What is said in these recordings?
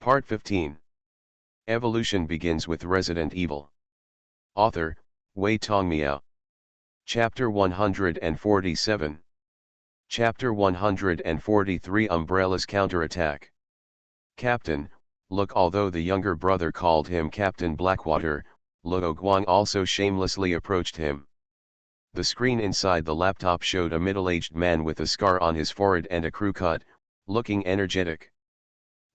Part 15. Evolution begins with Resident Evil. Author, Wei Tongmiao. Chapter 147. Chapter 143 Umbrella's Counterattack. Captain, look. Although the younger brother called him Captain Blackwater, Luo Guang also shamelessly approached him. The screen inside the laptop showed a middle-aged man with a scar on his forehead and a crew cut, looking energetic.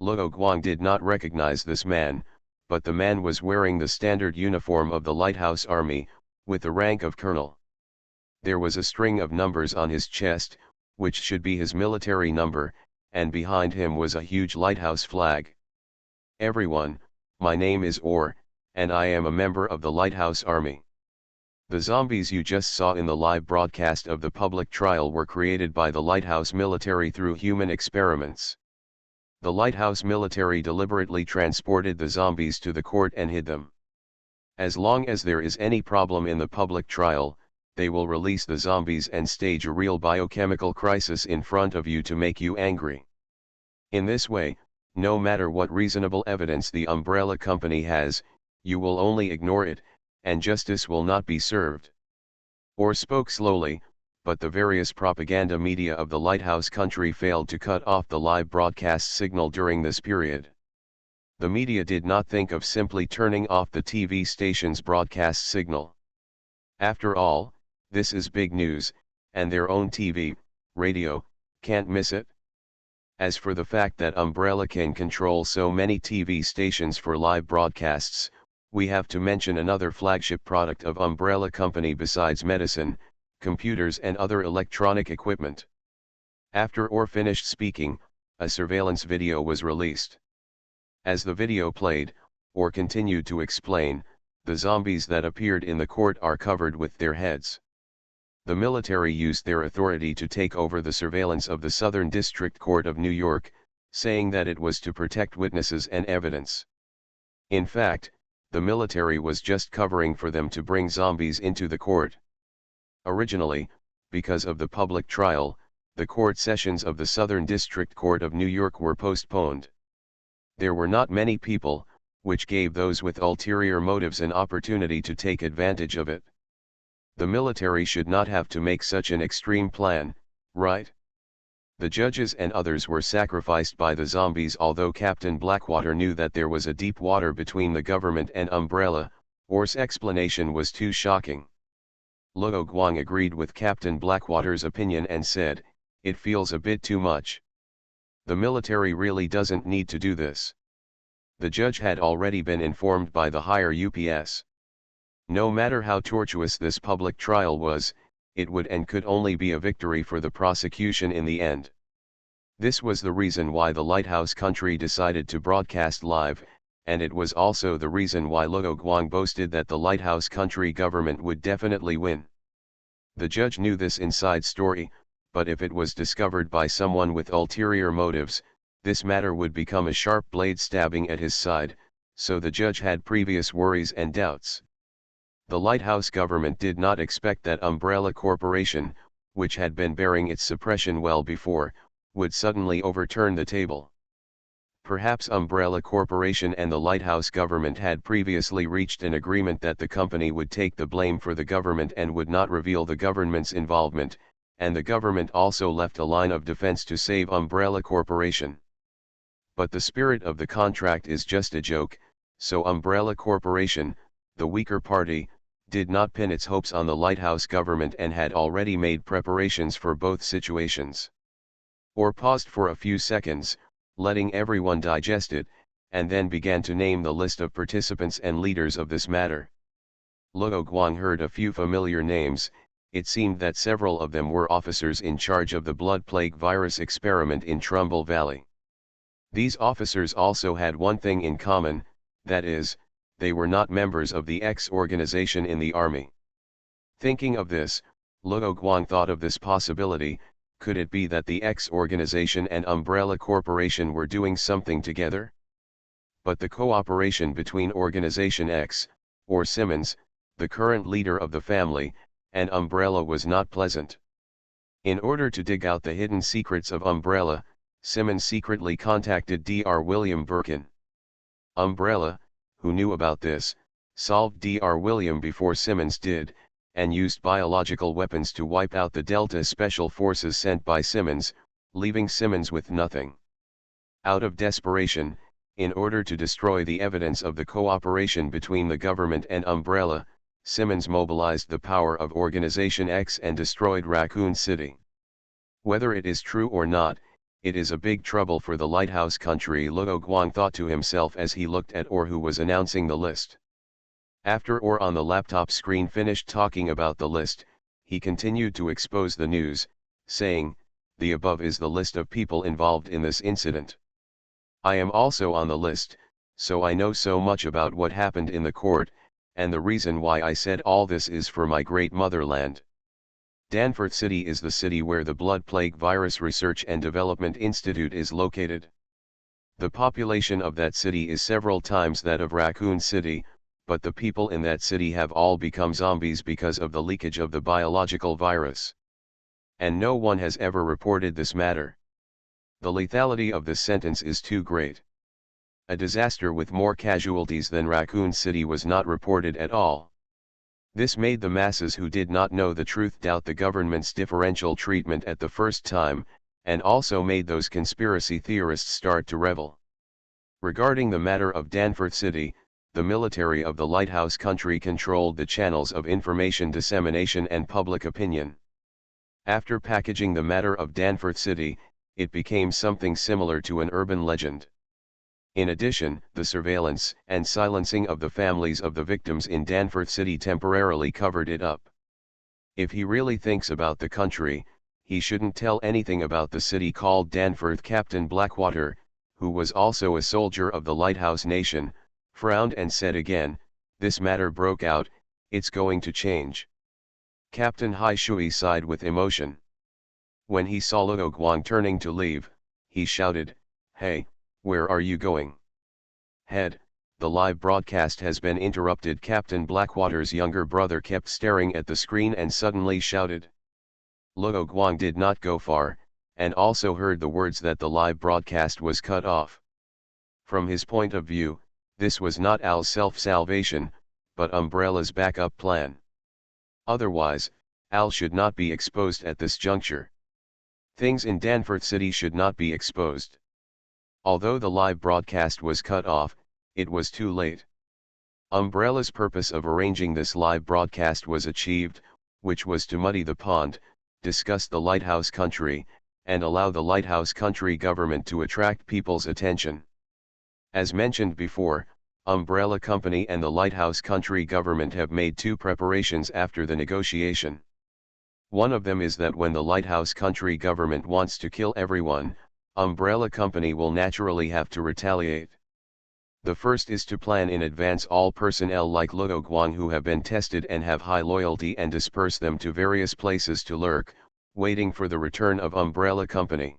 Luo Guang did not recognize this man, but the man was wearing the standard uniform of the Lighthouse Army, with the rank of colonel. There was a string of numbers on his chest, which should be his military number, and behind him was a huge lighthouse flag. Everyone, my name is Orr, and I am a member of the Lighthouse Army. The zombies you just saw in the live broadcast of the public trial were created by the Lighthouse military through human experiments. The Lighthouse military deliberately transported the zombies to the court and hid them. As long as there is any problem in the public trial, they will release the zombies and stage a real biochemical crisis in front of you to make you angry. In this way, no matter what reasonable evidence the Umbrella Company has, you will only ignore it, and justice will not be served. Orr spoke slowly, but the various propaganda media of the Lighthouse country failed to cut off the live broadcast signal during this period. The media did not think of simply turning off the TV station's broadcast signal. After all, this is big news, and their own TV, radio, can't miss it. As for the fact that Umbrella can control so many TV stations for live broadcasts, we have to mention another flagship product of Umbrella Company besides medicine, computers and other electronic equipment. After Orr finished speaking, a surveillance video was released. As the video played, Orr continued to explain, the zombies that appeared in the court are covered with their heads. The military used their authority to take over the surveillance of the Southern District Court of New York, saying that it was to protect witnesses and evidence. In fact, the military was just covering for them to bring zombies into the court. Originally, because of the public trial, the court sessions of the Southern District Court of New York were postponed. There were not many people, which gave those with ulterior motives an opportunity to take advantage of it. The military should not have to make such an extreme plan, right? The judges and others were sacrificed by the zombies. Although Captain Blackwater knew that there was a deep water between the government and Umbrella, Orr's explanation was too shocking. Luo Guang agreed with Captain Blackwater's opinion and said, "It feels a bit too much. The military really doesn't need to do this." The judge had already been informed by the higher UPS. No matter how tortuous this public trial was, it would and could only be a victory for the prosecution in the end. This was the reason why the Lighthouse country decided to broadcast live, and it was also the reason why Luo Guang boasted that the Lighthouse country government would definitely win. The judge knew this inside story, but if it was discovered by someone with ulterior motives, this matter would become a sharp blade stabbing at his side, so the judge had previous worries and doubts. The Lighthouse government did not expect that Umbrella Corporation, which had been bearing its suppression well before, would suddenly overturn the table. Perhaps Umbrella Corporation and the Lighthouse government had previously reached an agreement that the company would take the blame for the government and would not reveal the government's involvement, and the government also left a line of defense to save Umbrella Corporation. But the spirit of the contract is just a joke, so Umbrella Corporation, the weaker party, did not pin its hopes on the Lighthouse government and had already made preparations for both situations. Orr paused for a few seconds, letting everyone digest it, and then began to name the list of participants and leaders of this matter. Luo Guang heard a few familiar names. It seemed that several of them were officers in charge of the blood plague virus experiment in Trumbull Valley. These officers also had one thing in common, that is, they were not members of the X organization in the army. Thinking of this, Luo Guang thought of this possibility: could it be that the X organization and Umbrella Corporation were doing something together? But the cooperation between Organization X, or Simmons, the current leader of the family, and Umbrella was not pleasant. In order to dig out the hidden secrets of Umbrella, Simmons secretly contacted Dr. William Birkin. Umbrella, who knew about this, solved Dr. William before Simmons did, and used biological weapons to wipe out the Delta Special Forces sent by Simmons, leaving Simmons with nothing. Out of desperation, in order to destroy the evidence of the cooperation between the government and Umbrella, Simmons mobilized the power of Organization X and destroyed Raccoon City. Whether it is true or not, it is a big trouble for the lighthouse country, Luo Guang thought to himself as he looked at Orr, who was announcing the list. After Orr on the laptop screen finished talking about the list, he continued to expose the news, saying, "The above is the list of people involved in this incident. I am also on the list, so I know so much about what happened in the court, and the reason why I said all this is for my great motherland. Danforth City is the city where the Blood Plague Virus Research and Development Institute is located. The population of that city is several times that of Raccoon City, but the people in that city have all become zombies because of the leakage of the biological virus. And no one has ever reported this matter. The lethality of this sentence is too great. A disaster with more casualties than Raccoon City was not reported at all. This made the masses who did not know the truth doubt the government's differential treatment at the first time, and also made those conspiracy theorists start to revel. Regarding the matter of Danforth City, the military of the lighthouse country controlled the channels of information dissemination and public opinion. After packaging the matter of Danforth City, it became something similar to an urban legend. In addition, the surveillance and silencing of the families of the victims in Danforth City temporarily covered it up. If he really thinks about the country, he shouldn't tell anything about the city called Danforth. Captain Blackwater, who was also a soldier of the Lighthouse Nation, frowned and said again, "This matter broke out, it's going to change." Captain Hai Shui sighed with emotion. When he saw Luo Guang turning to leave, he shouted, "Hey, where are you going?" "Head, the live broadcast has been interrupted." Captain Blackwater's younger brother kept staring at the screen and suddenly shouted. Luo Guang did not go far, and also heard the words that the live broadcast was cut off. From his point of view, this was not Al's self-salvation, but Umbrella's backup plan. Otherwise, Al should not be exposed at this juncture. Things in Danforth City should not be exposed. Although the live broadcast was cut off, it was too late. Umbrella's purpose of arranging this live broadcast was achieved, which was to muddy the pond, discuss the lighthouse country, and allow the lighthouse country government to attract people's attention. As mentioned before, Umbrella Company and the lighthouse country government have made two preparations after the negotiation. One of them is that when the lighthouse country government wants to kill everyone, Umbrella Company will naturally have to retaliate. The first is to plan in advance all personnel like Luo Guang who have been tested and have high loyalty and disperse them to various places to lurk, waiting for the return of Umbrella Company.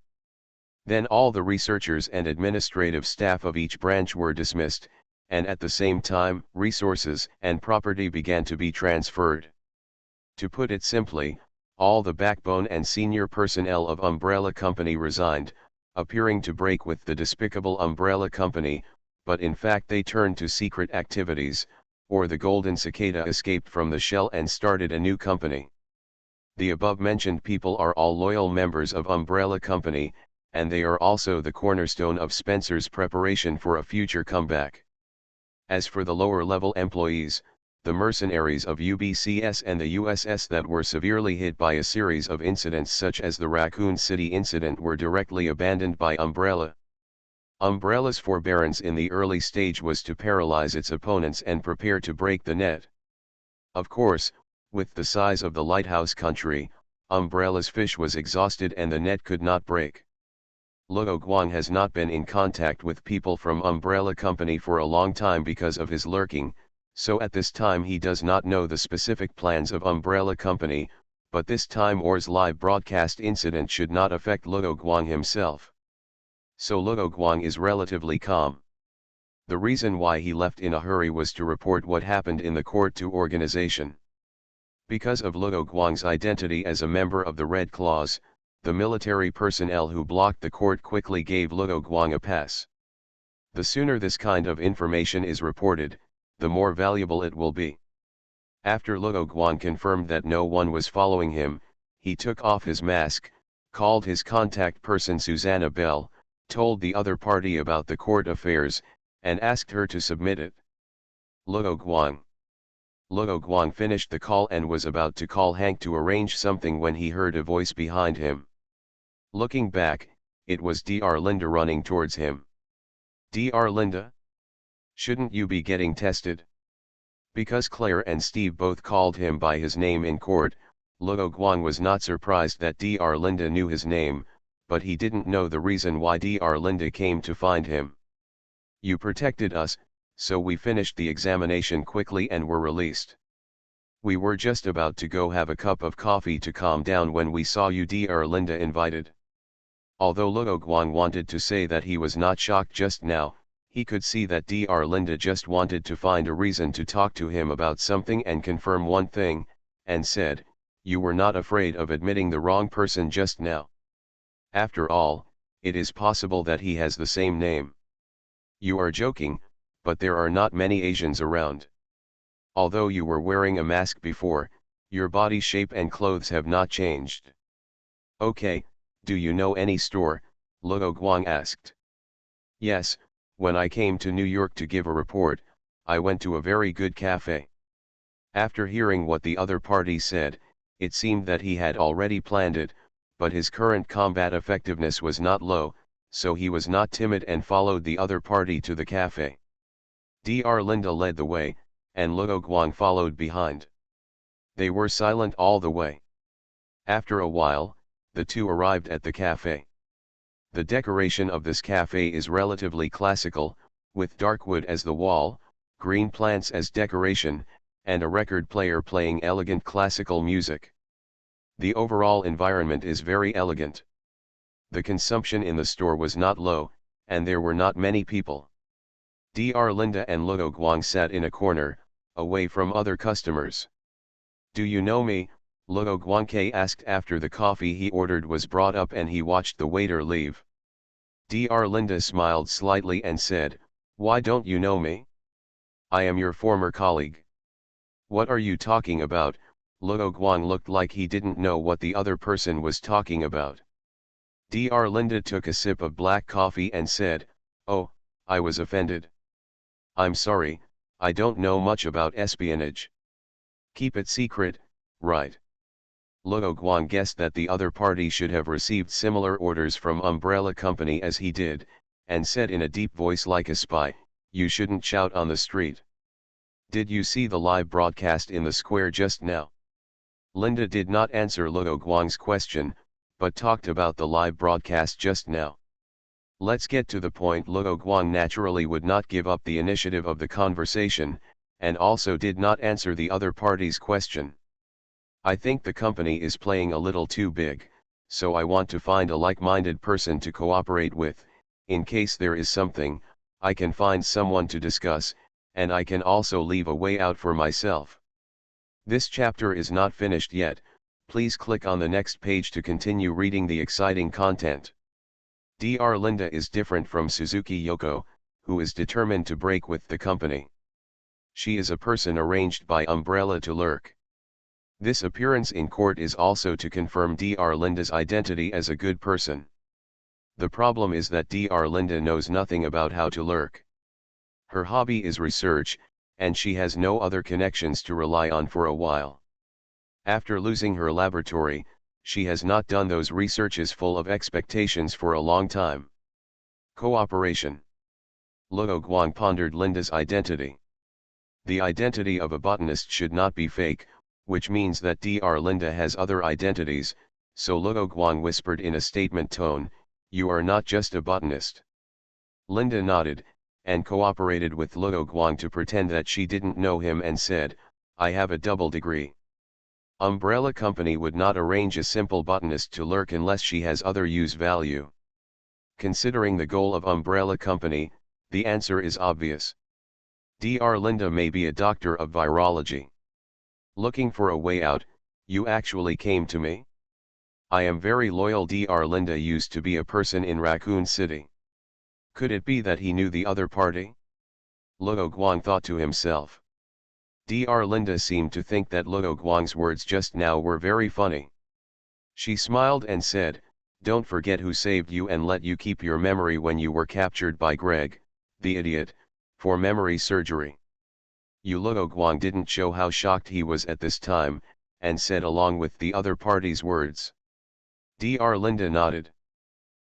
Then all the researchers and administrative staff of each branch were dismissed, and at the same time, resources and property began to be transferred. To put it simply, all the backbone and senior personnel of Umbrella Company resigned, appearing to break with the despicable Umbrella Company, but in fact they turned to secret activities, or the Golden Cicada escaped from the shell and started a new company. The above-mentioned people are all loyal members of Umbrella Company, and they are also the cornerstone of Spencer's preparation for a future comeback. As for the lower-level employees, the mercenaries of UBCS and the USS that were severely hit by a series of incidents such as the Raccoon City incident were directly abandoned by Umbrella. Umbrella's forbearance in the early stage was to paralyze its opponents and prepare to break the net. Of course, with the size of the lighthouse country, Umbrella's fish was exhausted and the net could not break. Luo Guang has not been in contact with people from Umbrella Company for a long time because of his lurking, so at this time he does not know the specific plans of Umbrella Company, but this time Orr's live broadcast incident should not affect Luo Guang himself. So Luo Guang is relatively calm. The reason why he left in a hurry was to report what happened in the court to organization. Because of Luo Guang's identity as a member of the Red Claws, the military personnel who blocked the court quickly gave Luo Guang a pass. The sooner this kind of information is reported, the more valuable it will be. After Luo Guang confirmed that no one was following him, he took off his mask, called his contact person Susanna Bell, told the other party about the court affairs, and asked her to submit it. Luo Guang finished the call and was about to call Hank to arrange something when he heard a voice behind him. Looking back, it was Dr. Linda running towards him. Dr. Linda? Shouldn't you be getting tested? Because Claire and Steve both called him by his name in court, Luo Guang was not surprised that Dr. Linda knew his name, but he didn't know the reason why Dr. Linda came to find him. You protected us, so we finished the examination quickly and were released. We were just about to go have a cup of coffee to calm down when we saw you, Dr. Linda invited. Although Luo Guang wanted to say that he was not shocked just now, he could see that Dr. Linda just wanted to find a reason to talk to him about something and confirm one thing, and said, "You were not afraid of admitting the wrong person just now. After all, it is possible that he has the same name. You are joking, but there are not many Asians around. Although you were wearing a mask before, your body shape and clothes have not changed." "Okay, do you know any store?" Luo Guang asked. "Yes, when I came to New York to give a report, I went to a very good cafe." After hearing what the other party said, it seemed that he had already planned it, but his current combat effectiveness was not low, so he was not timid and followed the other party to the cafe. Dr. Linda led the way, and Luo Guang followed behind. They were silent all the way. After a while, the two arrived at the cafe. The decoration of this cafe is relatively classical, with dark wood as the wall, green plants as decoration, and a record player playing elegant classical music. The overall environment is very elegant. The consumption in the store was not low, and there were not many people. Dr. Linda and Luo Guang sat in a corner, away from other customers. "Do you know me?" Luo Guang asked after the coffee he ordered was brought up and he watched the waiter leave. Dr. Linda smiled slightly and said, "Why don't you know me? I am your former colleague." "What are you talking about?" Luo Guang looked like he didn't know what the other person was talking about. Dr. Linda took a sip of black coffee and said, "Oh, I was offended. I'm sorry, I don't know much about espionage." "Keep it secret, right?" Luo Guang guessed that the other party should have received similar orders from Umbrella Company as he did, and said in a deep voice like a spy, "You shouldn't shout on the street." "Did you see the live broadcast in the square just now?" Linda did not answer Luo Guang's question, but talked about the live broadcast just now. "Let's get to the point." Luo Guang naturally would not give up the initiative of the conversation, and also did not answer the other party's question. "I think the company is playing a little too big, so I want to find a like-minded person to cooperate with. In case there is something, I can find someone to discuss, and I can also leave a way out for myself." This chapter is not finished yet. Please click on the next page to continue reading the exciting content. Dr. Linda is different from Suzuki Yoko, who is determined to break with the company. She is a person arranged by Umbrella to lurk. This appearance in court is also to confirm Dr. Linda's identity as a good person. The problem is that Dr. Linda knows nothing about how to lurk. Her hobby is research, and she has no other connections to rely on for a while. After losing her laboratory, she has not done those researches full of expectations for a long time. Cooperation. Luo Guang pondered Linda's identity. The identity of a botanist should not be fake, which means that Dr. Linda has other identities, so Luo Guang whispered in a statement tone, "You are not just a botanist." Linda nodded, and cooperated with Luo Guang to pretend that she didn't know him and said, "I have a double degree." Umbrella Company would not arrange a simple botanist to lurk unless she has other use value. Considering the goal of Umbrella Company, the answer is obvious. Dr. Linda may be a doctor of virology. Looking for a way out, you actually came to me? I am very loyal. Dr. Linda used to be a person in Raccoon City. Could it be that he knew the other party? Luo Guang thought to himself. Dr. Linda seemed to think that Luo Guang's words just now were very funny. She smiled and said, "Don't forget who saved you and let you keep your memory when you were captured by Greg, the idiot, for memory surgery." Luo Guang didn't show how shocked he was at this time, and said along with the other party's words. Dr. Linda nodded.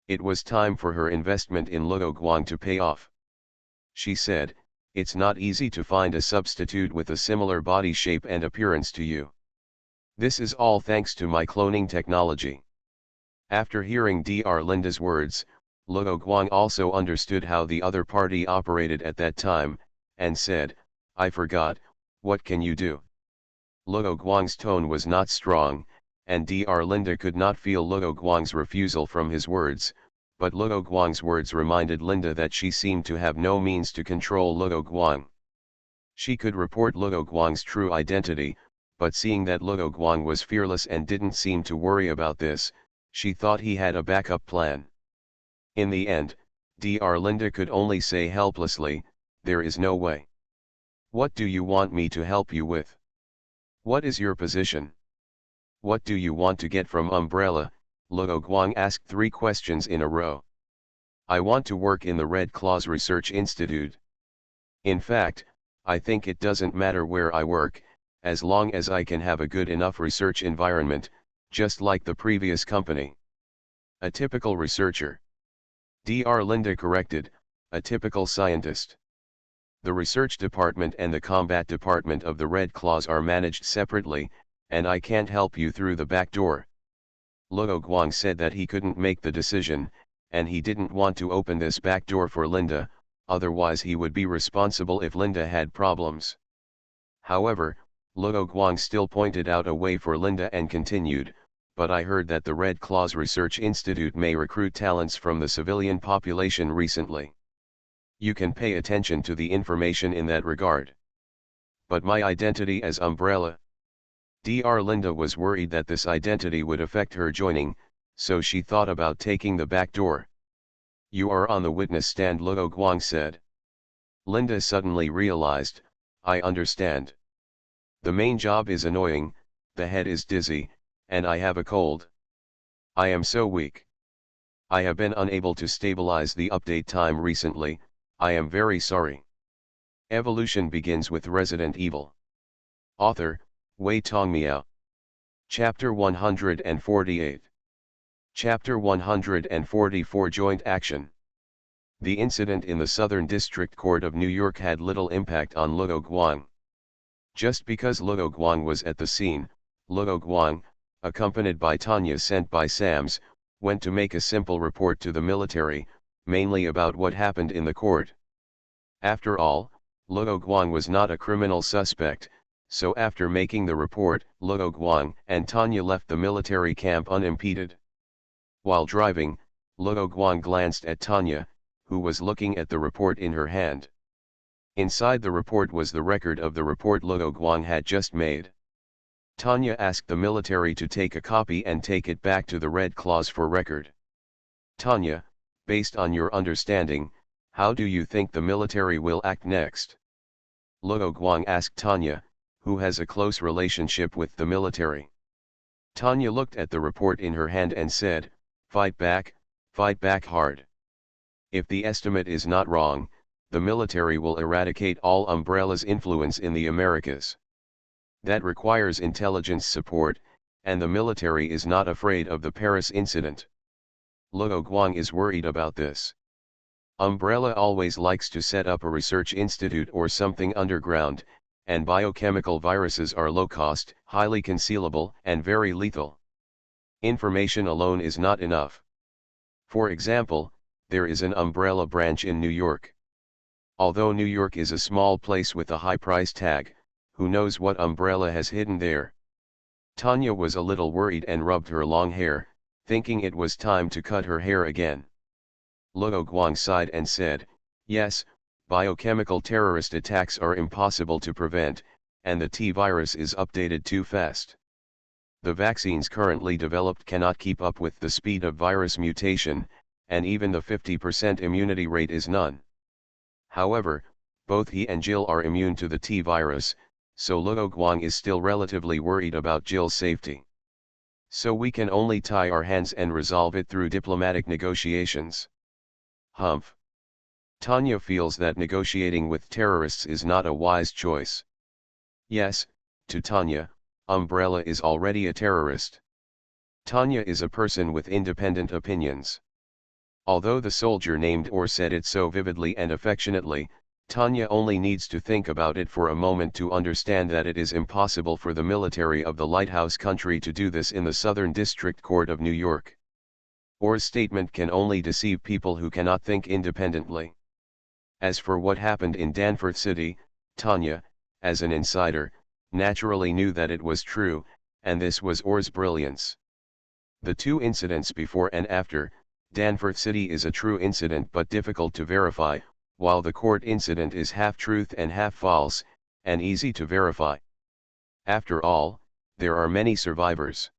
It was time for her investment in Luo Guang to pay off. She said, "It's not easy to find a substitute with a similar body shape and appearance to you. This is all thanks to my cloning technology." After hearing Dr. Linda's words, Luo Guang also understood how the other party operated at that time, and said, "I forgot, what can you do?" Luo Guang's tone was not strong, and Dr. Linda could not feel Luo Guang's refusal from his words, but Luo Guang's words reminded Linda that she seemed to have no means to control Luo Guang. She could report Luo Guang's true identity, but seeing that Luo Guang was fearless and didn't seem to worry about this, she thought he had a backup plan. In the end, Dr. Linda could only say helplessly, "There is no way." "What do you want me to help you with? What is your position? What do you want to get from Umbrella?" Luo Guang asked 3 questions in a row. "I want to work in the Red Claws Research Institute. In fact, I think it doesn't matter where I work, as long as I can have a good enough research environment, just like the previous company." "A typical researcher." Dr. Linda corrected, "a typical scientist. The research department and the combat department of the Red Claws are managed separately, and I can't help you through the back door." Luo Guang said that he couldn't make the decision, and he didn't want to open this back door for Linda, otherwise he would be responsible if Linda had problems. However, Luo Guang still pointed out a way for Linda and continued, "But I heard that the Red Claws Research Institute may recruit talents from the civilian population recently. You can pay attention to the information in that regard." "But my identity as Umbrella?" Dr. Linda was worried that this identity would affect her joining, so she thought about taking the back door. "You are on the witness stand," Luo Guang said. Linda suddenly realized, "I understand. The main job is annoying, the head is dizzy, and I have a cold. I am so weak. I have been unable to stabilize the update time recently, I am very sorry." Evolution begins with Resident Evil. Author, Wei Tongmiao. Chapter 148. Chapter 144 Joint Action. The incident in the Southern District Court of New York had little impact on Luo Guang. Just because Luo Guang was at the scene, Luo Guang, accompanied by Tanya sent by Sams, went to make a simple report to the military, mainly about what happened in the court. After all, Luo Guang was not a criminal suspect, so after making the report, Luo Guang and Tanya left the military camp unimpeded. While driving, Luo Guang glanced at Tanya, who was looking at the report in her hand. Inside the report was the record of the report Luo Guang had just made. Tanya asked the military to take a copy and take it back to the Red Claws for record. "Tanya, based on your understanding, how do you think the military will act next?" Luo Guang asked Tanya, who has a close relationship with the military. Tanya looked at the report in her hand and said, fight back hard. If the estimate is not wrong, the military will eradicate all Umbrella's influence in the Americas. That requires intelligence support, and the military is not afraid of the Paris incident. Luo Guang is worried about this. Umbrella always likes to set up a research institute or something underground, and biochemical viruses are low-cost, highly concealable, and very lethal. Information alone is not enough. For example, there is an Umbrella branch in New York. Although New York is a small place with a high price tag, who knows what Umbrella has hidden there? Tanya was a little worried and rubbed her long hair, thinking it was time to cut her hair again. Luo Guang sighed and said, "Yes, biochemical terrorist attacks are impossible to prevent, and the T-virus is updated too fast. The vaccines currently developed cannot keep up with the speed of virus mutation, and even the 50% immunity rate is none. However, both he and Jill are immune to the T virus, so Luo Guang is still relatively worried about Jill's safety. So we can only tie our hands and resolve it through diplomatic negotiations. Humph. Tanya feels that negotiating with terrorists is not a wise choice. Yes, to Tanya, Umbrella is already a terrorist. Tanya is a person with independent opinions. Although the soldier named or said it so vividly and affectionately, Tanya only needs to think about it for a moment to understand that it is impossible for the military of the Lighthouse Country to do this in the Southern District Court of New York. Orr's statement can only deceive people who cannot think independently. As for what happened in Danforth City, Tanya, as an insider, naturally knew that it was true, and this was Orr's brilliance. The two incidents before and after, Danforth City is a true incident but difficult to verify, while the court incident is half truth and half false, and easy to verify. After all, there are many survivors.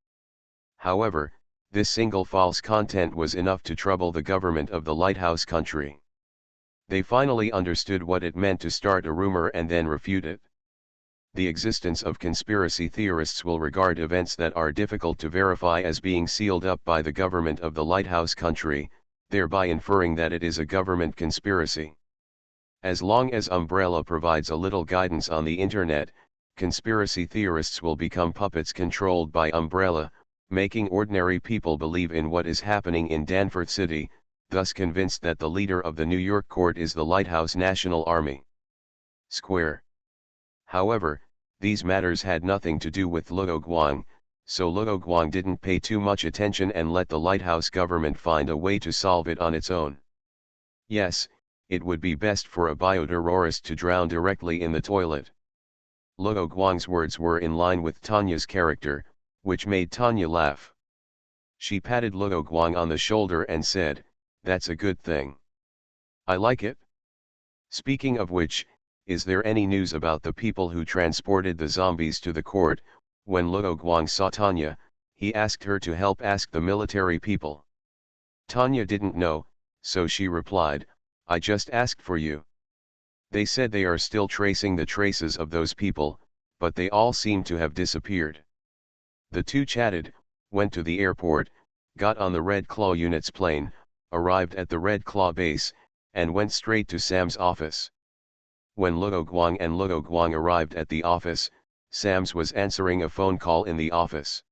However, this single false content was enough to trouble the government of the Lighthouse Country. They finally understood what it meant to start a rumor and then refute it. The existence of conspiracy theorists will regard events that are difficult to verify as being sealed up by the government of the Lighthouse Country, thereby inferring that it is a government conspiracy. As long as Umbrella provides a little guidance on the internet, conspiracy theorists will become puppets controlled by Umbrella, making ordinary people believe in what is happening in Danforth City, thus convinced that the leader of the New York court is the Lighthouse National Army. Square. However, these matters had nothing to do with Luo Guang, so Luo Guang didn't pay too much attention and let the Lighthouse government find a way to solve it on its own. Yes, it would be best for a bioterrorist to drown directly in the toilet. Luo Guang's words were in line with Tanya's character, which made Tanya laugh. She patted Luo Guang on the shoulder and said, "That's a good thing. I like it. Speaking of which, is there any news about the people who transported the zombies to the court?" When Luo Guang saw Tanya, he asked her to help ask the military people. Tanya didn't know, so she replied, "I just asked for you. They said they are still tracing the traces of those people, but they all seem to have disappeared." The two chatted, went to the airport, got on the Red Claw unit's plane, arrived at the Red Claw base, and went straight to Sam's office. When Luo Guang arrived at the office, Sams was answering a phone call in the office.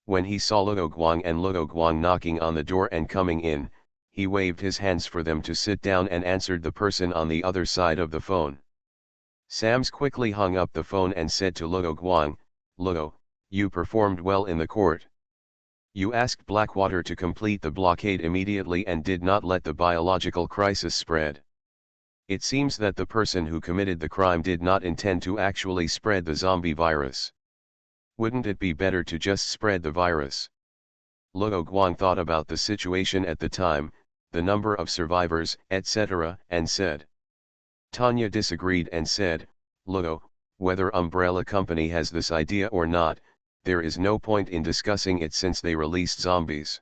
When he saw Luo Guang knocking on the door and coming in, he waved his hands for them to sit down and answered the person on the other side of the phone. Sams quickly hung up the phone and said to Luo Guang, "Luo, you performed well in the court. You asked Blackwater to complete the blockade immediately and did not let the biological crisis spread. It seems that the person who committed the crime did not intend to actually spread the zombie virus. Wouldn't it be better to just spread the virus?" Luo Guang thought about the situation at the time, the number of survivors, etc., and said. Tanya disagreed and said, "Luo, whether Umbrella Company has this idea or not, there is no point in discussing it since they released zombies."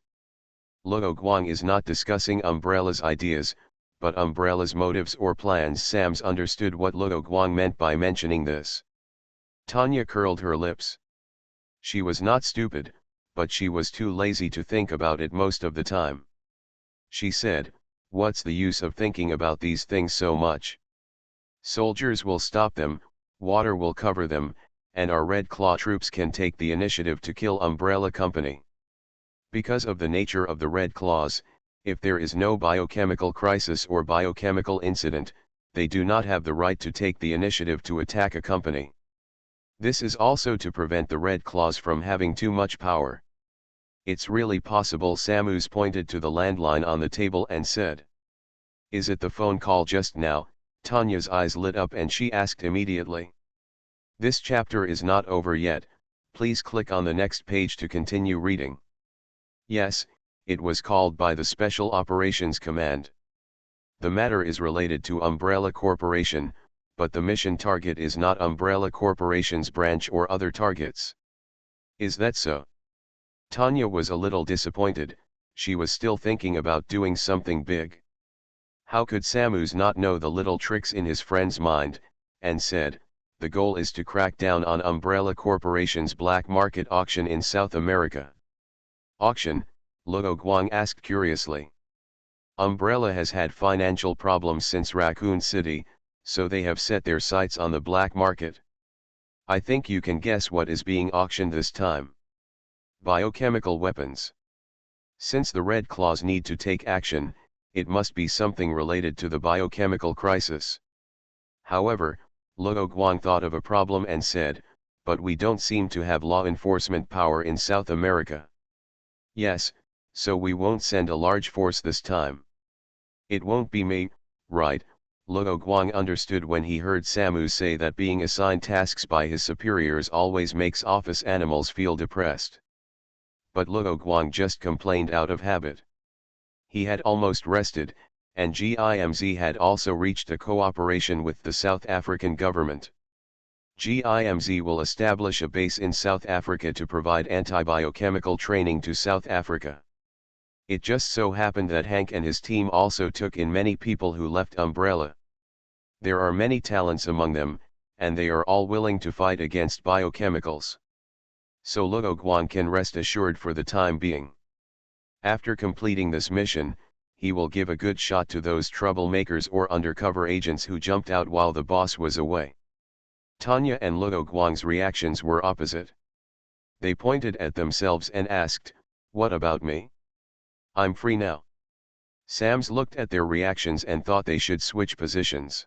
Luo Guang is not discussing Umbrella's ideas, but Umbrella's motives or plans. Sams understood what Luo Guang meant by mentioning this. Tanya curled her lips. She was not stupid, but she was too lazy to think about it most of the time. She said, "What's the use of thinking about these things so much? Soldiers will stop them, water will cover them, and our Red Claw troops can take the initiative to kill Umbrella Company. Because of the nature of the Red Claws, if there is no biochemical crisis or biochemical incident, they do not have the right to take the initiative to attack a company. This is also to prevent the Red Claws from having too much power." "It's really possible." Samus pointed to the landline on the table and said. "Is it the phone call just now?" Tanya's eyes lit up and she asked immediately. "This chapter is not over yet, please click on the next page to continue reading." "Yes, it was called by the Special Operations Command. The matter is related to Umbrella Corporation, but the mission target is not Umbrella Corporation's branch or other targets." "Is that so?" Tanya was a little disappointed, She was still thinking about doing something big. How could Samus not know the little tricks in his friend's mind, and said, the goal is to crack down on Umbrella Corporation's black market auction in South America. Auction? Luo Guang asked curiously. Umbrella has had financial problems since Raccoon City, so they have set their sights on the black market. I think you can guess what is being auctioned this time. Biochemical weapons. Since the Red Claws need to take action, it must be something related to the biochemical crisis. However, Luo Guang thought of a problem and said, but we don't seem to have law enforcement power in South America. Yes, so we won't send a large force this time. It won't be me, right? Luo Guang understood when he heard Samus say that being assigned tasks by his superiors always makes office animals feel depressed. But Luo Guang just complained out of habit. He had almost rested, and GIMZ had also reached a cooperation with the South African government. GIMZ will establish a base in South Africa to provide antibiochemical training to South Africa. It just so happened that Hank and his team also took in many people who left Umbrella. There are many talents among them, and they are all willing to fight against biochemicals. So Luo Guang can rest assured for the time being. After completing this mission, he will give a good shot to those troublemakers or undercover agents who jumped out while the boss was away. Tanya and Luo Guang's reactions were opposite. They pointed at themselves and asked, "What about me? I'm free now." Sams looked at their reactions and thought they should switch positions.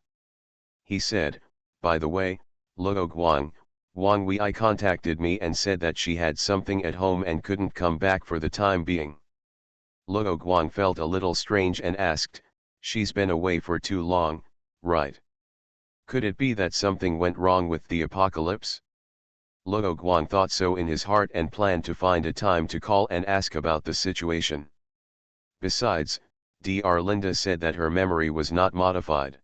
He said, "By the way, Luo Guang, Wang Wei contacted me and said that she had something at home and couldn't come back for the time being." Luo Guang felt a little strange and asked, "She's been away for too long, right? Could it be that something went wrong with the apocalypse?" Luo Guang thought so in his heart and planned to find a time to call and ask about the situation. Besides, Dr. Linda said that her memory was not modified.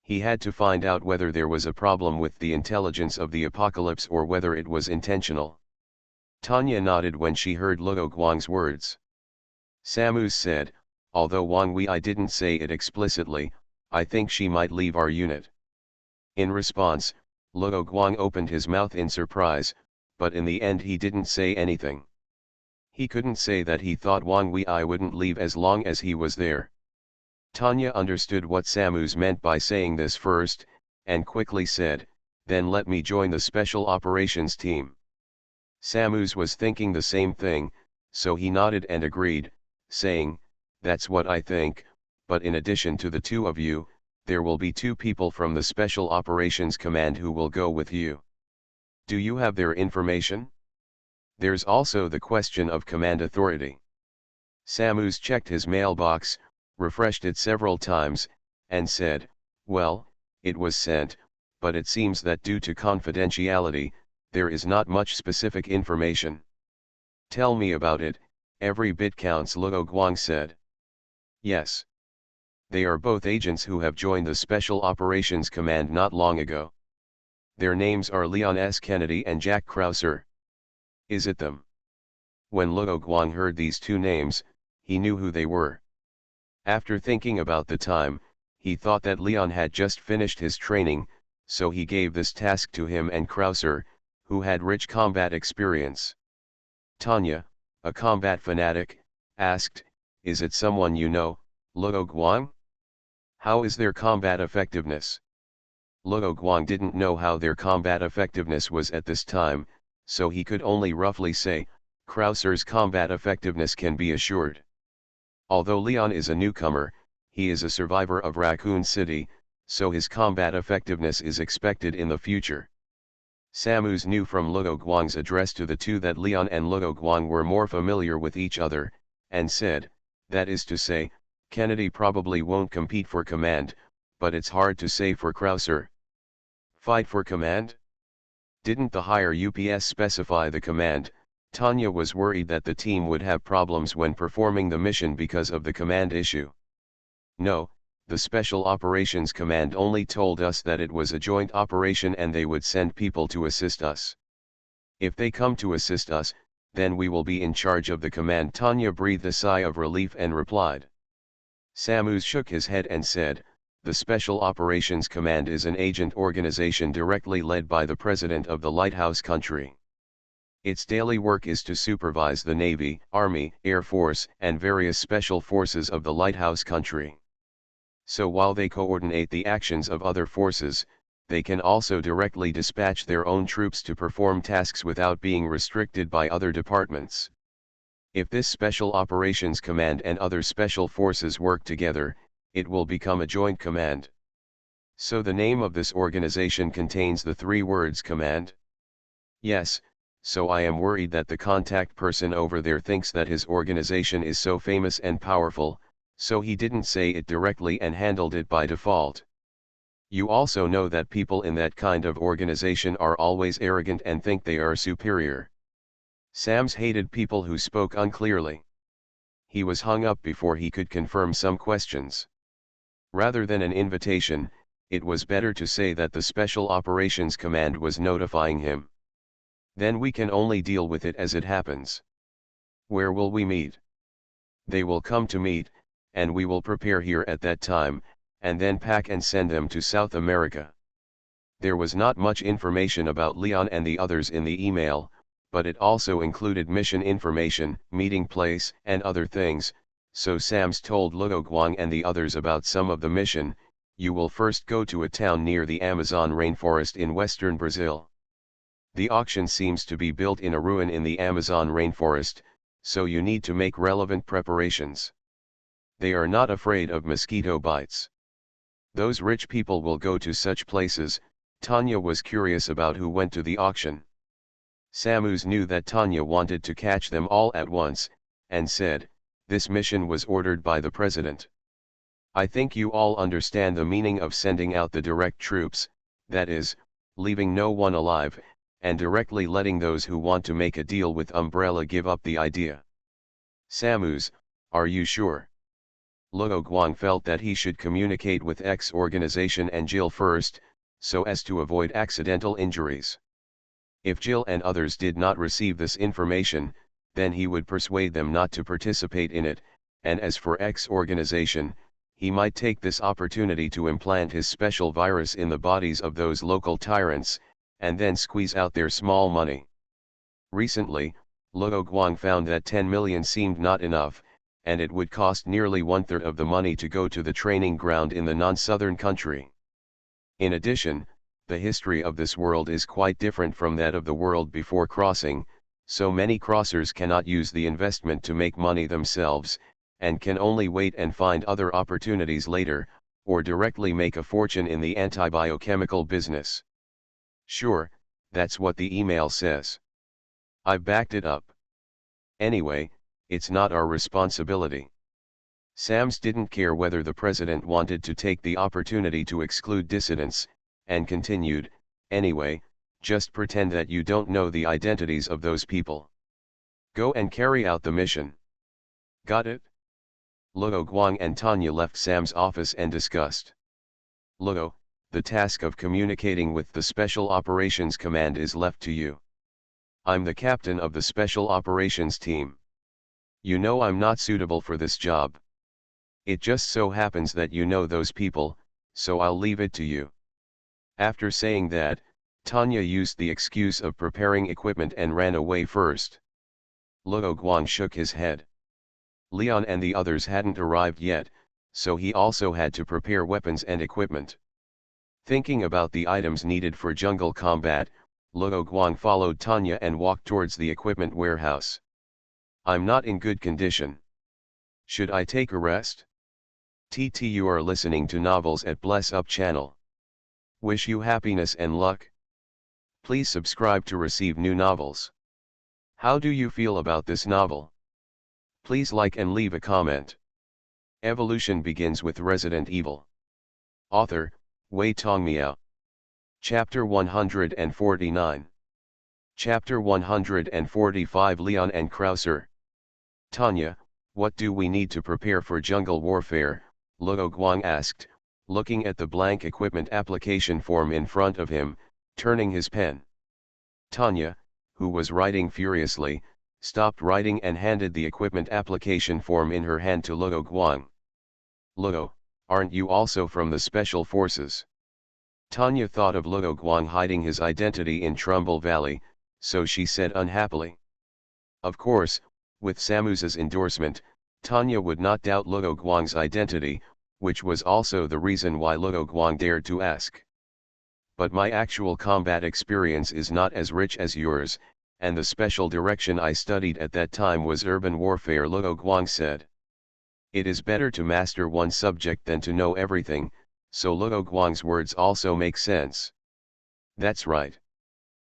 He had to find out whether there was a problem with the intelligence of the apocalypse or whether it was intentional. Tanya nodded when she heard Luo Guang's words. Samus said, "Although Wang Wei didn't say it explicitly, I think she might leave our unit." In response, Luo Guang opened his mouth in surprise, but in the end he didn't say anything. He couldn't say that he thought Wang Wei wouldn't leave as long as he was there. Tanya understood what Samus meant by saying this first, and quickly said, "Then let me join the Special Operations team." Samus was thinking the same thing, so he nodded and agreed, saying, "That's what I think, but in addition to the two of you, there will be 2 people from the Special Operations Command who will go with you. Do you have their information? There's also the question of command authority." Samus checked his mailbox, refreshed it several times, and said, "Well, it was sent, but it seems that due to confidentiality, there is not much specific information." "Tell me about it, every bit counts," Luo Guang said. "Yes. They are both agents who have joined the Special Operations Command not long ago. Their names are Leon S. Kennedy and Jack Krauser." "Is it them?" When Luo Guang heard these 2 names, he knew who they were. After thinking about the time, he thought that Leon had just finished his training, so he gave this task to him and Krauser, who had rich combat experience. Tanya, a combat fanatic, asked, "Is it someone you know, Luo Guang? How is their combat effectiveness?" Luo Guang didn't know how their combat effectiveness was at this time, so he could only roughly say, Krauser's combat effectiveness can be assured. Although Leon is a newcomer, he is a survivor of Raccoon City, so his combat effectiveness is expected in the future. Samus knew from Luo Guang's address to the 2 that Leon and Luo Guang were more familiar with each other, and said, "That is to say, Kennedy probably won't compete for command, but it's hard to say for Krauser." "Fight for command?" Didn't the higher UPS specify the command? Tanya was worried that the team would have problems when performing the mission because of the command issue. "No, the Special Operations Command only told us that it was a joint operation and they would send people to assist us. If they come to assist us, then we will be in charge of the command. Tanya breathed a sigh of relief and replied. Samus shook his head and said, the Special Operations Command is an agent organization directly led by the president of the lighthouse country. Its daily work is to supervise the Navy, Army, Air Force, and various special forces of the lighthouse country. So while they coordinate the actions of other forces, they can also directly dispatch their own troops to perform tasks without being restricted by other departments. If this Special Operations Command and other special forces work together, it will become a joint command. So the name of this organization contains the three words command? Yes, so I am worried that the contact person over there thinks that his organization is so famous and powerful, so he didn't say it directly and handled it by default. You also know that people in that kind of organization are always arrogant and think they are superior. Sams hated people who spoke unclearly. He was hung up before he could confirm some questions. Rather than an invitation, it was better to say that the Special Operations Command was notifying him. Then we can only deal with it as it happens. Where will we meet? They will come to meet, and we will prepare here at that time, and then pack and send them to South America. There was not much information about Leon and the others in the email, but it also included mission information, meeting place, and other things, so Sams told Luo Guang and the others about some of the mission. You will first go to a town near the Amazon rainforest in western Brazil. The auction seems to be built in a ruin in the Amazon rainforest, so you need to make relevant preparations. They are not afraid of mosquito bites. Those rich people will go to such places. Tanya was curious about who went to the auction. Samus knew that Tanya wanted to catch them all at once, and said, this mission was ordered by the president. I think you all understand the meaning of sending out the direct troops, that is, leaving no one alive, and directly letting those who want to make a deal with Umbrella give up the idea. Samus, are you sure? Luo Guang felt that he should communicate with X organization and Jill first, so as to avoid accidental injuries. If Jill and others did not receive this information, then he would persuade them not to participate in it, and as for X organization, he might take this opportunity to implant his special virus in the bodies of those local tyrants, and then squeeze out their small money. Recently, Luo Guang found that 10 million seemed not enough, and it would cost nearly one-third of the money to go to the training ground in the non-southern country. In addition, the history of this world is quite different from that of the world before crossing, so many crossers cannot use the investment to make money themselves, and can only wait and find other opportunities later, or directly make a fortune in the antibiochemical business. Sure, that's what the email says. I backed it up. Anyway, it's not our responsibility. Sams didn't care whether the president wanted to take the opportunity to exclude dissidents, and continued, anyway, just pretend that you don't know the identities of those people. Go and carry out the mission. Got it? Luo Guang and Tanya left Sam's office and discussed. Luo, the task of communicating with the Special Operations Command is left to you. I'm the captain of the Special Operations team. You know I'm not suitable for this job. It just so happens that you know those people, so I'll leave it to you. After saying that, Tanya used the excuse of preparing equipment and ran away first. Luo Guang shook his head. Leon and the others hadn't arrived yet, so he also had to prepare weapons and equipment. Thinking about the items needed for jungle combat, Luo Guang followed Tanya and walked towards the equipment warehouse. I'm not in good condition. Should I take a rest? You are listening to Novels at Bless Up channel. Wish you happiness and luck. Please subscribe to receive new novels. How do you feel about this novel? Please like and leave a comment. Evolution begins with Resident Evil. Author, Wei Tongmiao. Chapter 149. Chapter 145 Leon and Krauser. Tanya, what do we need to prepare for jungle warfare? Luo Guang asked, looking at the blank equipment application form in front of him, turning his pen. Tanya, who was writing furiously, stopped writing and handed the equipment application form in her hand to Luo Guang. "Luo, aren't you also from the Special Forces?" Tanya thought of Luo Guang hiding his identity in Trumbull Valley, so she said unhappily. Of course, with Samus's endorsement, Tanya would not doubt Luo Guang's identity, which was also the reason why Luo Guang dared to ask. "But my actual combat experience is not as rich as yours, and the special direction I studied at that time was urban warfare," Luo Guang said. "It is better to master one subject than to know everything," so Luo Guang's words also make sense. That's right.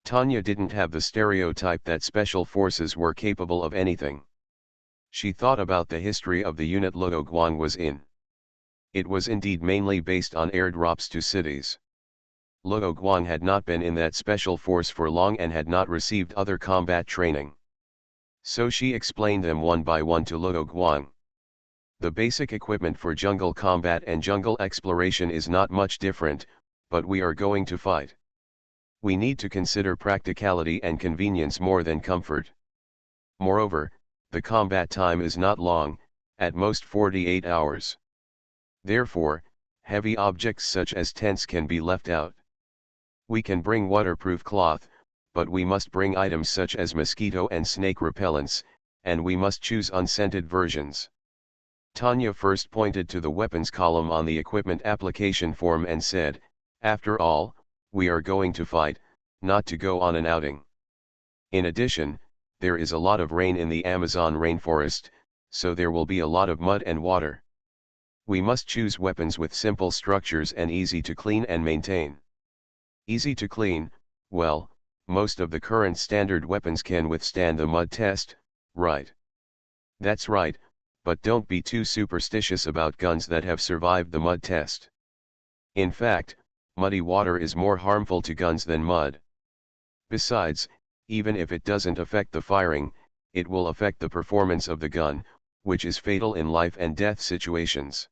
Tanya didn't have the stereotype that special forces were capable of anything. She thought about the history of the unit Luo Guang was in. It was indeed mainly based on airdrops to cities. Luo Guang had not been in that special force for long and had not received other combat training. So she explained them one by one to Luo Guang. The basic equipment for jungle combat and jungle exploration is not much different, but we are going to fight. We need to consider practicality and convenience more than comfort. Moreover, the combat time is not long, at most 48 hours. Therefore, heavy objects such as tents can be left out. We can bring waterproof cloth, but we must bring items such as mosquito and snake repellents, and we must choose unscented versions. Tanya first pointed to the weapons column on the equipment application form and said, "After all, we are going to fight, not to go on an outing. In addition, there is a lot of rain in the Amazon rainforest, so there will be a lot of mud and water. We must choose weapons with simple structures and easy to clean and maintain." Easy to clean, well, most of the current standard weapons can withstand the mud test, right? That's right, but don't be too superstitious about guns that have survived the mud test. In fact, muddy water is more harmful to guns than mud. Besides, even if it doesn't affect the firing, it will affect the performance of the gun, which is fatal in life and death situations.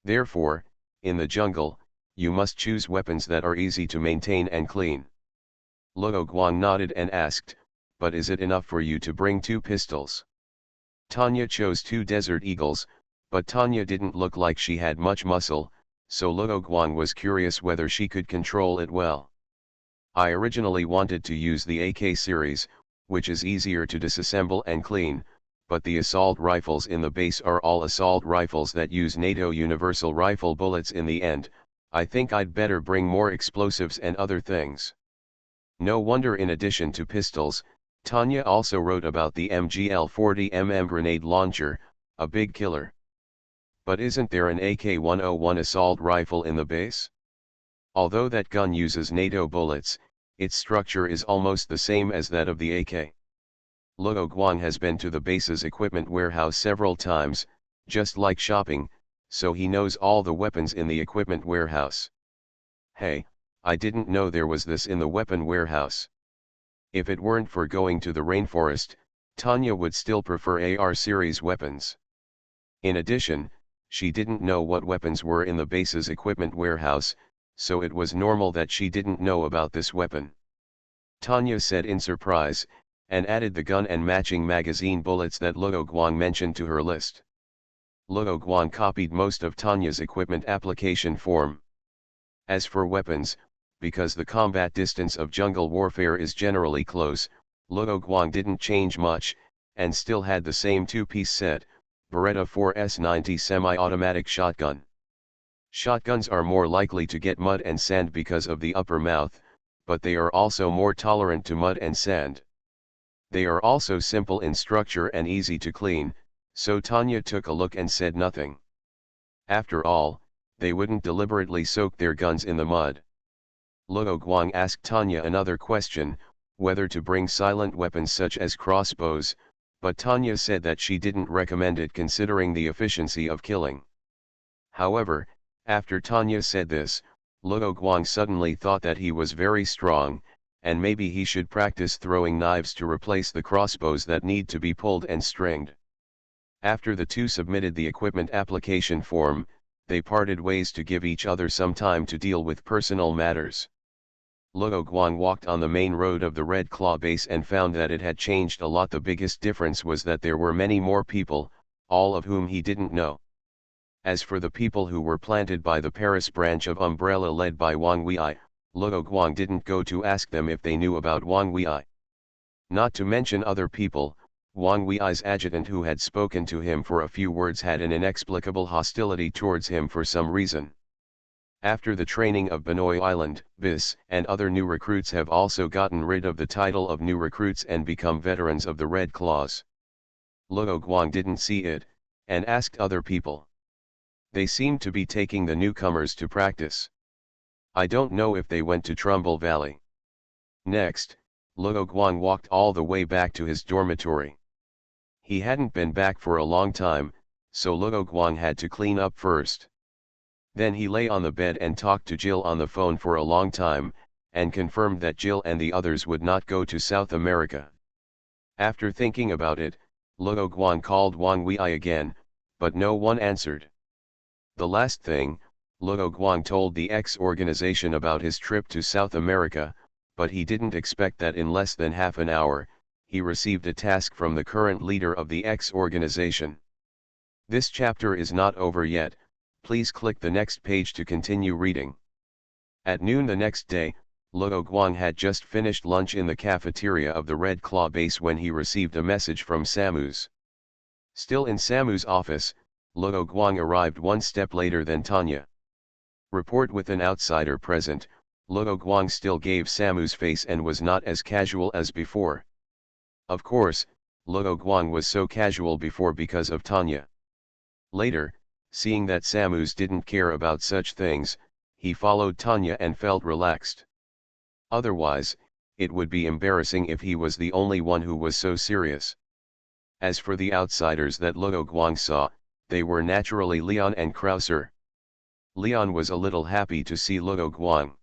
Therefore, in the jungle, you must choose weapons that are easy to maintain and clean. Luo Guang nodded and asked, "But is it enough for you to bring 2 pistols?" Tanya chose 2 Desert Eagles, but Tanya didn't look like she had much muscle, so Luo Guang was curious whether she could control it well. "I originally wanted to use the AK series, which is easier to disassemble and clean, but the assault rifles in the base are all assault rifles that use NATO universal rifle bullets in the end. I think I'd better bring more explosives and other things." No wonder in addition to pistols, Tanya also wrote about the MGL 40mm grenade launcher, a big killer. But isn't there an AK-101 assault rifle in the base? Although that gun uses NATO bullets, its structure is almost the same as that of the AK. Luo Guang has been to the base's equipment warehouse several times, just like shopping, so he knows all the weapons in the equipment warehouse. "Hey, I didn't know there was this in the weapon warehouse." If it weren't for going to the rainforest, Tanya would still prefer AR series weapons. In addition, she didn't know what weapons were in the base's equipment warehouse, so it was normal that she didn't know about this weapon. Tanya said in surprise, and added the gun and matching magazine bullets that Luo Guang mentioned to her list. Luo Guang copied most of Tanya's equipment application form. As for weapons, because the combat distance of jungle warfare is generally close, Luo Guang didn't change much, and still had the same 2-piece set, Beretta 4S90 semi-automatic shotgun. Shotguns are more likely to get mud and sand because of the upper mouth, but they are also more tolerant to mud and sand. They are also simple in structure and easy to clean, so Tanya took a look and said nothing. After all, they wouldn't deliberately soak their guns in the mud. Luo Guang asked Tanya another question, whether to bring silent weapons such as crossbows, but Tanya said that she didn't recommend it considering the efficiency of killing. However, after Tanya said this, Luo Guang suddenly thought that he was very strong, and maybe he should practice throwing knives to replace the crossbows that need to be pulled and stringed. After the two submitted the equipment application form, they parted ways to give each other some time to deal with personal matters. Luo Guang walked on the main road of the Red Claw base and found that it had changed a lot. The biggest difference was that there were many more people, all of whom he didn't know. As for the people who were planted by the Paris branch of Umbrella led by Wang Wei, Luo Guang didn't go to ask them if they knew about Wang Wei. Not to mention other people, Wang Wei's adjutant who had spoken to him for a few words had an inexplicable hostility towards him for some reason. After the training of Benoi Island, BIS and other new recruits have also gotten rid of the title of new recruits and become veterans of the Red Claws. Luo Guang didn't see it, and asked other people. They seemed to be taking the newcomers to practice. I don't know if they went to Trumbull Valley. Next, Luo Guang walked all the way back to his dormitory. He hadn't been back for a long time, so Luo Guang had to clean up first. Then he lay on the bed and talked to Jill on the phone for a long time, and confirmed that Jill and the others would not go to South America. After thinking about it, Luo Guang called Wang Wei again, but no one answered. The last thing, Luo Guang told the X organization about his trip to South America, but he didn't expect that in less than half an hour, he received a task from the current leader of the X organization. This chapter is not over yet. Please click the next page to continue reading. At noon the next day, Luo Guang had just finished lunch in the cafeteria of the Red Claw base when he received a message from Samu's. Still in Samu's office, Luo Guang arrived one step later than Tanya. Report with an outsider present, Luo Guang still gave Samu's face and was not as casual as before. Of course, Luo Guang was so casual before because of Tanya. Later, seeing that Samu's didn't care about such things, he followed Tanya and felt relaxed. Otherwise, it would be embarrassing if he was the only one who was so serious. As for the outsiders that Luo Guang saw, they were naturally Leon and Krauser. Leon was a little happy to see Luo Guang.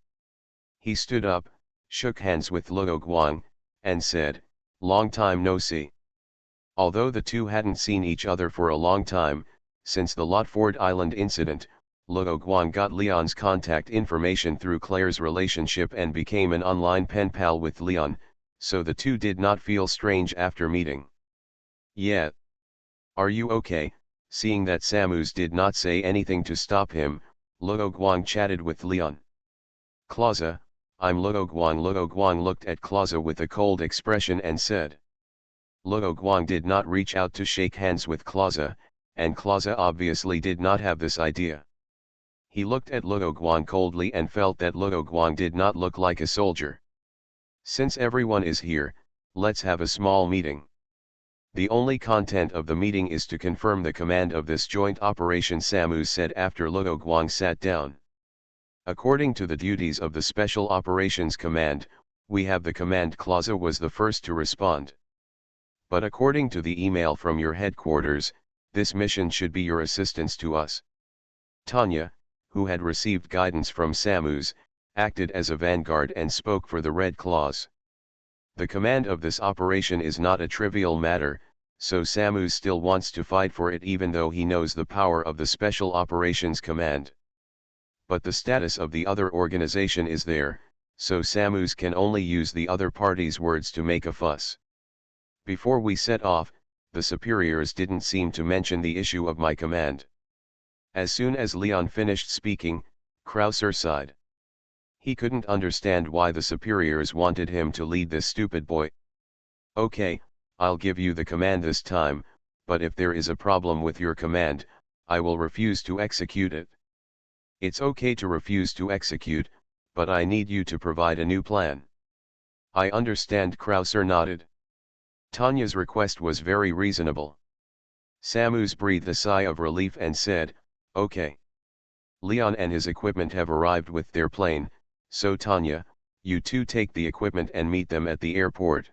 He stood up, shook hands with Luo Guang, and said, "Long time no see." Although the two hadn't seen each other for a long time, since the Lotford Island incident, Luo Guang got Leon's contact information through Claire's relationship and became an online pen pal with Leon, so the two did not feel strange after meeting. "Yeah. Are you okay?" Seeing that Samu's did not say anything to stop him, Luo Guang chatted with Leon. "Clausa, I'm Luo Guang." Luo Guang looked at Clausa with a cold expression and said. Luo Guang did not reach out to shake hands with Clausa, and Clausa obviously did not have this idea. He looked at Luo Guang coldly and felt that Luo Guang did not look like a soldier. "Since everyone is here, let's have a small meeting. The only content of the meeting is to confirm the command of this joint operation," Samu said after Luo Guang sat down. "According to the duties of the Special Operations Command, we have the command." Clausa was the first to respond. "But according to the email from your headquarters, this mission should be your assistance to us." Tanya, who had received guidance from Samu's, acted as a vanguard and spoke for the Red Claws. "The command of this operation is not a trivial matter, so Samu still wants to fight for it even though he knows the power of the Special Operations Command. But the status of the other organization is there, so Samu can only use the other party's words to make a fuss. Before we set off, the superiors didn't seem to mention the issue of my command." As soon as Leon finished speaking, Krauser sighed. He couldn't understand why the superiors wanted him to lead this stupid boy. "Okay, I'll give you the command this time, but if there is a problem with your command, I will refuse to execute it." "It's okay to refuse to execute, but I need you to provide a new plan." "I understand." Krauser nodded. Tanya's request was very reasonable. Samu breathed a sigh of relief and said, "Okay. Leon and his equipment have arrived with their plane, so Tanya, you two take the equipment and meet them at the airport.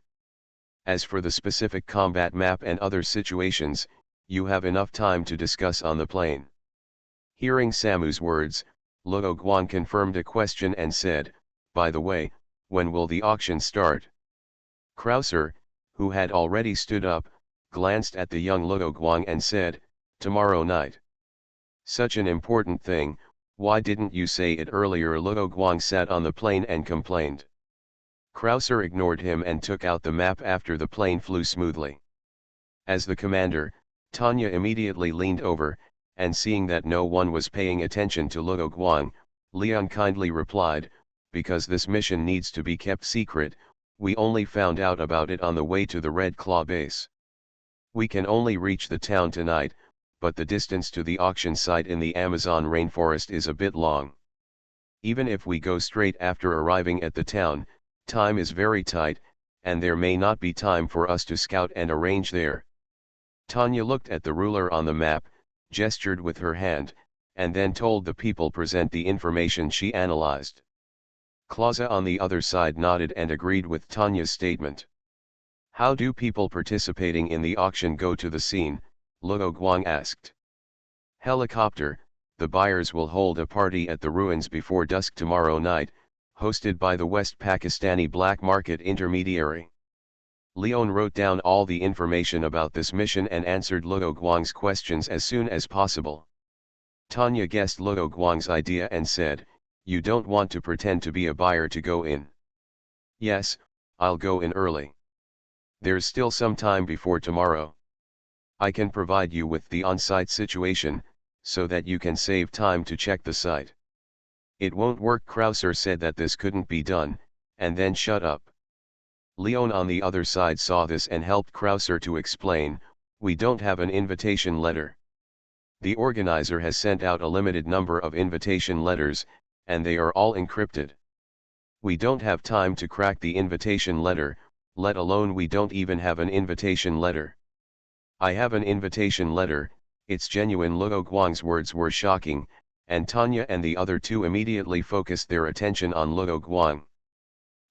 As for the specific combat map and other situations, you have enough time to discuss on the plane." Hearing Samu's words, Luo Guang confirmed a question and said, "By the way, when will the auction start?" Krauser, who had already stood up, glanced at the young Luo Guang and said, "Tomorrow night." "Such an important thing, Why didn't you say it earlier? Luo Guang sat on the plane and complained. Krauser ignored him and took out the map after the plane flew smoothly. As the commander, Tanya immediately leaned over, and seeing that no one was paying attention to Luo Guang, Leon kindly replied, because this mission needs to be kept secret, we only found out about it on the way to the Red Claw base. We can only reach the town tonight, but the distance to the auction site in the Amazon rainforest is a bit long. Even if we go straight after arriving at the town, time is very tight, and there may not be time for us to scout and arrange there. Tanya looked at the ruler on the map, gestured with her hand, and then told the people present the information she analyzed. Clausa on the other side nodded and agreed with Tanya's statement. How do people participating in the auction go to the scene? Luo Guang asked. Helicopter. The buyers will hold a party at the ruins before dusk tomorrow night, hosted by the West Pakistani black market intermediary. Leon wrote down all the information about this mission and answered Luo Guang's questions as soon as possible. Tanya guessed Luo Guang's idea and said, you don't want to pretend to be a buyer to go in. Yes, I'll go in early. There's still some time before tomorrow. I can provide you with the on-site situation, so that you can save time to check the site. It won't work. Krauser said that this couldn't be done, and then shut up. Leon on the other side saw this and helped Krauser to explain, we don't have an invitation letter. The organizer has sent out a limited number of invitation letters, and they are all encrypted. We don't have time to crack the invitation letter, let alone we don't even have an invitation letter. I have an invitation letter, it's genuine. Luo Guang's words were shocking, and Tanya and the other two immediately focused their attention on Luo Guang.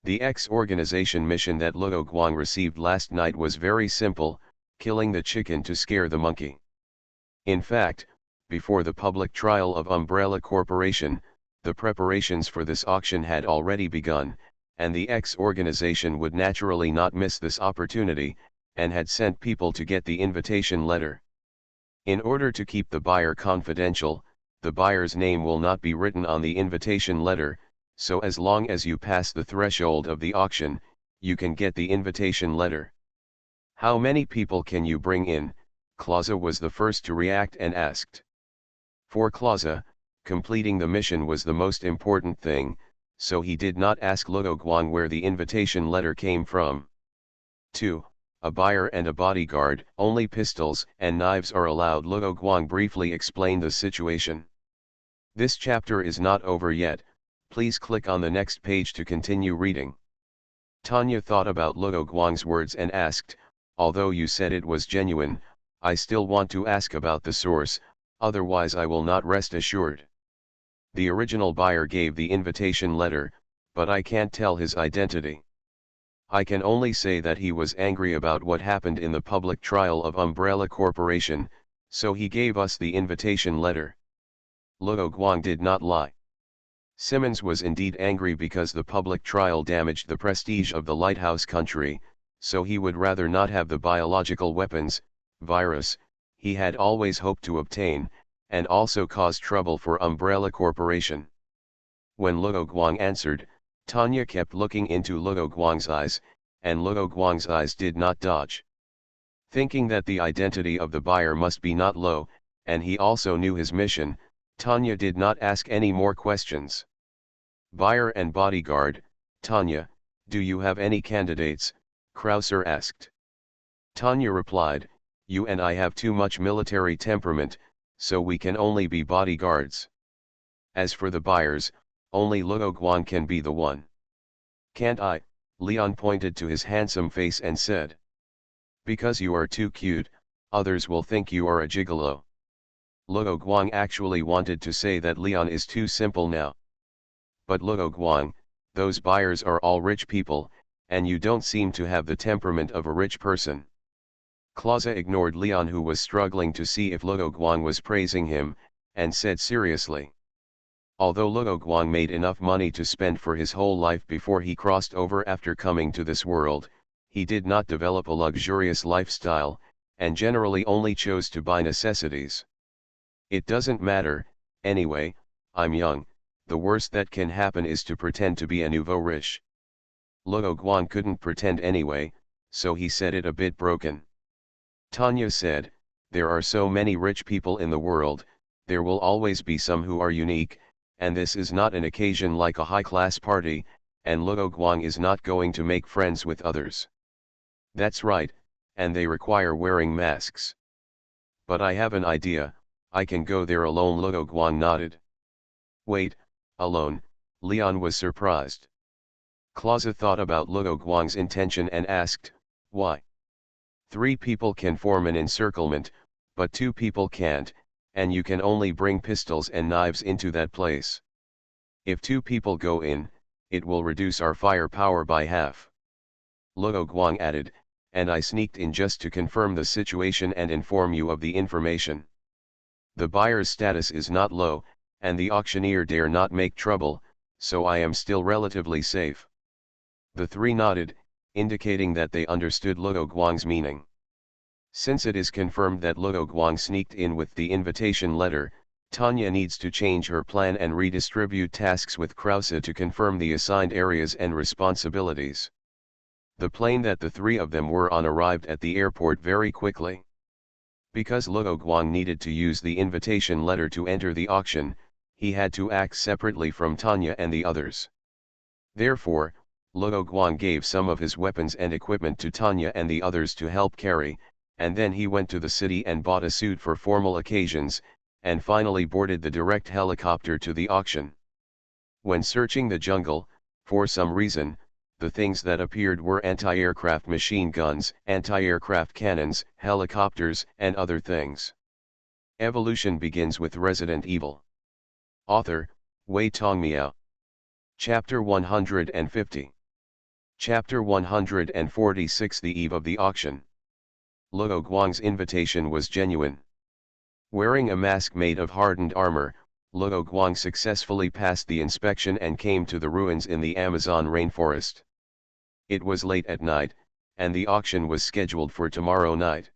The X-organization mission that Luo Guang received last night was very simple, killing the chicken to scare the monkey. In fact, before the public trial of Umbrella Corporation, the preparations for this auction had already begun, and the X-organization would naturally not miss this opportunity, and had sent people to get the invitation letter. In order to keep the buyer confidential, the buyer's name will not be written on the invitation letter, so as long as you pass the threshold of the auction, you can get the invitation letter. How many people can you bring in? Clausa was the first to react and asked. For Clausa, completing the mission was the most important thing, so he did not ask Luo Guang where the invitation letter came from. 2. A buyer and a bodyguard. Only pistols and knives are allowed. Luo Guang briefly explained the situation. This chapter is not over yet, please click on the next page to continue reading. Tanya thought about Luo Guang's words and asked, although you said it was genuine, I still want to ask about the source, otherwise I will not rest assured. The original buyer gave the invitation letter, but I can't tell his identity. I can only say that he was angry about what happened in the public trial of Umbrella Corporation, so he gave us the invitation letter. Luo Guang did not lie. Simmons was indeed angry because the public trial damaged the prestige of the Lighthouse country, so he would rather not have the biological weapons, virus, he had always hoped to obtain, and also cause trouble for Umbrella Corporation. When Luo Guang answered, Tanya kept looking into Luo Guang's eyes, and Luo Guang's eyes did not dodge. Thinking that the identity of the buyer must be not low, and he also knew his mission, Tanya did not ask any more questions. Buyer and bodyguard. Tanya, do you have any candidates? Krauser asked. Tanya replied, you and I have too much military temperament, so we can only be bodyguards. As for the buyers, only Luo Guang can be the one. Can't I? Leon pointed to his handsome face and said. Because you are too cute, others will think you are a gigolo. Luo Guang actually wanted to say that Leon is too simple now. But Luo Guang, those buyers are all rich people, and you don't seem to have the temperament of a rich person. Clausa ignored Leon, who was struggling to see if Luo Guang was praising him, and said seriously. Although Luo Guang made enough money to spend for his whole life before he crossed over after coming to this world, he did not develop a luxurious lifestyle, and generally only chose to buy necessities. It doesn't matter, anyway, I'm young, the worst that can happen is to pretend to be a nouveau riche. Luo Guang couldn't pretend anyway, so he said it a bit broken. Tanya said, there are so many rich people in the world, there will always be some who are unique, and this is not an occasion like a high-class party, and Luo Guang is not going to make friends with others. That's right, and they require wearing masks. But I have an idea, I can go there alone. Luo Guang nodded. Wait, alone? Leon was surprised. Clausa thought about Luo Guang's intention and asked, why? 3 people can form an encirclement, but 2 people can't, and you can only bring pistols and knives into that place. If 2 people go in, it will reduce our firepower by half. Luo Guang added, and I sneaked in just to confirm the situation and inform you of the information. The buyer's status is not low, and the auctioneer dare not make trouble, so I am still relatively safe. The 3 nodded, indicating that they understood Luo Guang's meaning. Since it is confirmed that Luo Guang sneaked in with the invitation letter, Tanya needs to change her plan and redistribute tasks with Krause to confirm the assigned areas and responsibilities. The plane that the 3 of them were on arrived at the airport very quickly. Because Luo Guang needed to use the invitation letter to enter the auction, he had to act separately from Tanya and the others. Therefore, Luo Guang gave some of his weapons and equipment to Tanya and the others to help carry, and then he went to the city and bought a suit for formal occasions, and finally boarded the direct helicopter to the auction. When searching the jungle, for some reason, the things that appeared were anti-aircraft machine guns, anti-aircraft cannons, helicopters, and other things. Evolution begins with Resident Evil. Author, Wei Tongmiao. Chapter 150. Chapter 146. The eve of the auction. Luo Guang's invitation was genuine. Wearing a mask made of hardened armor, Luo Guang successfully passed the inspection and came to the ruins in the Amazon rainforest. It was late at night, and the auction was scheduled for tomorrow night.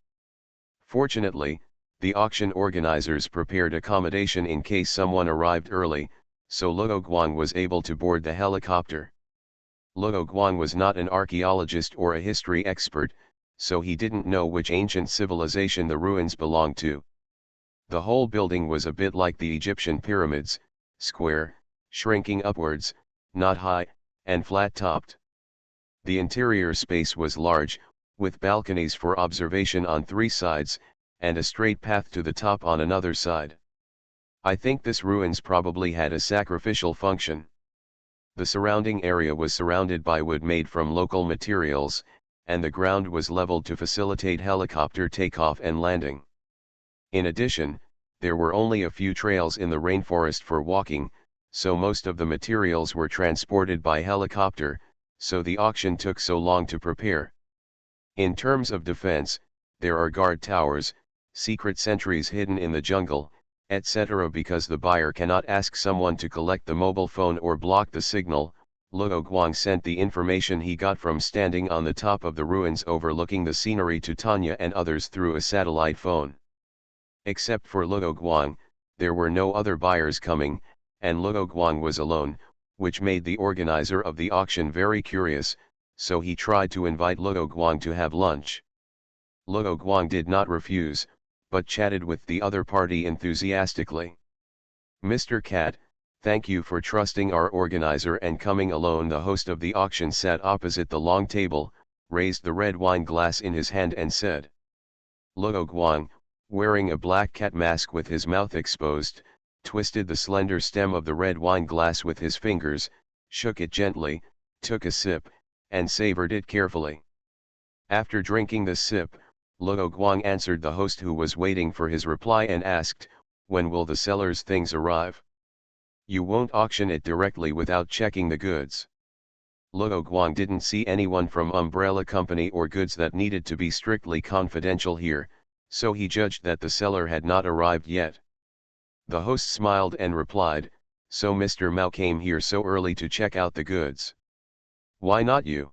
Fortunately, the auction organizers prepared accommodation in case someone arrived early, so Luo Guang was able to board the helicopter. Luo Guang was not an archaeologist or a history expert, so he didn't know which ancient civilization the ruins belonged to. The whole building was a bit like the Egyptian pyramids, square, shrinking upwards, not high, and flat-topped. The interior space was large, with balconies for observation on 3 sides, and a straight path to the top on another side. I think this ruins probably had a sacrificial function. The surrounding area was surrounded by wood made from local materials, and the ground was leveled to facilitate helicopter takeoff and landing. In addition, there were only a few trails in the rainforest for walking, so most of the materials were transported by helicopter, so the auction took so long to prepare. In terms of defense, there are guard towers, secret sentries hidden in the jungle, etc. Because the buyer cannot ask someone to collect the mobile phone or block the signal, Luo Guang sent the information he got from standing on the top of the ruins overlooking the scenery to Tanya and others through a satellite phone. Except for Luo Guang, there were no other buyers coming, and Luo Guang was alone, which made the organizer of the auction very curious, so he tried to invite Luo Guang to have lunch. Luo Guang did not refuse, but chatted with the other party enthusiastically. Mr. Cat, thank you for trusting our organizer and coming alone. The host of the auction sat opposite the long table, raised the red wine glass in his hand and said. Luo Guang, wearing a black cat mask with his mouth exposed, twisted the slender stem of the red wine glass with his fingers, shook it gently, took a sip, and savored it carefully. After drinking the sip, Luo Guang answered the host who was waiting for his reply and asked, when will the seller's things arrive? You won't auction it directly without checking the goods. Luo Guang didn't see anyone from umbrella company or goods that needed to be strictly confidential here, so he judged that the seller had not arrived yet. The host smiled and replied, so Mr. Mao came here so early to check out the goods. Why not you?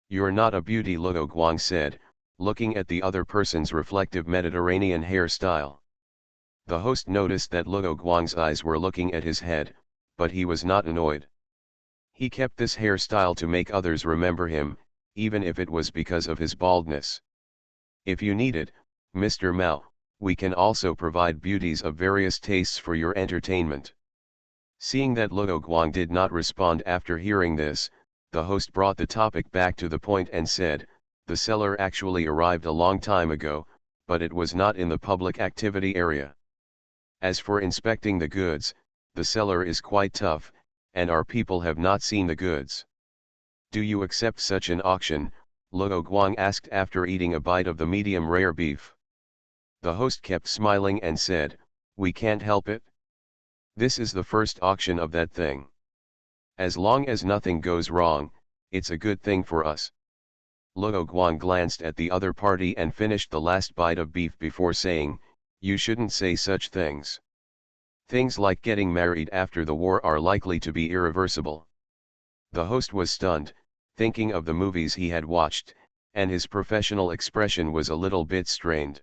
You're not a beauty, Luo Guang said, looking at the other person's reflective Mediterranean hairstyle. The host noticed that Luo Guang's eyes were looking at his head, but he was not annoyed. He kept this hairstyle to make others remember him, even if it was because of his baldness. If you need it, Mr. Mao, we can also provide beauties of various tastes for your entertainment. Seeing that Luo Guang did not respond after hearing this, the host brought the topic back to the point and said, the seller actually arrived a long time ago, but it was not in the public activity area. As for inspecting the goods, the seller is quite tough, and our people have not seen the goods. Do you accept such an auction? Luo Guang asked after eating a bite of the medium rare beef. The host kept smiling and said, we can't help it. This is the first auction of that thing. As long as nothing goes wrong, it's a good thing for us. Luo Guang glanced at the other party and finished the last bite of beef before saying, you shouldn't say such things. Things like getting married after the war are likely to be irreversible. The host was stunned, thinking of the movies he had watched, and his professional expression was a little bit strained.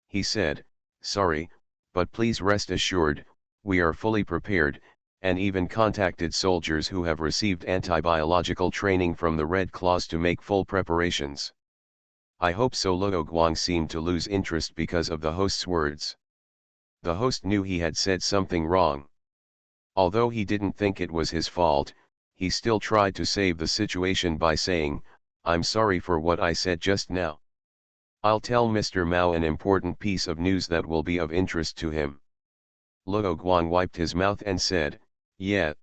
He said, sorry, but please rest assured, we are fully prepared, and even contacted soldiers who have received anti-biological training from the Red Claws to make full preparations. I hope so. Luo Guang seemed to lose interest because of the host's words. The host knew he had said something wrong. Although he didn't think it was his fault, he still tried to save the situation by saying, I'm sorry for what I said just now. I'll tell Mr. Mao an important piece of news that will be of interest to him. Luo Guang wiped his mouth and said, yeah.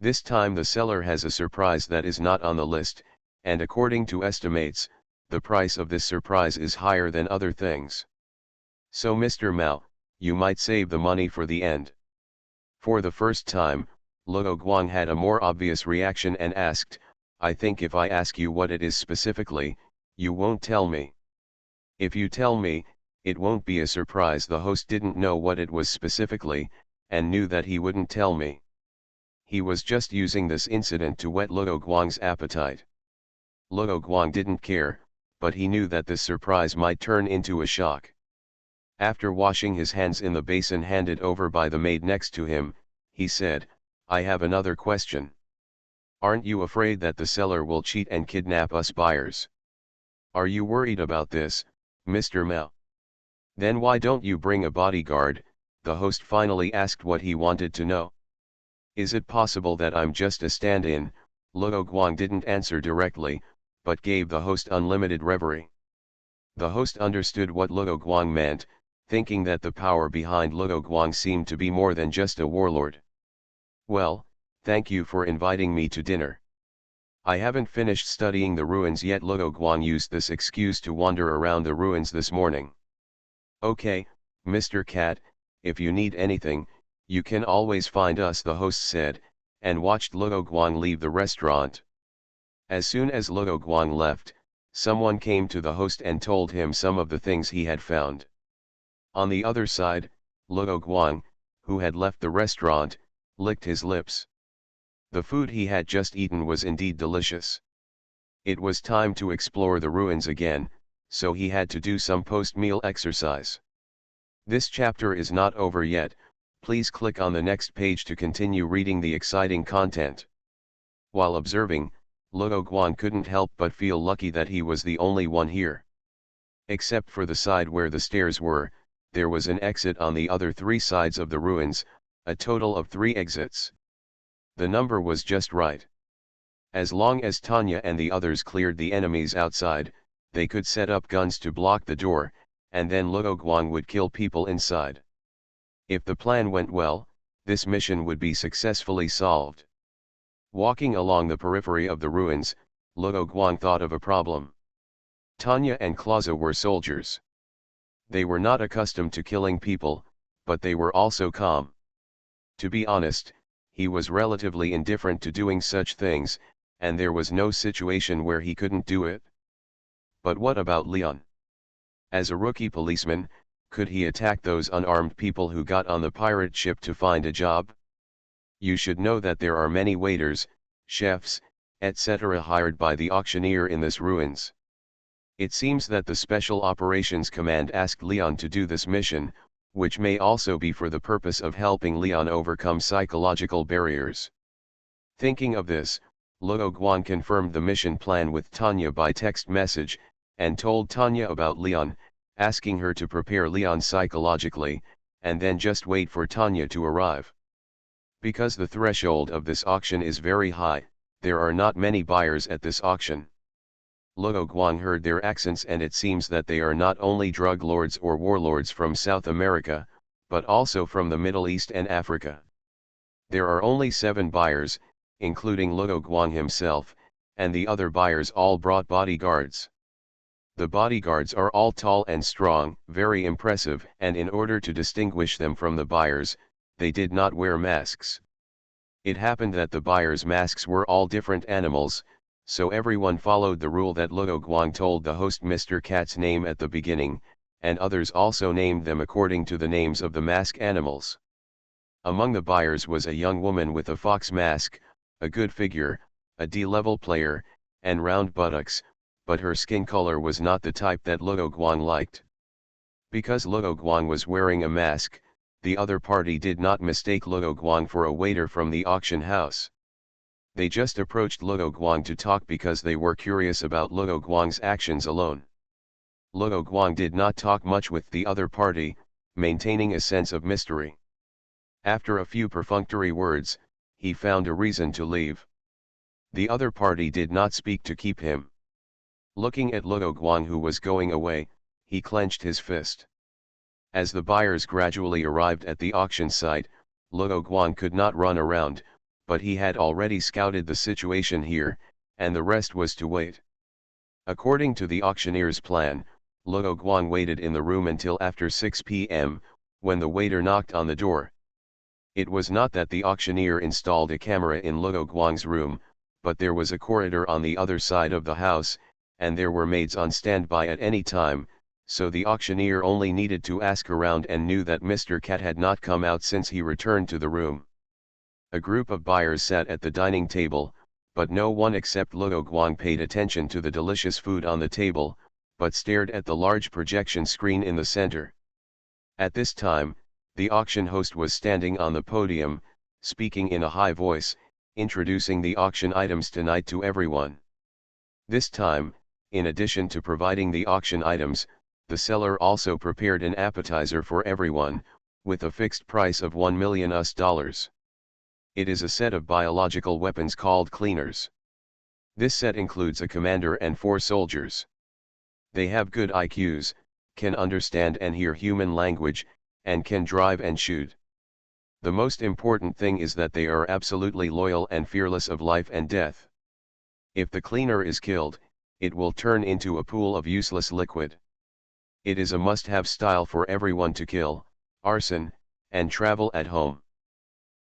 This time the seller has a surprise that is not on the list, and according to estimates, the price of this surprise is higher than other things. So Mr. Mao, you might save the money for the end. For the first time, Luo Guang had a more obvious reaction and asked, I think if I ask you what it is specifically, you won't tell me. If you tell me, it won't be a surprise. The host didn't know what it was specifically, and knew that he wouldn't tell me. He was just using this incident to whet Luo Guang's appetite. Luo Guang didn't care, but he knew that this surprise might turn into a shock. After washing his hands in the basin handed over by the maid next to him, he said, I have another question. Aren't you afraid that the seller will cheat and kidnap us buyers? Are you worried about this, Mr. Mao? Then why don't you bring a bodyguard? The host finally asked what he wanted to know. Is it possible that I'm just a stand-in? Luo Guang didn't answer directly, but gave the host unlimited reverie. The host understood what Luo Guang meant, thinking that the power behind Luo Guang seemed to be more than just a warlord. Well, thank you for inviting me to dinner. I haven't finished studying the ruins yet. Luo Guang used this excuse to wander around the ruins this morning. Okay, Mr. Cat, if you need anything, you can always find us, the host said, and watched Luo Guang leave the restaurant. As soon as Luo Guang left, someone came to the host and told him some of the things he had found. On the other side, Luo Guang, who had left the restaurant, licked his lips. The food he had just eaten was indeed delicious. It was time to explore the ruins again, so he had to do some post-meal exercise. This chapter is not over yet. Please click on the next page to continue reading the exciting content. While observing, Luo Guang couldn't help but feel lucky that he was the only one here. Except for the side where the stairs were, there was an exit on the other 3 sides of the ruins, a total of 3 exits. The number was just right. As long as Tanya and the others cleared the enemies outside, they could set up guns to block the door, and then Luo Guang would kill people inside. If the plan went well, this mission would be successfully solved. Walking along the periphery of the ruins, Luo Guang thought of a problem. Tanya and Clausa were soldiers. They were not accustomed to killing people, but they were also calm. To be honest, he was relatively indifferent to doing such things, and there was no situation where he couldn't do it. But what about Leon? As a rookie policeman, could he attack those unarmed people who got on the pirate ship to find a job? You should know that there are many waiters, chefs, etc. hired by the auctioneer in this ruins. It seems that the Special Operations Command asked Leon to do this mission, which may also be for the purpose of helping Leon overcome psychological barriers. Thinking of this, Luo Guang confirmed the mission plan with Tanya by text message, and told Tanya about Leon, asking her to prepare Leon psychologically, and then just wait for Tanya to arrive. Because the threshold of this auction is very high, there are not many buyers at this auction. Luo Guang heard their accents, and it seems that they are not only drug lords or warlords from South America, but also from the Middle East and Africa. There are only 7 buyers, including Luo Guang himself, and the other buyers all brought bodyguards. The bodyguards are all tall and strong, very impressive, and in order to distinguish them from the buyers, they did not wear masks. It happened that the buyers' masks were all different animals, so everyone followed the rule that Luo Guang told the host Mr. Cat's name at the beginning, and others also named them according to the names of the mask animals. Among the buyers was a young woman with a fox mask, a good figure, a D-level player, and round buttocks, but her skin color was not the type that Luo Guang liked. Because Luo Guang was wearing a mask, the other party did not mistake Luo Guang for a waiter from the auction house. They just approached Luo Guang to talk because they were curious about Luo Guang's actions alone. Luo Guang did not talk much with the other party, maintaining a sense of mystery. After a few perfunctory words, he found a reason to leave. The other party did not speak to keep him. Looking at Luo Guang, who was going away, he clenched his fist. As the buyers gradually arrived at the auction site, Luo Guang could not run around, but he had already scouted the situation here, and the rest was to wait. According to the auctioneer's plan, Luo Guang waited in the room until after 6 p.m., when the waiter knocked on the door. It was not that the auctioneer installed a camera in Luo Guang's room, but there was a corridor on the other side of the house, and there were maids on standby at any time, so the auctioneer only needed to ask around and knew that Mr. Cat had not come out since he returned to the room. A group of buyers sat at the dining table, but no one except Luo Guang paid attention to the delicious food on the table, but stared at the large projection screen in the center. At this time, the auction host was standing on the podium, speaking in a high voice, introducing the auction items tonight to everyone. This time, in addition to providing the auction items, the seller also prepared an appetizer for everyone, with a fixed price of $1 million. It is a set of biological weapons called cleaners. This set includes a commander and 4 soldiers. They have good IQs, can understand and hear human language, and can drive and shoot. The most important thing is that they are absolutely loyal and fearless of life and death. If the cleaner is killed, it will turn into a pool of useless liquid. It is a must-have style for everyone to kill, arson, and travel at home.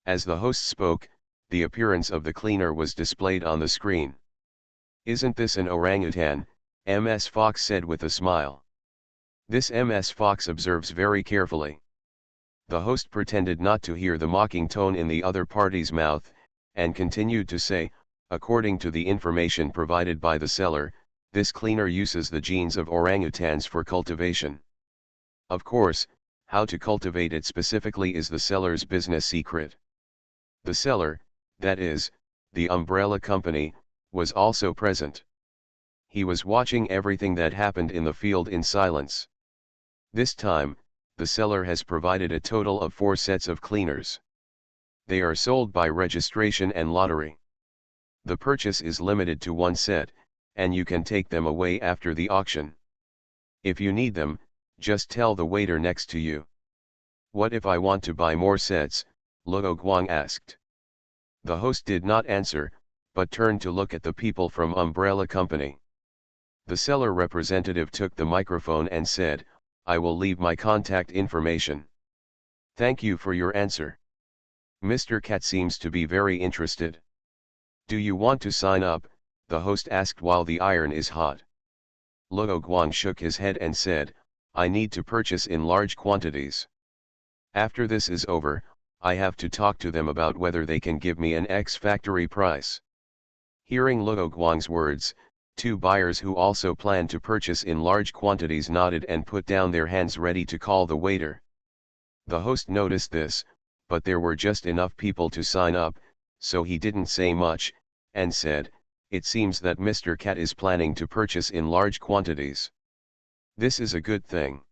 As the host spoke, the appearance of the cleaner was displayed on the screen. "Isn't this an orangutan?" Ms. Fox said with a smile. This Ms. Fox observes very carefully. The host pretended not to hear the mocking tone in the other party's mouth, and continued to say, "According to the information provided by the seller, this cleaner uses the genes of orangutans for cultivation. Of course, how to cultivate it specifically is the seller's business secret." The seller, that is, the umbrella company, was also present. He was watching everything that happened in the field in silence. This time, the seller has provided a total of 4 sets of cleaners. They are sold by registration and lottery. The purchase is limited to 1 set, and you can take them away after the auction. If you need them, just tell the waiter next to you. "What if I want to buy more sets?" Luo Guang asked. The host did not answer, but turned to look at the people from Umbrella Company. The seller representative took the microphone and said, "I will leave my contact information. Thank you for your answer. Mr. Cat seems to be very interested. Do you want to sign up?" the host asked while the iron is hot. Luo Guang shook his head and said, "I need to purchase in large quantities. After this is over, I have to talk to them about whether they can give me an X-factory price." Hearing Luo Guang's words, 2 buyers who also planned to purchase in large quantities nodded and put down their hands ready to call the waiter. The host noticed this, but there were just enough people to sign up, so he didn't say much, and said, "It seems that Mr. Cat is planning to purchase in large quantities. This is a good thing."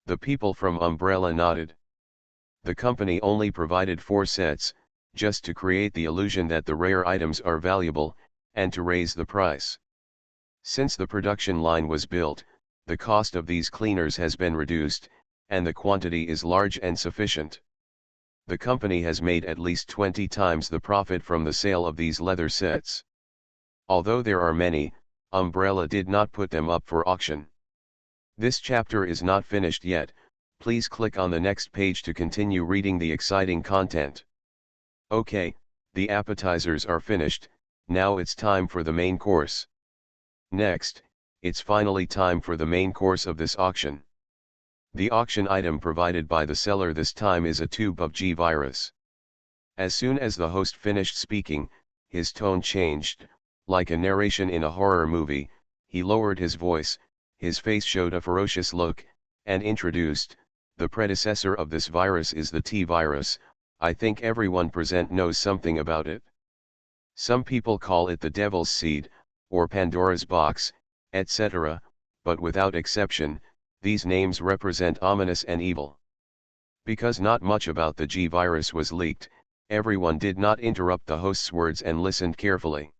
The people from Umbrella nodded. The company only provided 4 sets, just to create the illusion that the rare items are valuable, and to raise the price. Since the production line was built, the cost of these cleaners has been reduced, and the quantity is large and sufficient. The company has made at least 20 times the profit from the sale of these leather sets. Although there are many, Umbrella did not put them up for auction. This chapter is not finished yet. Please click on the next page to continue reading the exciting content. Okay, the appetizers are finished, now it's time for the main course. Next, it's finally time for the main course of this auction. The auction item provided by the seller this time is a tube of G-Virus. As soon as the host finished speaking, his tone changed, like a narration in a horror movie. He lowered his voice, his face showed a ferocious look, and introduced, "The predecessor of this virus is the T-Virus. I think everyone present knows something about it. Some people call it the Devil's Seed, or Pandora's Box, etc., but without exception, these names represent ominous and evil." Because not much about the G-Virus was leaked, everyone did not interrupt the host's words and listened carefully.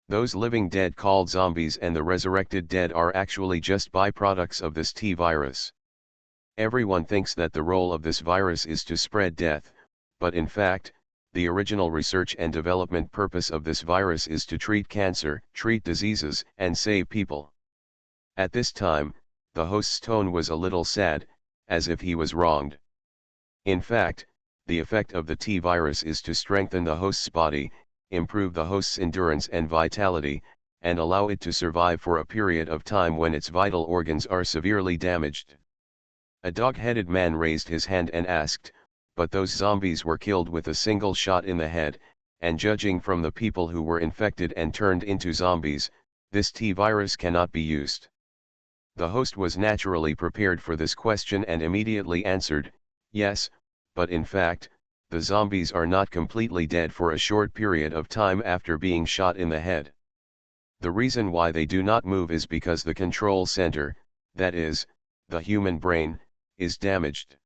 Those living dead called zombies and the resurrected dead are actually just byproducts of this T-Virus. Everyone thinks that the role of this virus is to spread death, but in fact, the original research and development purpose of this virus is to treat cancer, treat diseases, and save people. At this time, the host's tone was a little sad, as if he was wronged. In fact, the effect of the T-Virus is to strengthen the host's body, improve the host's endurance and vitality, and allow it to survive for a period of time when its vital organs are severely damaged. A dog-headed man raised his hand and asked, "But those zombies were killed with a single shot in the head, and judging from the people who were infected and turned into zombies, this T-Virus cannot be used." The host was naturally prepared for this question and immediately answered, "Yes, but in fact, the zombies are not completely dead for a short period of time after being shot in the head. The reason why they do not move is because the control center, that is, the human brain, is damaged.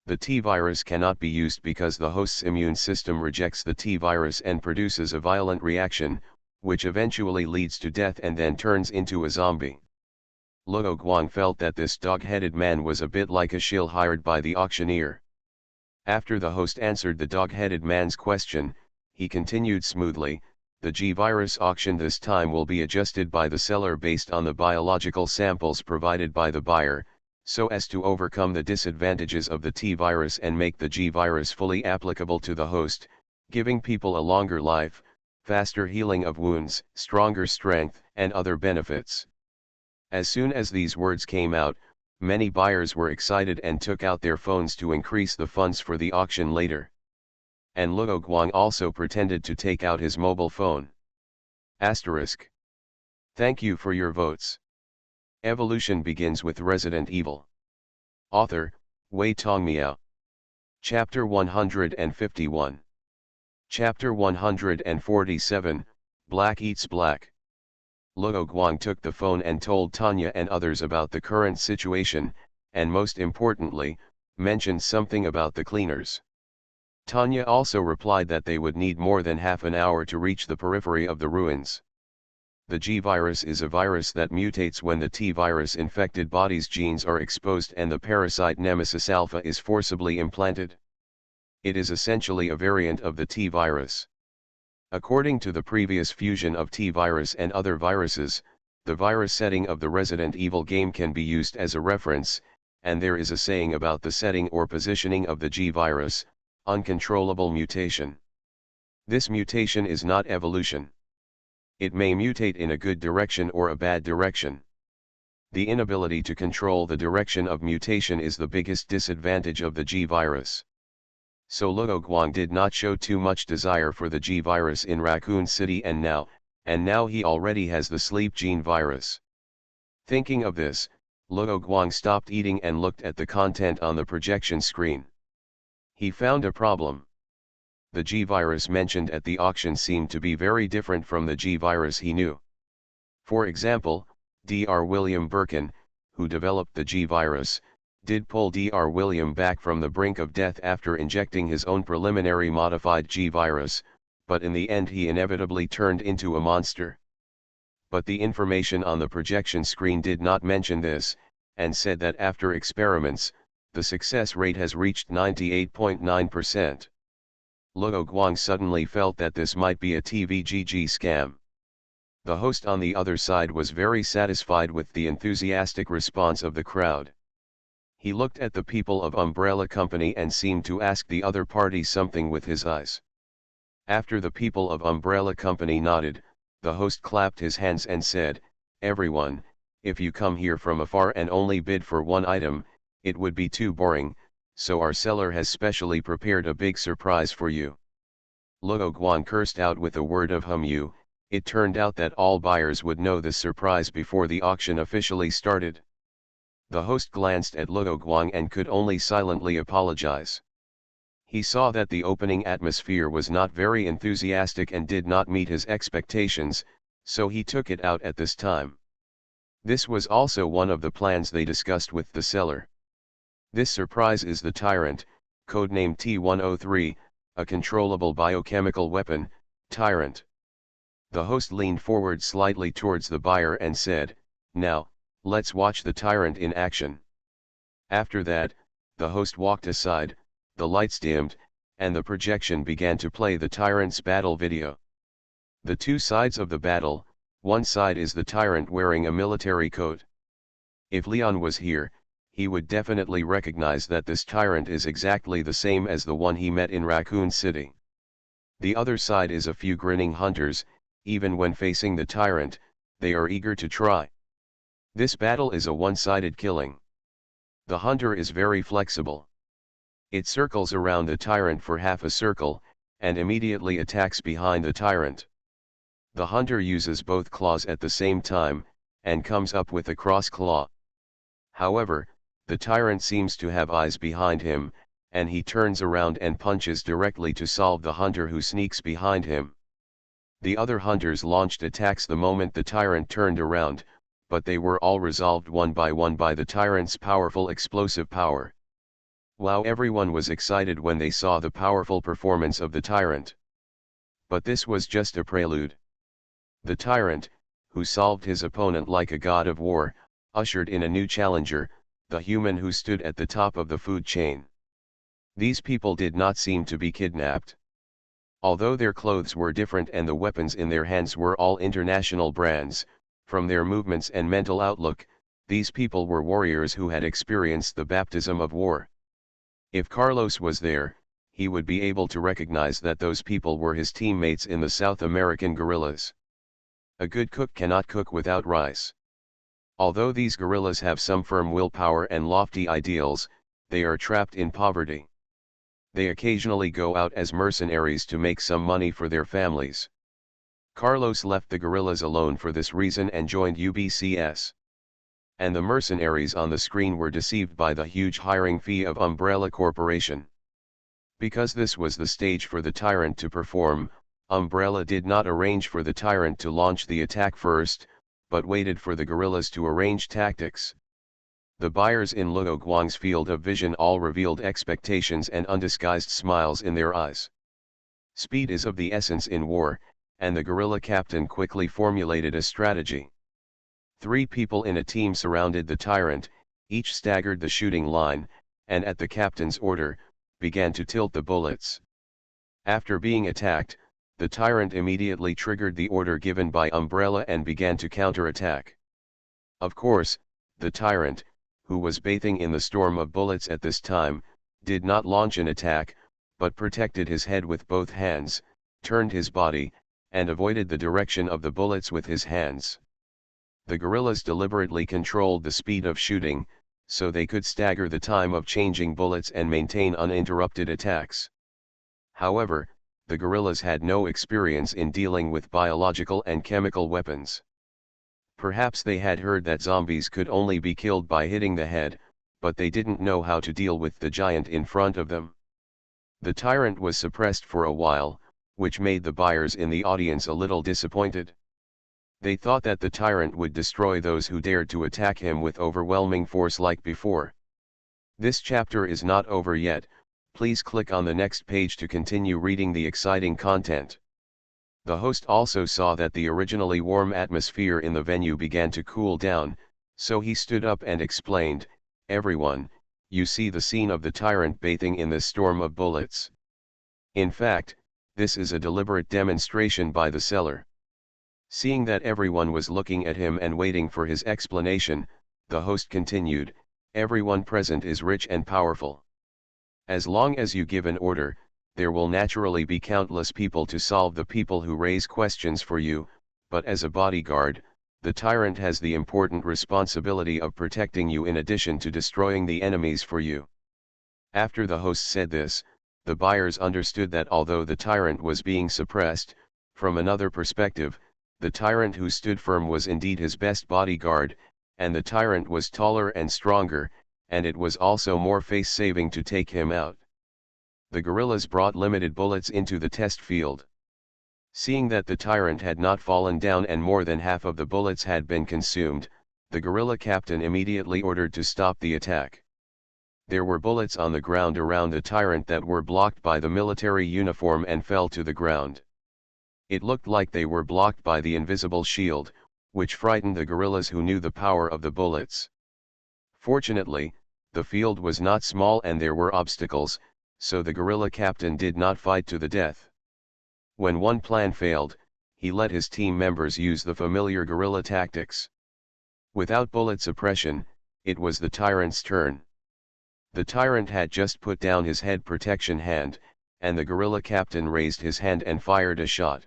The T-Virus cannot be used because the host's immune system rejects the T-Virus and produces a violent reaction, which eventually leads to death and then turns into a zombie." Luo Guang felt that this dog-headed man was a bit like a shill hired by the auctioneer. After the host answered the dog-headed man's question, he continued smoothly, "The G-Virus auction this time will be adjusted by the seller based on the biological samples provided by the buyer, so as to overcome the disadvantages of the T-Virus and make the G-Virus fully applicable to the host, giving people a longer life, faster healing of wounds, stronger strength, and other benefits." As soon as these words came out, many buyers were excited and took out their phones to increase the funds for the auction later. And Luo Guang also pretended to take out his mobile phone. Asterisk. Thank you for your votes. Evolution begins with Resident Evil. Author, Wei Tongmiao. Chapter 151. Chapter 147, Black Eats Black. Luo Guang took the phone and told Tanya and others about the current situation, and most importantly, mentioned something about the cleaners. Tanya also replied that they would need more than half an hour to reach the periphery of the ruins. The G-Virus is a virus that mutates when the T-Virus infected body's genes are exposed and the parasite Nemesis Alpha is forcibly implanted. It is essentially a variant of the T-Virus. According to the previous fusion of T-Virus and other viruses, the virus setting of the Resident Evil game can be used as a reference, and there is a saying about the setting or positioning of the G-Virus, uncontrollable mutation. This mutation is not evolution. It may mutate in a good direction or a bad direction. The inability to control the direction of mutation is the biggest disadvantage of the G-Virus. So Luo Guang did not show too much desire for the G-Virus in Raccoon City and now he already has the sleep gene virus. Thinking of this, Luo Guang stopped eating and looked at the content on the projection screen. He found a problem. The G-virus mentioned at the auction seemed to be very different from the G-virus he knew. For example, Dr. William Birkin, who developed the G-virus, did pull Dr. William back from the brink of death after injecting his own preliminary modified G-virus, but in the end he inevitably turned into a monster. But the information on the projection screen did not mention this, and said that after experiments, the success rate has reached 98.9%. Luo Guang suddenly felt that this might be a TVGG scam. The host on the other side was very satisfied with the enthusiastic response of the crowd. He looked at the people of Umbrella Company and seemed to ask the other party something with his eyes. After the people of Umbrella Company nodded, the host clapped his hands and said, "Everyone, if you come here from afar and only bid for one item, it would be too boring, so our seller has specially prepared a big surprise for you." Luo Guang cursed out with a word of "Hum." It turned out that all buyers would know the surprise before the auction officially started. The host glanced at Luo Guang and could only silently apologize. He saw that the opening atmosphere was not very enthusiastic and did not meet his expectations, so he took it out at this time. This was also one of the plans they discussed with the seller. This surprise is the Tyrant, codename T-103, a controllable biochemical weapon, Tyrant. The host leaned forward slightly towards the buyer and said, "Now, let's watch the Tyrant in action." After that, the host walked aside, the lights dimmed, and the projection began to play the Tyrant's battle video. The two sides of the battle, one side is the Tyrant wearing a military coat. If Leon was here, he would definitely recognize that this Tyrant is exactly the same as the one he met in Raccoon City. The other side is a few grinning hunters. Even when facing the Tyrant, they are eager to try. This battle is a one-sided killing. The hunter is very flexible. It circles around the Tyrant for half a circle, and immediately attacks behind the Tyrant. The hunter uses both claws at the same time, and comes up with a cross claw. However, the Tyrant seems to have eyes behind him, and he turns around and punches directly to solve the hunter who sneaks behind him. The other hunters launched attacks the moment the Tyrant turned around, but they were all resolved one by the Tyrant's powerful explosive power. Wow, everyone was excited when they saw the powerful performance of the Tyrant. But this was just a prelude. The Tyrant, who solved his opponent like a god of war, ushered in a new challenger, the human who stood at the top of the food chain. These people did not seem to be kidnapped. Although their clothes were different and the weapons in their hands were all international brands, from their movements and mental outlook, these people were warriors who had experienced the baptism of war. If Carlos was there, he would be able to recognize that those people were his teammates in the South American guerrillas. A good cook cannot cook without rice. Although these guerrillas have some firm willpower and lofty ideals, they are trapped in poverty. They occasionally go out as mercenaries to make some money for their families. Carlos left the guerrillas alone for this reason and joined UBCS. And the mercenaries on the screen were deceived by the huge hiring fee of Umbrella Corporation. Because this was the stage for the Tyrant to perform, Umbrella did not arrange for the Tyrant to launch the attack first, but waited for the guerrillas to arrange tactics. The buyers in Luo Guang's field of vision all revealed expectations and undisguised smiles in their eyes. Speed is of the essence in war, and the guerrilla captain quickly formulated a strategy. 3 people in a team surrounded the Tyrant, each staggered the shooting line, and at the captain's order, began to tilt the bullets. After being attacked, the Tyrant immediately triggered the order given by Umbrella and began to counterattack. Of course, the Tyrant, who was bathing in the storm of bullets at this time, did not launch an attack, but protected his head with both hands, turned his body, and avoided the direction of the bullets with his hands. The guerrillas deliberately controlled the speed of shooting, so they could stagger the time of changing bullets and maintain uninterrupted attacks. However, the guerrillas had no experience in dealing with biological and chemical weapons. Perhaps they had heard that zombies could only be killed by hitting the head, but they didn't know how to deal with the giant in front of them. The tyrant was suppressed for a while, which made the buyers in the audience a little disappointed. They thought that the tyrant would destroy those who dared to attack him with overwhelming force like before. This chapter is not over yet. Please click on the next page to continue reading the exciting content. The host also saw that the originally warm atmosphere in the venue began to cool down, so he stood up and explained, "Everyone, you see the scene of the tyrant bathing in this storm of bullets. In fact, this is a deliberate demonstration by the seller." Seeing that everyone was looking at him and waiting for his explanation, the host continued, "Everyone present is rich and powerful. As long as you give an order, there will naturally be countless people to solve the people who raise questions for you, but as a bodyguard, the tyrant has the important responsibility of protecting you in addition to destroying the enemies for you." After the host said this, the buyers understood that although the tyrant was being suppressed, from another perspective, the tyrant who stood firm was indeed his best bodyguard, and the tyrant was taller and stronger, and it was also more face-saving to take him out. The guerrillas brought limited bullets into the test field. Seeing that the tyrant had not fallen down and more than half of the bullets had been consumed, the guerrilla captain immediately ordered to stop the attack. There were bullets on the ground around the tyrant that were blocked by the military uniform and fell to the ground. It looked like they were blocked by the invisible shield, which frightened the guerrillas who knew the power of the bullets. Fortunately, the field was not small and there were obstacles, so the guerrilla captain did not fight to the death. When one plan failed, he let his team members use the familiar guerrilla tactics. Without bullet suppression, it was the tyrant's turn. The tyrant had just put down his head protection hand, and the guerrilla captain raised his hand and fired a shot.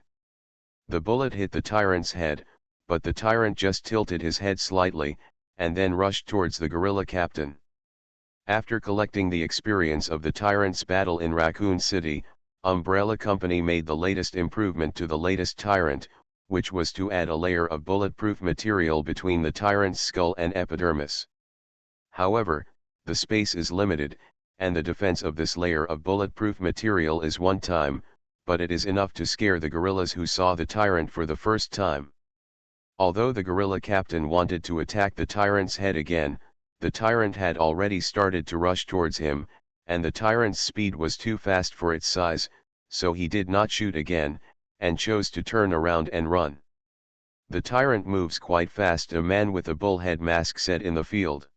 The bullet hit the tyrant's head, but the tyrant just tilted his head slightly, and then rushed towards the guerrilla captain. After collecting the experience of the tyrant's battle in Raccoon City, Umbrella Company made the latest improvement to the latest tyrant, which was to add a layer of bulletproof material between the tyrant's skull and epidermis. However, the space is limited, and the defense of this layer of bulletproof material is one time, but it is enough to scare the guerrillas who saw the tyrant for the first time. Although the guerrilla captain wanted to attack the tyrant's head again, the tyrant had already started to rush towards him, and the tyrant's speed was too fast for its size, so he did not shoot again, and chose to turn around and run. "The tyrant moves quite fast," a man with a bullhead mask said in the field.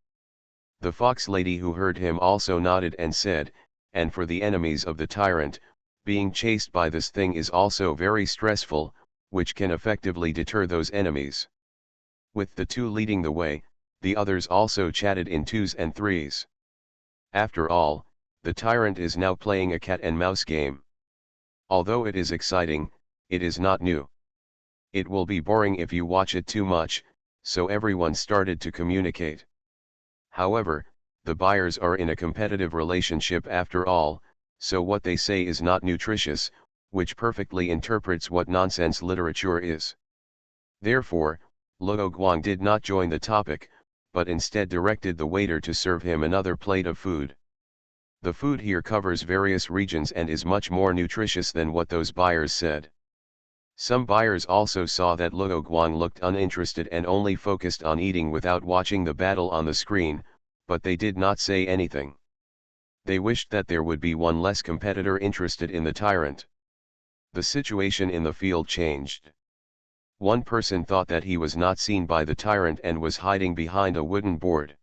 The fox lady who heard him also nodded and said, "And for the enemies of the tyrant, being chased by this thing is also very stressful, which can effectively deter those enemies." With the two leading the way, the others also chatted in twos and threes. After all, the tyrant is now playing a cat and mouse game. Although it is exciting, it is not new. It will be boring if you watch it too much, so everyone started to communicate. However, the buyers are in a competitive relationship after all, so what they say is not nutritious, which perfectly interprets what nonsense literature is. Therefore, Luo Guang did not join the topic, but instead directed the waiter to serve him another plate of food. The food here covers various regions and is much more nutritious than what those buyers said. Some buyers also saw that Luo Guang looked uninterested and only focused on eating without watching the battle on the screen, but they did not say anything. They wished that there would be one less competitor interested in the tyrant. The situation in the field changed. One person thought that he was not seen by the tyrant and was hiding behind a wooden board.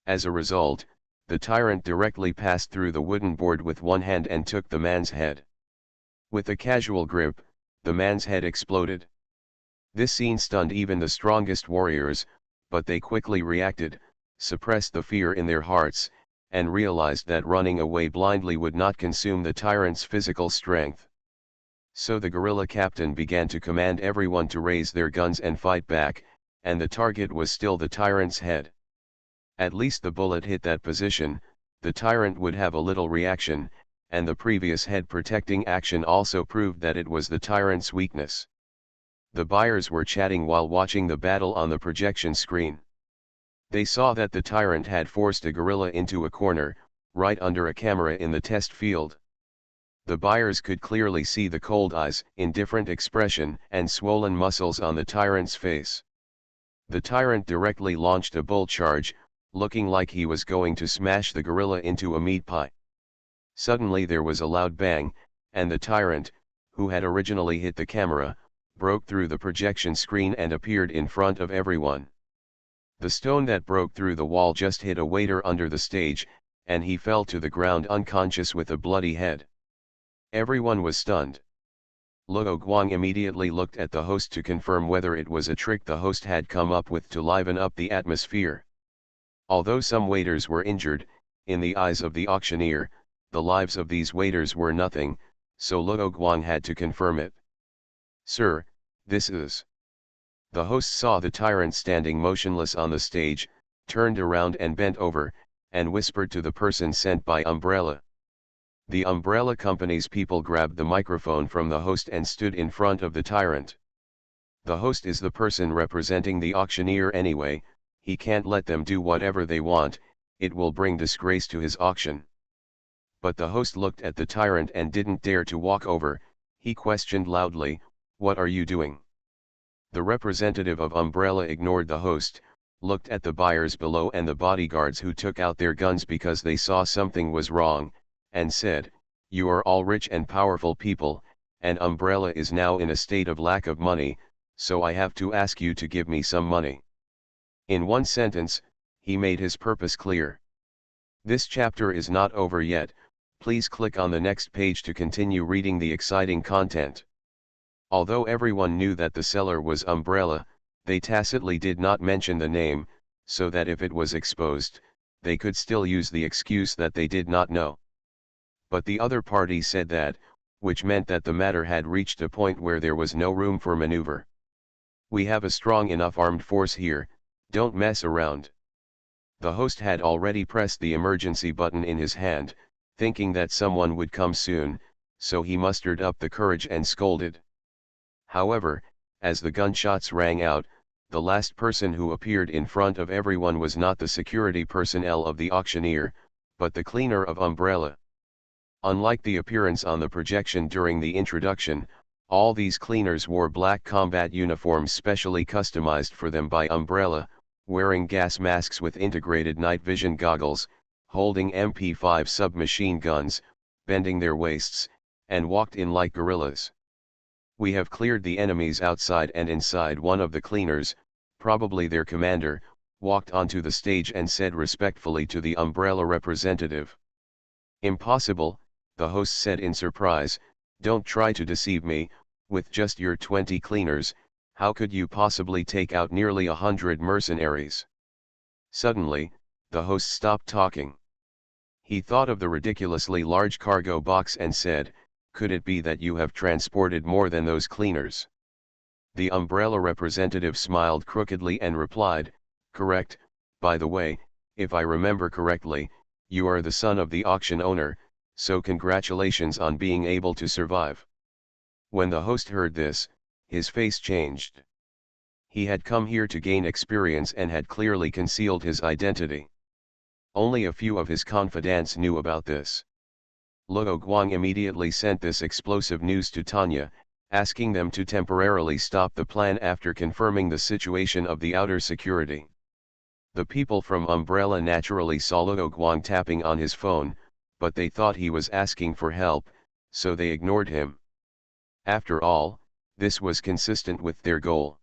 As a result, the tyrant directly passed through the wooden board with one hand and took the man's head. With a casual grip, the man's head exploded. This scene stunned even the strongest warriors, but they quickly reacted, suppressed the fear in their hearts, and realized that running away blindly would not consume the tyrant's physical strength. So the guerrilla captain began to command everyone to raise their guns and fight back, and the target was still the tyrant's head. At least the bullet hit that position, the tyrant would have a little reaction, and the previous head protecting action also proved that it was the tyrant's weakness. The buyers were chatting while watching the battle on the projection screen. They saw that the tyrant had forced a gorilla into a corner, right under a camera in the test field. The buyers could clearly see the cold eyes, indifferent expression, and swollen muscles on the tyrant's face. The tyrant directly launched a bull charge, looking like he was going to smash the gorilla into a meat pie. Suddenly there was a loud bang, and the tyrant, who had originally hit the camera, broke through the projection screen and appeared in front of everyone. The stone that broke through the wall just hit a waiter under the stage, and he fell to the ground unconscious with a bloody head. Everyone was stunned. Luo Guang immediately looked at the host to confirm whether it was a trick the host had come up with to liven up the atmosphere. Although some waiters were injured, in the eyes of the auctioneer, the lives of these waiters were nothing, so Luo Guang had to confirm it. "Sir, this is..." The host saw the tyrant standing motionless on the stage, turned around and bent over, and whispered to the person sent by Umbrella. The umbrella company's people grabbed the microphone from the host and stood in front of the tyrant. The host is the person representing the auctioneer anyway, he can't let them do whatever they want, it will bring disgrace to his auction. But the host looked at the tyrant and didn't dare to walk over, he questioned loudly, "What are you doing?" The representative of Umbrella ignored the host, looked at the buyers below and the bodyguards who took out their guns because they saw something was wrong, and said, "You are all rich and powerful people, and Umbrella is now in a state of lack of money, so I have to ask you to give me some money." In one sentence, he made his purpose clear. This chapter is not over yet, please click on the next page to continue reading the exciting content. Although everyone knew that the seller was Umbrella, they tacitly did not mention the name, so that if it was exposed, they could still use the excuse that they did not know. But the other party said that, which meant that the matter had reached a point where there was no room for maneuver. "We have a strong enough armed force here, don't mess around." The host had already pressed the emergency button in his hand, thinking that someone would come soon, so he mustered up the courage and scolded. However, as the gunshots rang out, the last person who appeared in front of everyone was not the security personnel of the auctioneer, but the cleaner of Umbrella. Unlike the appearance on the projection during the introduction, all these cleaners wore black combat uniforms specially customized for them by Umbrella, wearing gas masks with integrated night vision goggles, holding MP5 submachine guns, bending their waists, and walked in like gorillas. "We have cleared the enemies outside and inside." One of the cleaners, probably their commander, walked onto the stage and said respectfully to the Umbrella representative. "Impossible," the host said in surprise, "don't try to deceive me, with just your 20 cleaners, how could you possibly take out nearly 100 mercenaries?" Suddenly, the host stopped talking. He thought of the ridiculously large cargo box and said, "Could it be that you have transported more than those cleaners?" The Umbrella representative smiled crookedly and replied, "Correct, by the way, if I remember correctly, you are the son of the auction owner, so congratulations on being able to survive." When the host heard this, his face changed. He had come here to gain experience and had clearly concealed his identity. Only a few of his confidants knew about this. Luo Guang immediately sent this explosive news to Tanya, asking them to temporarily stop the plan after confirming the situation of the outer security. The people from Umbrella naturally saw Luo Guang tapping on his phone, but they thought he was asking for help, so they ignored him. After all, this was consistent with their goal.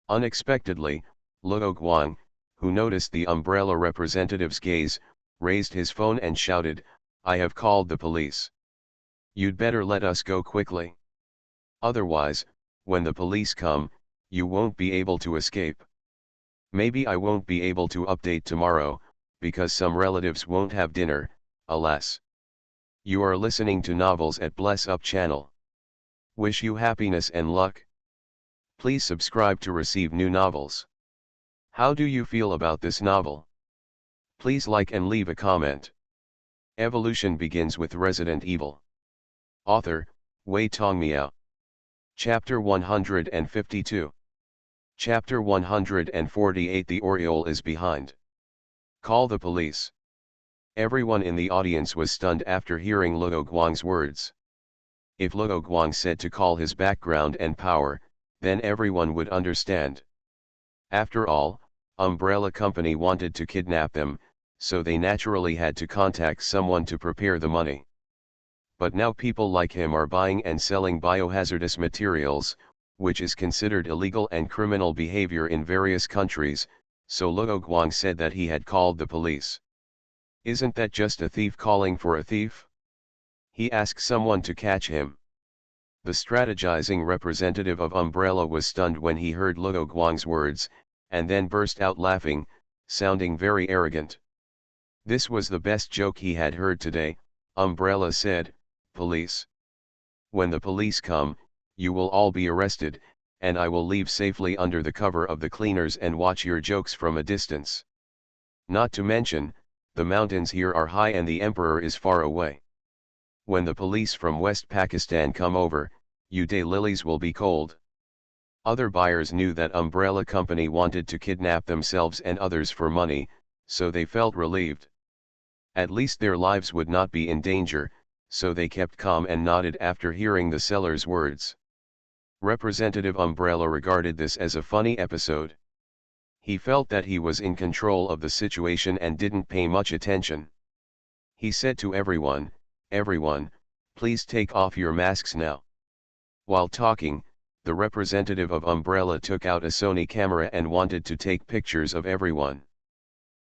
Unexpectedly, Luo Guang, who noticed the Umbrella representative's gaze, raised his phone and shouted, "I have called the police. You'd better let us go quickly. Otherwise, when the police come, you won't be able to escape. Maybe I won't be able to update tomorrow, because some relatives won't have dinner, alas." You are listening to Novels at Bless Up channel. Wish you happiness and luck. Please subscribe to receive new novels. How do you feel about this novel? Please like and leave a comment. Evolution begins with Resident Evil. Author, Wei Tongmiao. Chapter 152. Chapter 148. The Oriole is behind. Call the police. Everyone in the audience was stunned after hearing Luo Guang's words. If Luo Guang said to call his background and power, then everyone would understand. After all, Umbrella Company wanted to kidnap them, so they naturally had to contact someone to prepare the money. But now people like him are buying and selling biohazardous materials, which is considered illegal and criminal behavior in various countries, so Luo Guang said that he had called the police. Isn't that just a thief calling for a thief? He asked someone to catch him. The strategizing representative of Umbrella was stunned when he heard Luo Guang's words, and then burst out laughing, sounding very arrogant. This was the best joke he had heard today. Umbrella said, "Police. When the police come, you will all be arrested, and I will leave safely under the cover of the cleaners and watch your jokes from a distance. Not to mention, the mountains here are high and the emperor is far away. When the police from West Pakistan come over, you daylilies will be cold." Other buyers knew that Umbrella Company wanted to kidnap themselves and others for money, so they felt relieved. At least their lives would not be in danger, so they kept calm and nodded after hearing the seller's words. Representative Umbrella regarded this as a funny episode. He felt that he was in control of the situation and didn't pay much attention. He said to everyone, "Everyone, please take off your masks now." While talking, the representative of Umbrella took out a Sony camera and wanted to take pictures of everyone.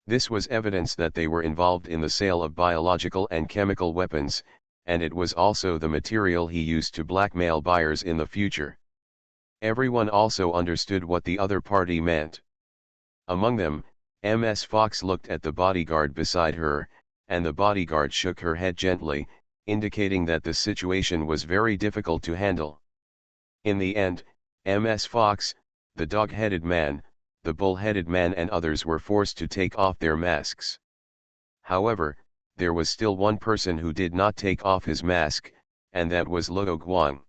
This was evidence that they were involved in the sale of biological and chemical weapons, and it was also the material he used to blackmail buyers in the future. Everyone also understood what the other party meant. Among them, Ms. Fox looked at the bodyguard beside her, and the bodyguard shook her head gently, indicating that the situation was very difficult to handle. In the end, Ms. Fox, the dog-headed man, the bull-headed man and others were forced to take off their masks. However, there was still one person who did not take off his mask, and that was Luo Guang.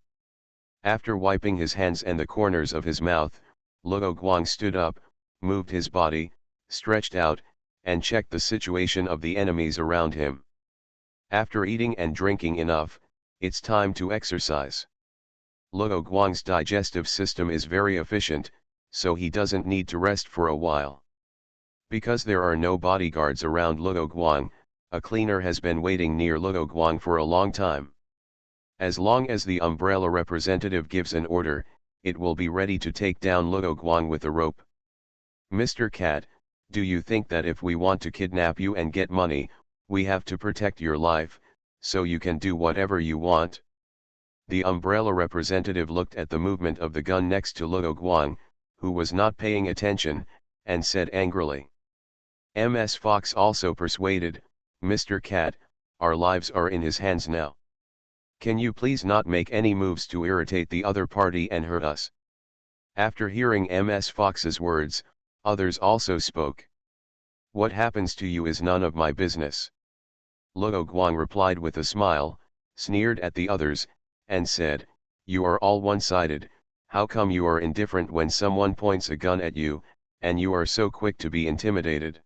After wiping his hands and the corners of his mouth, Luo Guang stood up, moved his body, stretched out, and checked the situation of the enemies around him. After eating and drinking enough, it's time to exercise. Luo Guang's digestive system is very efficient, so he doesn't need to rest for a while. Because there are no bodyguards around Luo Guang, a cleaner has been waiting near Luo Guang for a long time. As long as the Umbrella representative gives an order, it will be ready to take down Luo Guang with a rope. "Mr. Cat, do you think that if we want to kidnap you and get money, we have to protect your life, so you can do whatever you want?" The Umbrella representative looked at the movement of the gun next to Luo Guang, who was not paying attention, and said angrily. Ms. Fox also persuaded, "Mr. Cat, our lives are in his hands now. Can you please not make any moves to irritate the other party and hurt us?" After hearing Ms. Fox's words, others also spoke. "What happens to you is none of my business." Luo Guang replied with a smile, sneered at the others, and said, "You are all one-sided. How come you are indifferent when someone points a gun at you, and you are so quick to be intimidated?"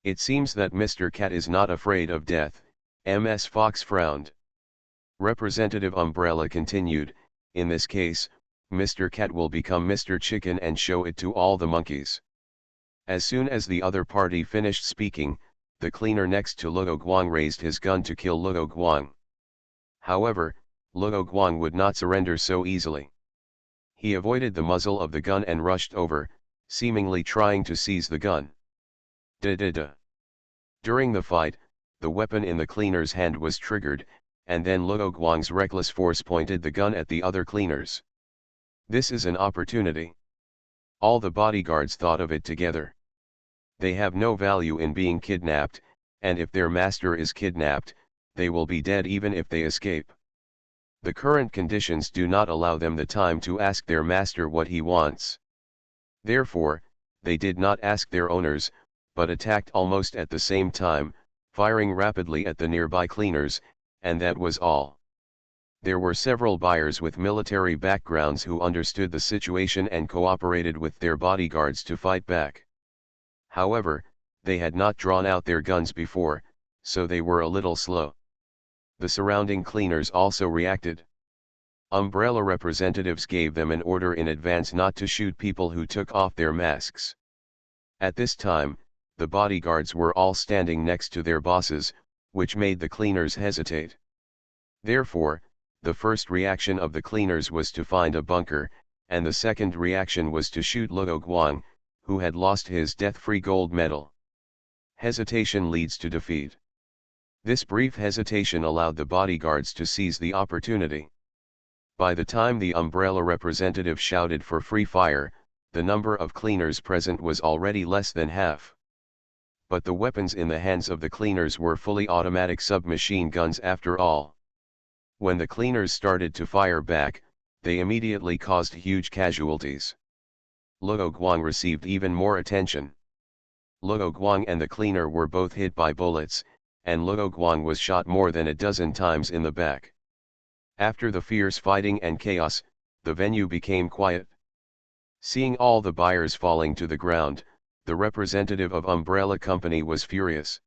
"It seems that Mr. Cat is not afraid of death," Ms. Fox frowned. Representative Umbrella continued, "In this case, Mr. Cat will become Mr. Chicken and show it to all the monkeys." As soon as the other party finished speaking, the cleaner next to Luo Guang raised his gun to kill Luo Guang. However, Luo Guang would not surrender so easily. He avoided the muzzle of the gun and rushed over, seemingly trying to seize the gun. Da-da-da. During the fight, the weapon in the cleaner's hand was triggered, and then Luo Guang's reckless force pointed the gun at the other cleaners. This is an opportunity. All the bodyguards thought of it together. They have no value in being kidnapped, and if their master is kidnapped, they will be dead even if they escape. The current conditions do not allow them the time to ask their master what he wants. Therefore, they did not ask their owners, but attacked almost at the same time, firing rapidly at the nearby cleaners, and that was all. There were several buyers with military backgrounds who understood the situation and cooperated with their bodyguards to fight back. However, they had not drawn out their guns before, so they were a little slow. The surrounding cleaners also reacted. Umbrella representatives gave them an order in advance not to shoot people who took off their masks. At this time, the bodyguards were all standing next to their bosses, which made the cleaners hesitate. Therefore, the first reaction of the cleaners was to find a bunker, and the second reaction was to shoot Luo Guang, who had lost his death-free gold medal. Hesitation leads to defeat. This brief hesitation allowed the bodyguards to seize the opportunity. By the time the Umbrella representative shouted for free fire, the number of cleaners present was already less than half. But the weapons in the hands of the cleaners were fully automatic submachine guns after all. When the cleaners started to fire back, they immediately caused huge casualties. Luo Guang received even more attention. Luo Guang and the cleaner were both hit by bullets, and Luo Guang was shot more than a dozen times in the back. After the fierce fighting and chaos, the venue became quiet. Seeing all the buyers falling to the ground, the representative of Umbrella Company was furious.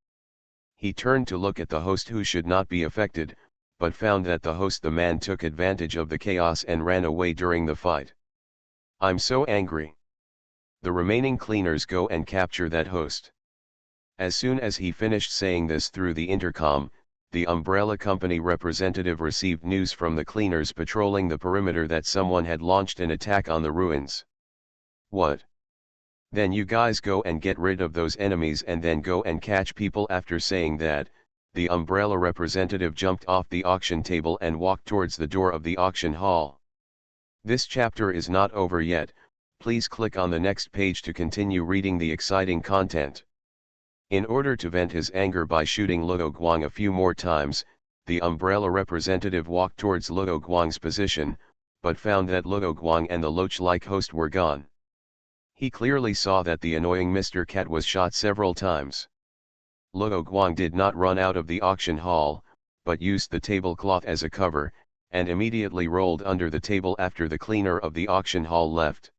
He turned to look at the host who should not be affected, but found that the man took advantage of the chaos and ran away during the fight. "I'm so angry. The remaining cleaners go and capture that host." As soon as he finished saying this through the intercom, the Umbrella Company representative received news from the cleaners patrolling the perimeter that someone had launched an attack on the ruins. "What? Then you guys go and get rid of those enemies and then go and catch people." After saying that, the Umbrella representative jumped off the auction table and walked towards the door of the auction hall. This chapter is not over yet. Please click on the next page to continue reading the exciting content. In order to vent his anger by shooting Luo Guang a few more times, the Umbrella representative walked towards Luo Guang's position, but found that Luo Guang and the loach-like host were gone. He clearly saw that the annoying Mr. Cat was shot several times. Luo Guang did not run out of the auction hall, but used the tablecloth as a cover, and immediately rolled under the table after the cleaner of the auction hall left.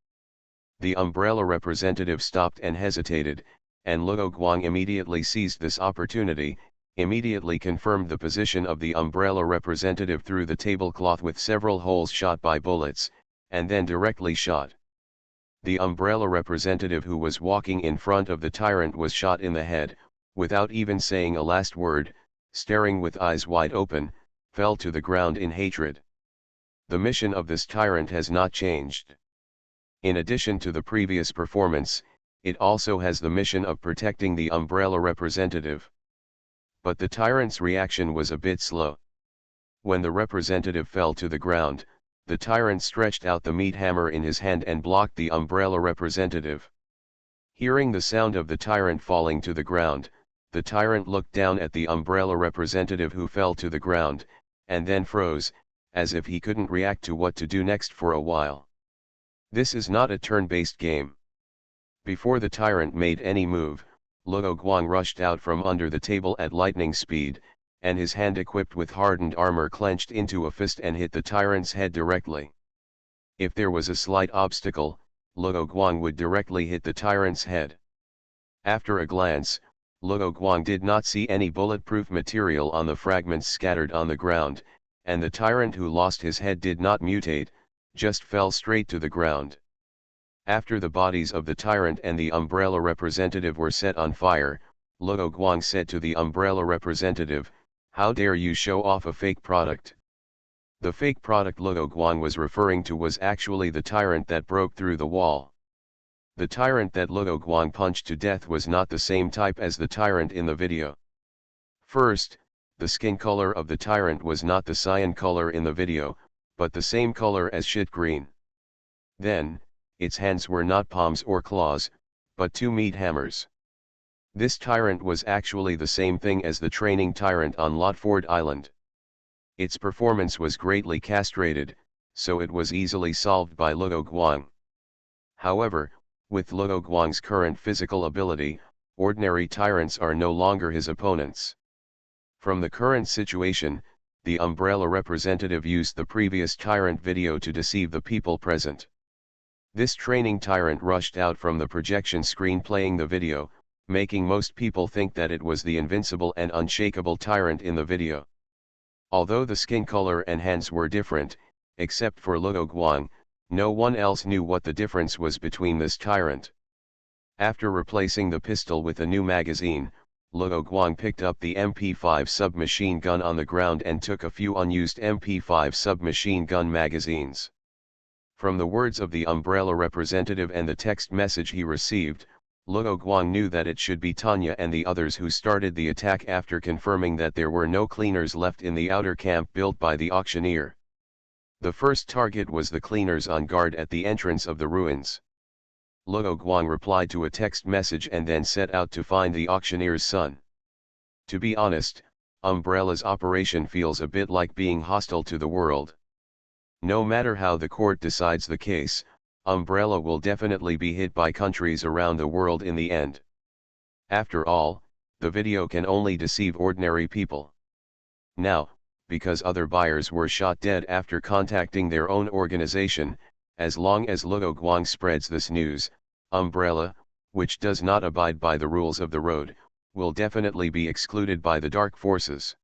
The Umbrella representative stopped and hesitated, and Luo Guang immediately seized this opportunity, immediately confirmed the position of the Umbrella representative through the tablecloth with several holes shot by bullets, and then directly shot. The Umbrella representative who was walking in front of the tyrant was shot in the head, without even saying a last word, staring with eyes wide open, fell to the ground in hatred. The mission of this tyrant has not changed. In addition to the previous performance, it also has the mission of protecting the Umbrella representative. But the tyrant's reaction was a bit slow. When the representative fell to the ground, the tyrant stretched out the meat hammer in his hand and blocked the Umbrella representative. Hearing the sound of the tyrant falling to the ground, the tyrant looked down at the Umbrella representative who fell to the ground, and then froze, as if he couldn't react to what to do next for a while. This is not a turn-based game. Before the tyrant made any move, Luo Guang rushed out from under the table at lightning speed, and his hand equipped with hardened armor clenched into a fist and hit the tyrant's head directly. If there was a slight obstacle, Luo Guang would directly hit the tyrant's head. After a glance, Luo Guang did not see any bulletproof material on the fragments scattered on the ground, and the tyrant who lost his head did not mutate, just fell straight to the ground. After the bodies of the tyrant and the Umbrella representative were set on fire, Luo Guang said to the Umbrella representative, "How dare you show off a fake product?" The fake product Luo Guang was referring to was actually the tyrant that broke through the wall. The tyrant that Luo Guang punched to death was not the same type as the tyrant in the video. First, the skin color of the tyrant was not the cyan color in the video, but the same color as shit green. Then, its hands were not palms or claws, but two meat hammers. This tyrant was actually the same thing as the training tyrant on Lotford Island. Its performance was greatly castrated, so it was easily solved by Luo Guang. However, with Luo Guang's current physical ability, ordinary tyrants are no longer his opponents. From the current situation, the Umbrella representative used the previous Tyrant video to deceive the people present. This training Tyrant rushed out from the projection screen playing the video, making most people think that it was the invincible and unshakable Tyrant in the video. Although the skin color and hands were different, except for Luo Guang, no one else knew what the difference was between this Tyrant. After replacing the pistol with a new magazine, Luo Guang picked up the MP5 submachine gun on the ground and took a few unused MP5 submachine gun magazines. From the words of the Umbrella representative and the text message he received, Luo Guang knew that it should be Tanya and the others who started the attack after confirming that there were no cleaners left in the outer camp built by the auctioneer. The first target was the cleaners on guard at the entrance of the ruins. Luo Guang replied to a text message and then set out to find the auctioneer's son. To be honest, Umbrella's operation feels a bit like being hostile to the world. No matter how the court decides the case, Umbrella will definitely be hit by countries around the world in the end. After all, the video can only deceive ordinary people. Now, because other buyers were shot dead after contacting their own organization, as long as Luo Guang spreads this news, Umbrella, which does not abide by the rules of the road, will definitely be excluded by the dark forces.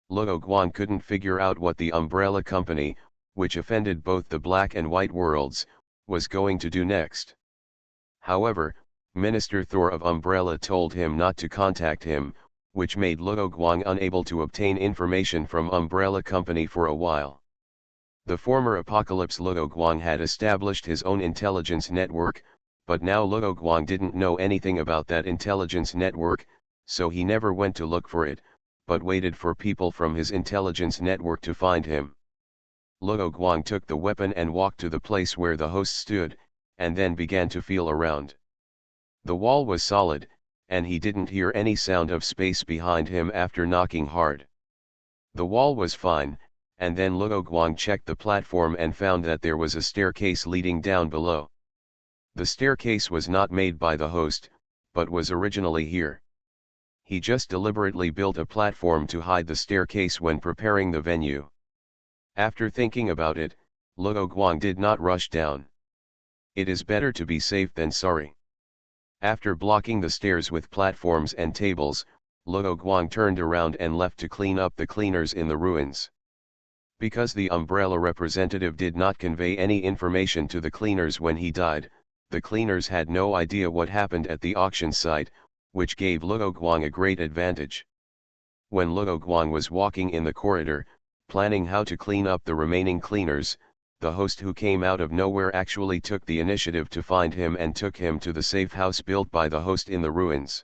Luo Guang couldn't figure out what the Umbrella company, which offended both the black and white worlds, was going to do next. However, Minister Thor of Umbrella told him not to contact him, which made Luo Guang unable to obtain information from Umbrella Company for a while. The former Apocalypse Luo Guang had established his own intelligence network, but now Luo Guang didn't know anything about that intelligence network, so he never went to look for it, but waited for people from his intelligence network to find him. Luo Guang took the weapon and walked to the place where the host stood, and then began to feel around. The wall was solid, and he didn't hear any sound of space behind him after knocking hard. The wall was fine, and then Luo Guang checked the platform and found that there was a staircase leading down below. The staircase was not made by the host, but was originally here. He just deliberately built a platform to hide the staircase when preparing the venue. After thinking about it, Luo Guang did not rush down. It is better to be safe than sorry. After blocking the stairs with platforms and tables, Luo Guang turned around and left to clean up the cleaners in the ruins. Because the Umbrella representative did not convey any information to the cleaners when he died, the cleaners had no idea what happened at the auction site, which gave Luo Guang a great advantage. When Luo Guang was walking in the corridor, planning how to clean up the remaining cleaners, the host who came out of nowhere actually took the initiative to find him and took him to the safe house built by the host in the ruins.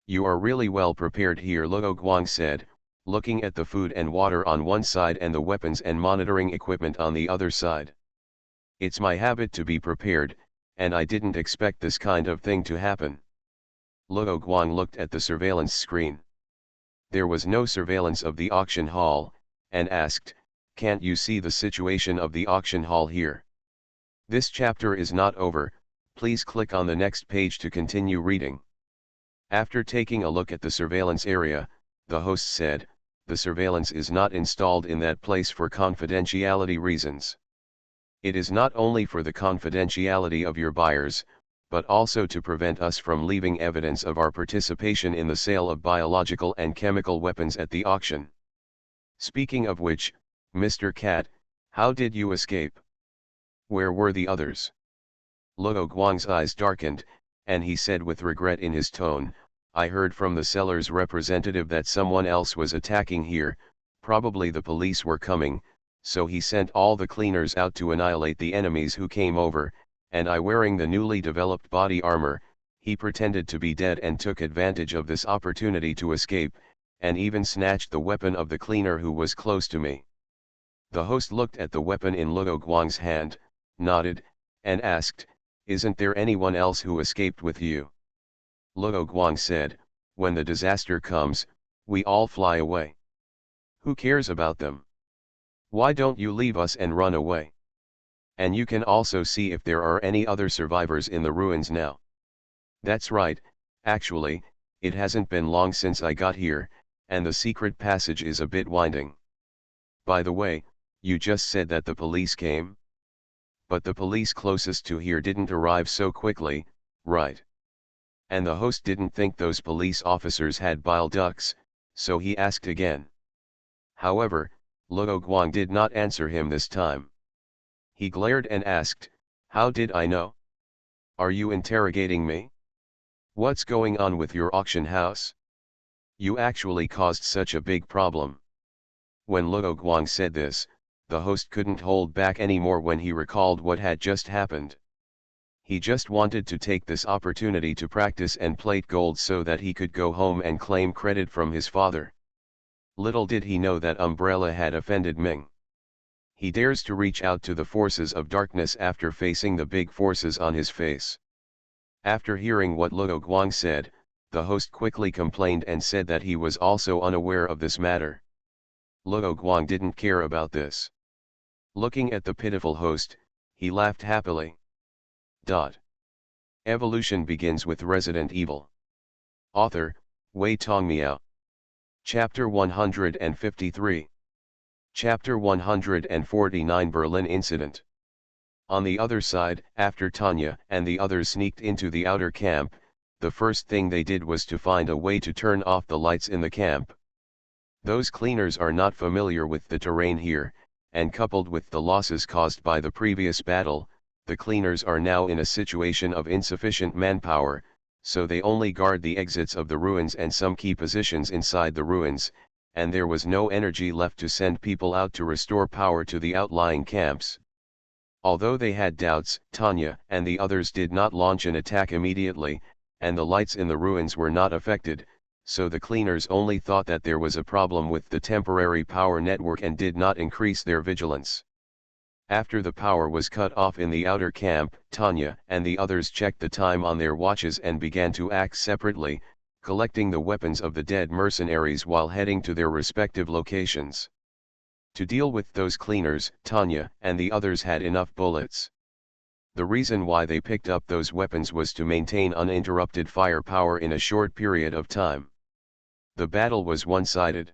"You are really well prepared here," Luo Guang said, looking at the food and water on one side and the weapons and monitoring equipment on the other side. "It's my habit to be prepared, and I didn't expect this kind of thing to happen." Luo Guang looked at the surveillance screen. There was no surveillance of the auction hall, and asked, "Can't you see the situation of the auction hall here? This chapter is not over, please click on the next page to continue reading." After taking a look at the surveillance area, the host said, "The surveillance is not installed in that place for confidentiality reasons. It is not only for the confidentiality of your buyers, but also to prevent us from leaving evidence of our participation in the sale of biological and chemical weapons at the auction. Speaking of which, Mr. Cat, how did you escape? Where were the others?" Luo Guang's eyes darkened, and he said with regret in his tone, "I heard from the seller's representative that someone else was attacking here, probably the police were coming, so he sent all the cleaners out to annihilate the enemies who came over, and I, wearing the newly developed body armor, he pretended to be dead and took advantage of this opportunity to escape, and even snatched the weapon of the cleaner who was close to me." The host looked at the weapon in Luo Guang's hand, nodded, and asked, "Isn't there anyone else who escaped with you?" Luo Guang said, "When the disaster comes, we all fly away. Who cares about them? Why don't you leave us and run away? And you can also see if there are any other survivors in the ruins now." "That's right, actually, it hasn't been long since I got here, and the secret passage is a bit winding. By the way, you just said that the police came? But the police closest to here didn't arrive so quickly, right? And the host didn't think those police officers had bile ducts, so he asked again. However, Luo Guang did not answer him this time. He glared and asked, "How did I know? Are you interrogating me? What's going on with your auction house? You actually caused such a big problem." When Luo Guang said this, the host couldn't hold back anymore when he recalled what had just happened. He just wanted to take this opportunity to practice and plate gold so that he could go home and claim credit from his father. Little did he know that Umbrella had offended Ming. He dares to reach out to the forces of darkness after facing the big forces on his face. After hearing what Luo Guang said, the host quickly complained and said that he was also unaware of this matter. Luo Guang didn't care about this. Looking at the pitiful host, he laughed happily. Evolution begins with Resident Evil. Author, Wei Tongmiao. Chapter 153. Chapter 149 Berlin Incident. On the other side, after Tanya and the others sneaked into the outer camp, the first thing they did was to find a way to turn off the lights in the camp. Those cleaners are not familiar with the terrain here, and coupled with the losses caused by the previous battle, the cleaners are now in a situation of insufficient manpower, so they only guard the exits of the ruins and some key positions inside the ruins, and there was no energy left to send people out to restore power to the outlying camps. Although they had doubts, Tanya and the others did not launch an attack immediately, and the lights in the ruins were not affected, so the cleaners only thought that there was a problem with the temporary power network and did not increase their vigilance. After the power was cut off in the outer camp, Tanya and the others checked the time on their watches and began to act separately, collecting the weapons of the dead mercenaries while heading to their respective locations. To deal with those cleaners, Tanya and the others had enough bullets. The reason why they picked up those weapons was to maintain uninterrupted firepower in a short period of time. The battle was one-sided.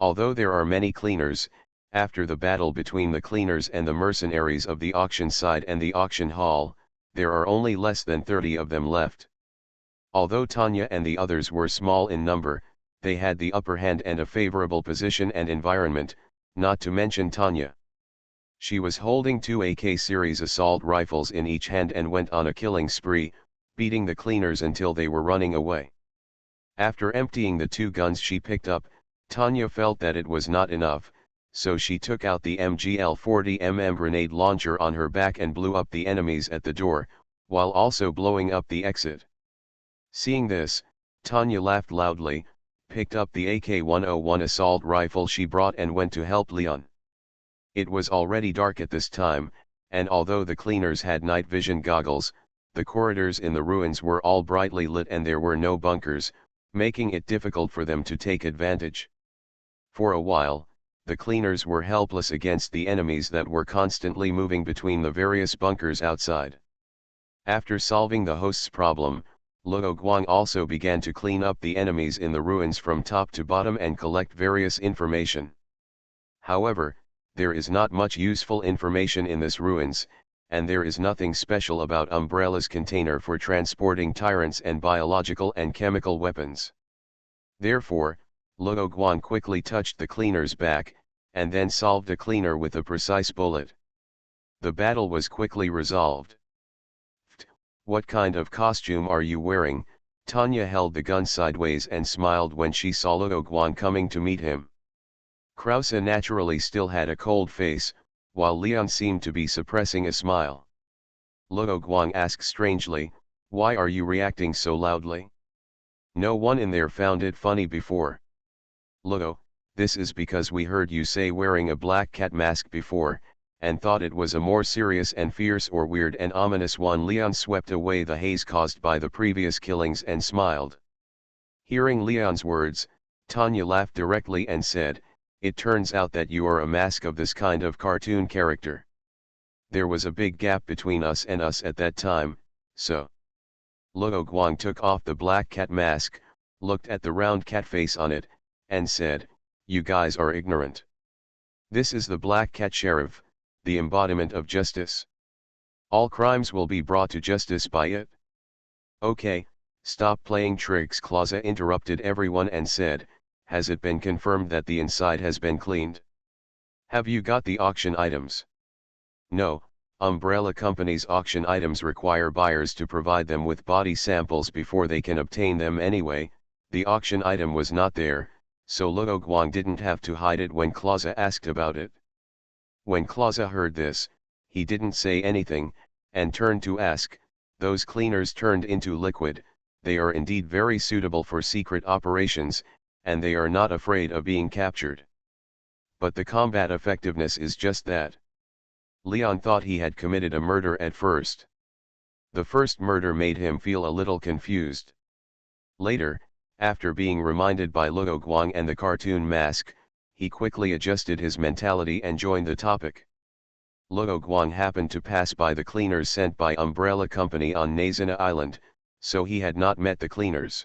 Although there are many cleaners, after the battle between the cleaners and the mercenaries of the auction side and the auction hall, there are only less than 30 of them left. Although Tanya and the others were small in number, they had the upper hand and a favorable position and environment, not to mention Tanya. She was holding 2 AK series assault rifles in each hand and went on a killing spree, beating the cleaners until they were running away. After emptying the 2 guns she picked up, Tanya felt that it was not enough, so she took out the MGL 40mm grenade launcher on her back and blew up the enemies at the door, while also blowing up the exit. Seeing this, Tanya laughed loudly, picked up the AK-101 assault rifle she brought and went to help Leon. It was already dark at this time, and although the cleaners had night vision goggles, the corridors in the ruins were all brightly lit and there were no bunkers, making it difficult for them to take advantage. For a while, the cleaners were helpless against the enemies that were constantly moving between the various bunkers outside. After solving the host's problem, Luo Guang also began to clean up the enemies in the ruins from top to bottom and collect various information. However, there is not much useful information in this ruins, and there is nothing special about Umbrella's container for transporting tyrants and biological and chemical weapons. Therefore, Luo Guang quickly touched the cleaner's back, and then solved a cleaner with a precise bullet. The battle was quickly resolved. "What kind of costume are you wearing?" Tanya held the gun sideways and smiled when she saw Luo Guang coming to meet him. Krause naturally still had a cold face, while Leon seemed to be suppressing a smile. Luo Guang asked strangely, "Why are you reacting so loudly? No one in there found it funny before." "Luo, this is because we heard you say wearing a black cat mask before, and thought it was a more serious and fierce or weird and ominous one." Leon swept away the haze caused by the previous killings and smiled. Hearing Leon's words, Tanya laughed directly and said, "It turns out that you are a mask of this kind of cartoon character. There was a big gap between us and us at that time, so." Luo Guang took off the black cat mask, looked at the round cat face on it, and said, "You guys are ignorant. This is the Black Cat Sheriff, the embodiment of justice. All crimes will be brought to justice by it. Okay, stop playing tricks. Clausa interrupted everyone and said, has it been confirmed that the inside has been cleaned? Have you got the auction items? No, umbrella companies' auction items require buyers to provide them with body samples before they can obtain them anyway. The auction item was not there, so Luo Guang didn't have to hide it when Clausa asked about it. When Clausa heard this, he didn't say anything, and turned to ask, those cleaners turned into liquid, they are indeed very suitable for secret operations, and they are not afraid of being captured. But the combat effectiveness is just that. Leon thought he had committed a murder at first. The first murder made him feel a little confused. Later, after being reminded by Luo Guang and the cartoon mask, he quickly adjusted his mentality and joined the topic. Luo Guang happened to pass by the cleaners sent by Umbrella Company on Nazina Island, so he had not met the cleaners.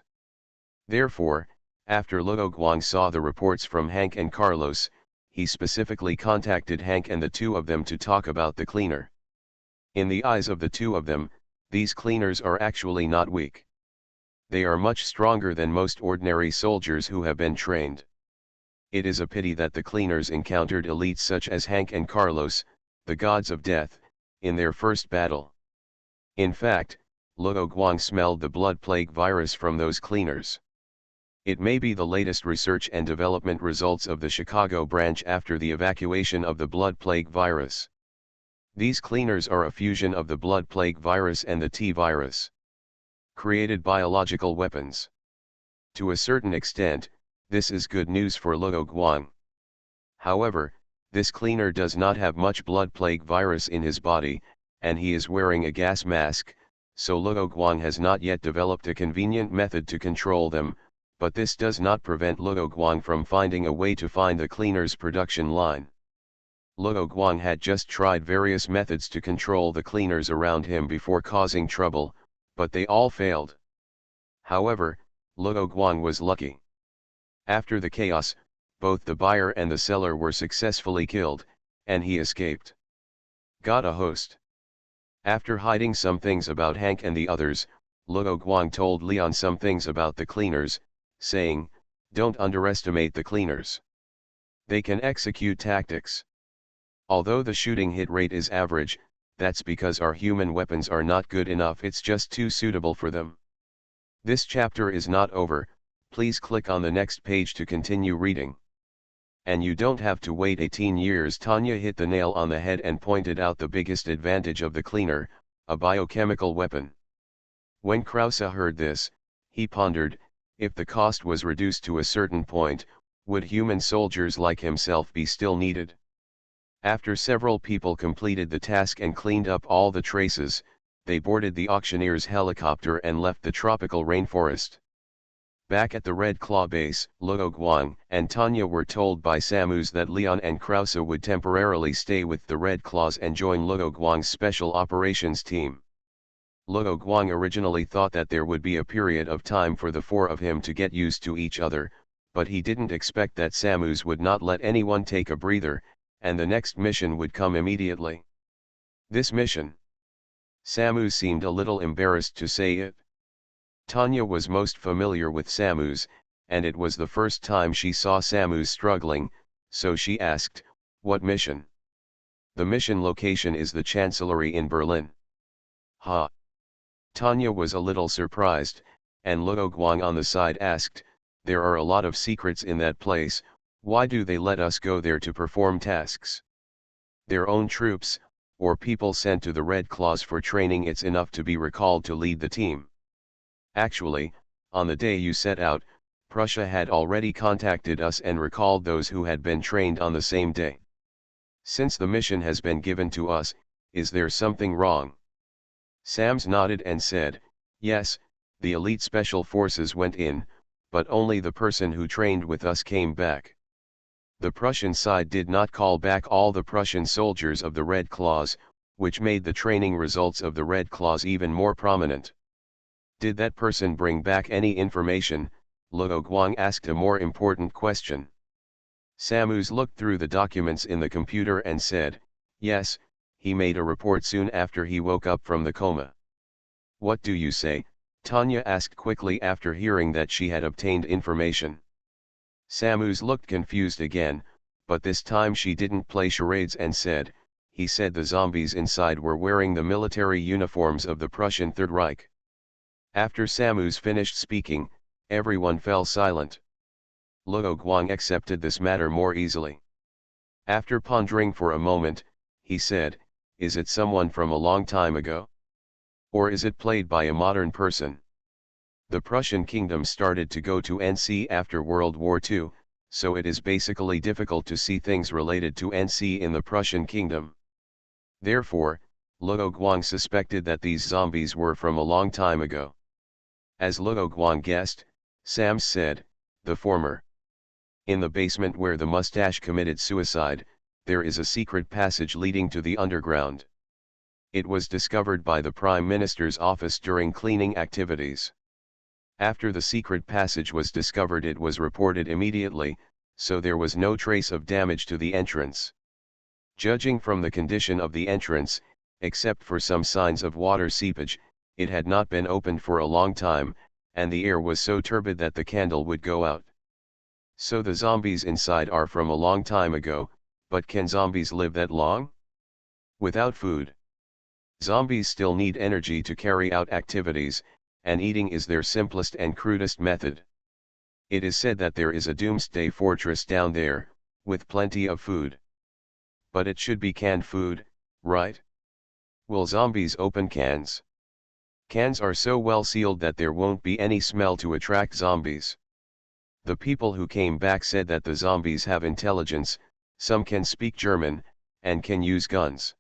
Therefore, after Luo Guang saw the reports from Hank and Carlos, he specifically contacted Hank and the two of them to talk about the cleaner. In the eyes of the two of them, these cleaners are actually not weak. They are much stronger than most ordinary soldiers who have been trained. It is a pity that the cleaners encountered elites such as Hank and Carlos, the gods of death, in their first battle. In fact, Luo Guang smelled the blood plague virus from those cleaners. It may be the latest research and development results of the Chicago branch after the evacuation of the blood plague virus. These cleaners are a fusion of the blood plague virus and the T virus. Created biological weapons. To a certain extent, this is good news for Luo Guang. However, this cleaner does not have much blood plague virus in his body, and he is wearing a gas mask, so Luo Guang has not yet developed a convenient method to control them, but this does not prevent Luo Guang from finding a way to find the cleaner's production line. Luo Guang had just tried various methods to control the cleaners around him before causing trouble, but they all failed. However, Luo Guang was lucky. After the chaos, both the buyer and the seller were successfully killed, and he escaped. Got a host. After hiding some things about Hank and the others, Luo Guang told Leon some things about the cleaners, saying, don't underestimate the cleaners. They can execute tactics. Although the shooting hit rate is average, that's because our human weapons are not good enough, it's just too suitable for them. This chapter is not over, please click on the next page to continue reading. And you don't have to wait 18 years. Tanya hit the nail on the head and pointed out the biggest advantage of the cleaner, a biochemical weapon. When Krause heard this, he pondered, if the cost was reduced to a certain point, would human soldiers like himself be still needed? After several people completed the task and cleaned up all the traces, they boarded the auctioneer's helicopter and left the tropical rainforest. Back at the Red Claw base, Luo Guang and Tanya were told by Samus that Leon and Krause would temporarily stay with the Red Claws and join Luo Guang's special operations team. Luo Guang originally thought that there would be a period of time for the four of him to get used to each other, but he didn't expect that Samus would not let anyone take a breather, and the next mission would come immediately. This mission. Samus seemed a little embarrassed to say it. Tanya was most familiar with Samus, and it was the first time she saw Samus struggling, so she asked, what mission? The mission location is the Chancellery in Berlin. Ha! Tanya was a little surprised, and Luo Guang on the side asked, there are a lot of secrets in that place, why do they let us go there to perform tasks? Their own troops, or people sent to the Red Claws for training, it's enough to be recalled to lead the team. Actually, on the day you set out, Prussia had already contacted us and recalled those who had been trained on the same day. Since the mission has been given to us, is there something wrong? Sams nodded and said, yes, the elite special forces went in, but only the person who trained with us came back. The Prussian side did not call back all the Prussian soldiers of the Red Claws, which made the training results of the Red Claws even more prominent. Did that person bring back any information? Luo Guang asked a more important question. Samus looked through the documents in the computer and said, yes, he made a report soon after he woke up from the coma. What do you say? Tanya asked quickly after hearing that she had obtained information. Samus looked confused again, but this time she didn't play charades and said, he said the zombies inside were wearing the military uniforms of the Prussian Third Reich. After Samus finished speaking, everyone fell silent. Luo Guang accepted this matter more easily. After pondering for a moment, he said, is it someone from a long time ago? Or is it played by a modern person? The Prussian kingdom started to go to NC after World War II, so it is basically difficult to see things related to NC in the Prussian kingdom. Therefore, Luo Guang suspected that these zombies were from a long time ago. As Luo Guang guessed, Sam said, the former. In the basement where the mustache committed suicide, there is a secret passage leading to the underground. It was discovered by the Prime Minister's office during cleaning activities. After the secret passage was discovered, it was reported immediately, so there was no trace of damage to the entrance. Judging from the condition of the entrance, except for some signs of water seepage, it had not been opened for a long time, and the air was so turbid that the candle would go out. So the zombies inside are from a long time ago, but can zombies live that long? Without food. Zombies still need energy to carry out activities, and eating is their simplest and crudest method. It is said that there is a doomsday fortress down there, with plenty of food. But it should be canned food, right? Will zombies open cans? Cans are so well sealed that there won't be any smell to attract zombies. The people who came back said that the zombies have intelligence, some can speak German, and can use guns.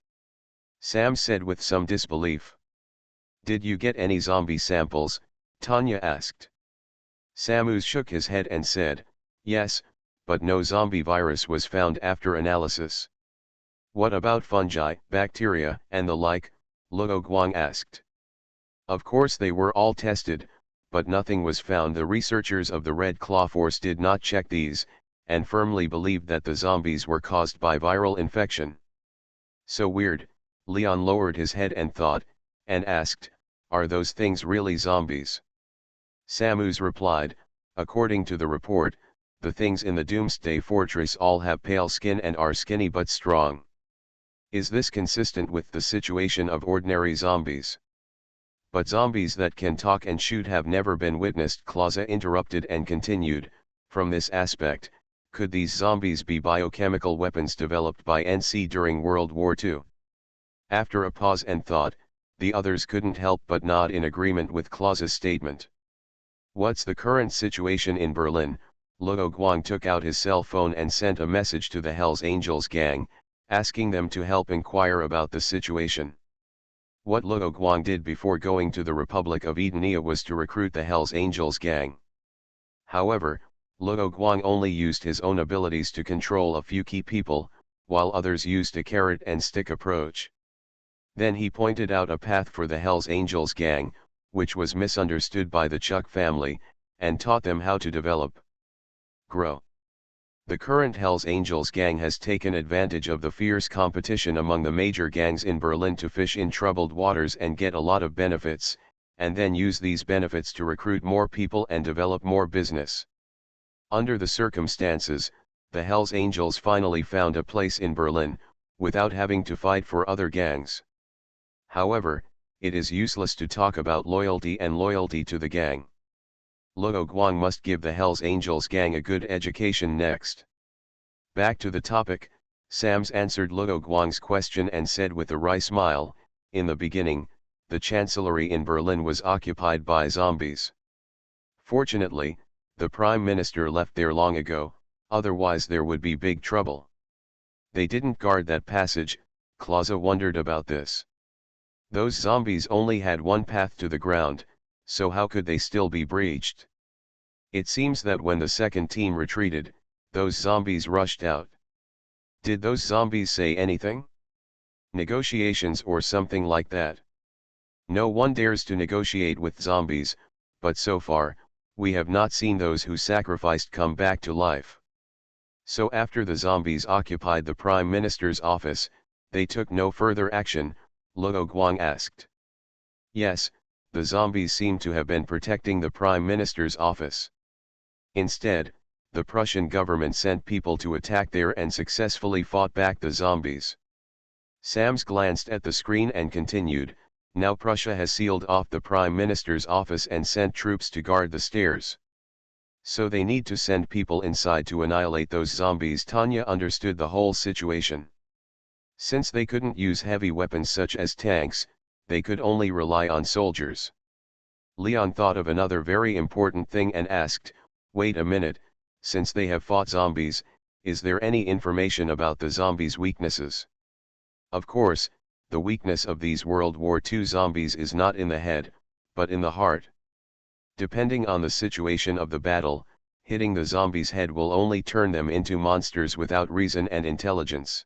Sam said with some disbelief. Did you get any zombie samples? Tanya asked. Samus shook his head and said, yes, but no zombie virus was found after analysis. What about fungi, bacteria, and the like? Luo Guang asked. Of course they were all tested, but nothing was found. The researchers of the Red Claw Force did not check these, and firmly believed that the zombies were caused by viral infection. So weird, Leon lowered his head and thought, and asked, are those things really zombies? Samus replied, according to the report, the things in the Doomsday Fortress all have pale skin and are skinny but strong. Is this consistent with the situation of ordinary zombies? But zombies that can talk and shoot have never been witnessed. Clausa interrupted and continued, from this aspect, could these zombies be biochemical weapons developed by NC during World War II? After a pause and thought, the others couldn't help but nod in agreement with Clausa's statement. What's the current situation in Berlin? Luo Guang took out his cell phone and sent a message to the Hells Angels gang, asking them to help inquire about the situation. What Luo Guang did before going to the Republic of Edenia was to recruit the Hells Angels gang. However, Luo Guang only used his own abilities to control a few key people, while others used a carrot and stick approach. Then he pointed out a path for the Hells Angels gang, which was misunderstood by the Chuck family, and taught them how to develop, grow. The current Hells Angels gang has taken advantage of the fierce competition among the major gangs in Berlin to fish in troubled waters and get a lot of benefits, and then use these benefits to recruit more people and develop more business. Under the circumstances, the Hells Angels finally found a place in Berlin, without having to fight for other gangs. However, it is useless to talk about loyalty and loyalty to the gang. Luo Guang must give the Hells Angels gang a good education next. Back to the topic, Sams answered Luo Guang's question and said with a wry smile, in the beginning, the chancellery in Berlin was occupied by zombies. Fortunately, the Prime Minister left there long ago, otherwise there would be big trouble. They didn't guard that passage. Clausa wondered about this. Those zombies only had one path to the ground, so how could they still be breached? It seems that when the second team retreated, those zombies rushed out. Did those zombies say anything? Negotiations or something like that? No one dares to negotiate with zombies, but so far, we have not seen those who sacrificed come back to life. So after the zombies occupied the Prime Minister's office, they took no further action, Luo Guang asked. Yes, the zombies seem to have been protecting the Prime Minister's office. Instead, the Prussian government sent people to attack there and successfully fought back the zombies. Sams glanced at the screen and continued, now Prussia has sealed off the Prime Minister's office and sent troops to guard the stairs. So they need to send people inside to annihilate those zombies. Tanya understood the whole situation. Since they couldn't use heavy weapons such as tanks, they could only rely on soldiers. Leon thought of another very important thing and asked, wait a minute, since they have fought zombies, is there any information about the zombies' weaknesses? Of course, the weakness of these World War II zombies is not in the head, but in the heart. Depending on the situation of the battle, hitting the zombies' head will only turn them into monsters without reason and intelligence.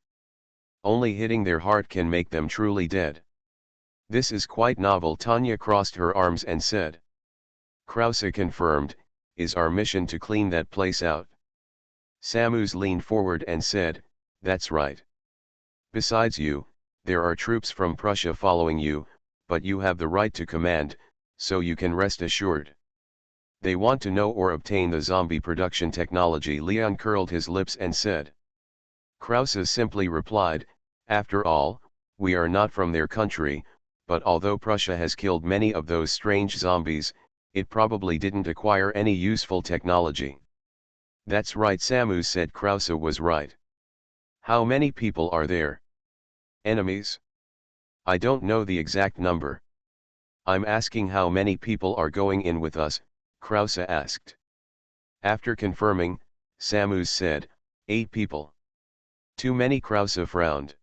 Only hitting their heart can make them truly dead. This is quite novel. Tanya crossed her arms and said. Krause confirmed, is our mission to clean that place out? Samus leaned forward and said, that's right. Besides you, there are troops from Prussia following you, but you have the right to command, so you can rest assured. They want to know or obtain the zombie production technology. Leon curled his lips and said. Krause simply replied, after all, we are not from their country, but although Prussia has killed many of those strange zombies, it probably didn't acquire any useful technology. That's right, Samus said. Krause was right. How many people are there? Enemies? I don't know the exact number. I'm asking how many people are going in with us, Krause asked. After confirming, Samus said, 8 people. Too many. Krause frowned.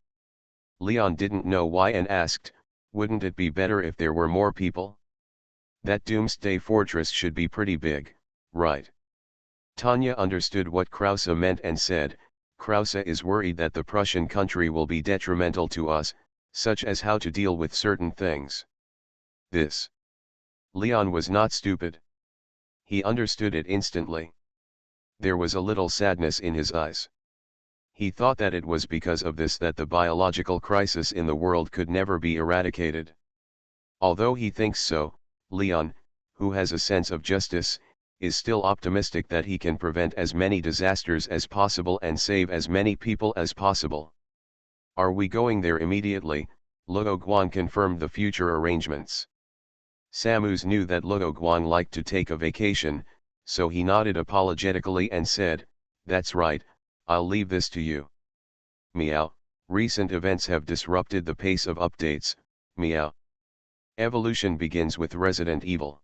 Leon didn't know why and asked, wouldn't it be better if there were more people? That doomsday fortress should be pretty big, right? Tanya understood what Krause meant and said, Krause is worried that the Prussian country will be detrimental to us, such as how to deal with certain things. This. Leon was not stupid. He understood it instantly. There was a little sadness in his eyes. He thought that it was because of this that the biological crisis in the world could never be eradicated. Although he thinks so, Leon, who has a sense of justice, is still optimistic that he can prevent as many disasters as possible and save as many people as possible. Are we going there immediately? Luo Guang confirmed the future arrangements. Samus knew that Luo Guang liked to take a vacation, so he nodded apologetically and said, that's right, I'll leave this to you. Meow, recent events have disrupted the pace of updates, meow. Evolution begins with Resident Evil.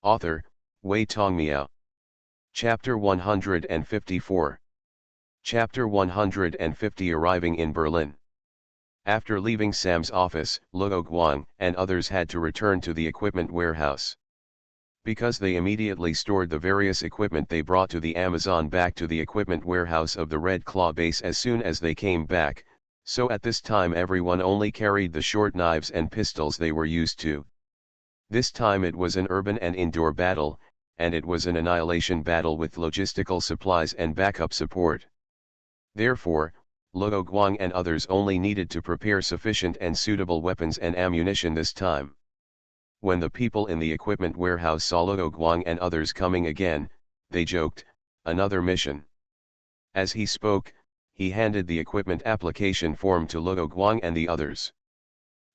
Author, Wei Tong Meow. Chapter 154. Chapter 150. Arriving in Berlin. After leaving Sam's office, Luo Guang and others had to return to the equipment warehouse. Because they immediately stored the various equipment they brought to the Amazon back to the equipment warehouse of the Red Claw base as soon as they came back, so at this time everyone only carried the short knives and pistols they were used to. This time it was an urban and indoor battle, and it was an annihilation battle with logistical supplies and backup support. Therefore, Luo Guang and others only needed to prepare sufficient and suitable weapons and ammunition this time. When the people in the equipment warehouse saw Luo Guang and others coming again, they joked, another mission. As he spoke, he handed the equipment application form to Luo Guang and the others.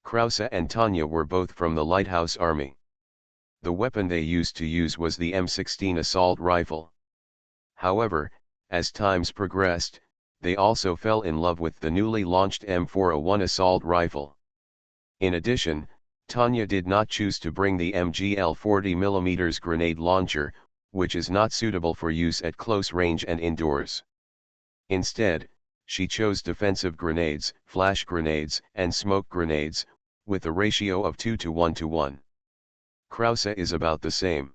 Krause and Tanya were both from the Lighthouse Army. The weapon they used to use was the M16 assault rifle. However, as times progressed, they also fell in love with the newly launched M401 assault rifle. In addition, Tanya did not choose to bring the MGL 40mm grenade launcher, which is not suitable for use at close range and indoors. Instead, she chose defensive grenades, flash grenades, and smoke grenades, with a ratio of 2 to 1 to 1. Krause is about the same.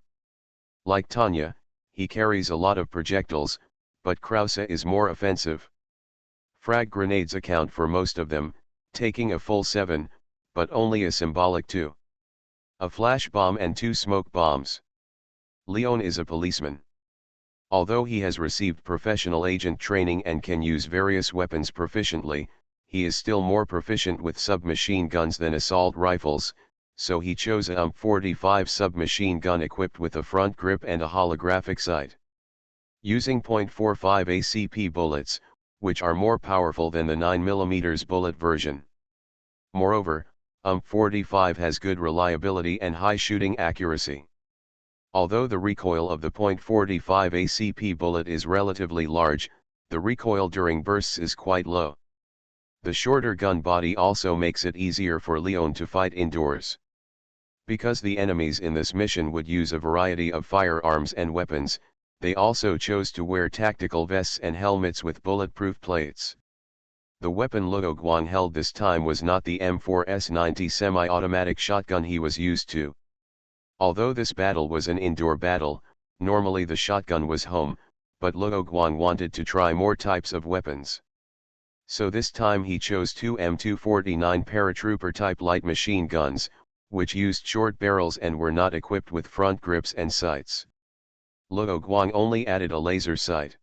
Like Tanya, he carries a lot of projectiles, but Krause is more offensive. Frag grenades account for most of them, taking a full 7, but only a symbolic 2. A flash bomb and 2 smoke bombs. Leon is a policeman. Although he has received professional agent training and can use various weapons proficiently, he is still more proficient with submachine guns than assault rifles, so he chose a UMP-45 submachine gun equipped with a front grip and a holographic sight. Using .45 ACP bullets, which are more powerful than the 9mm bullet version. Moreover, UMP-45 has good reliability and high shooting accuracy. Although the recoil of the .45 ACP bullet is relatively large, the recoil during bursts is quite low. The shorter gun body also makes it easier for Leon to fight indoors. Because the enemies in this mission would use a variety of firearms and weapons, they also chose to wear tactical vests and helmets with bulletproof plates. The weapon Luoguang held this time was not the M4S90 semi-automatic shotgun he was used to. Although this battle was an indoor battle, normally the shotgun was home, but Luoguang wanted to try more types of weapons. So this time he chose two M249 paratrooper-type light machine guns, which used short barrels and were not equipped with front grips and sights. Luoguang only added a laser sight.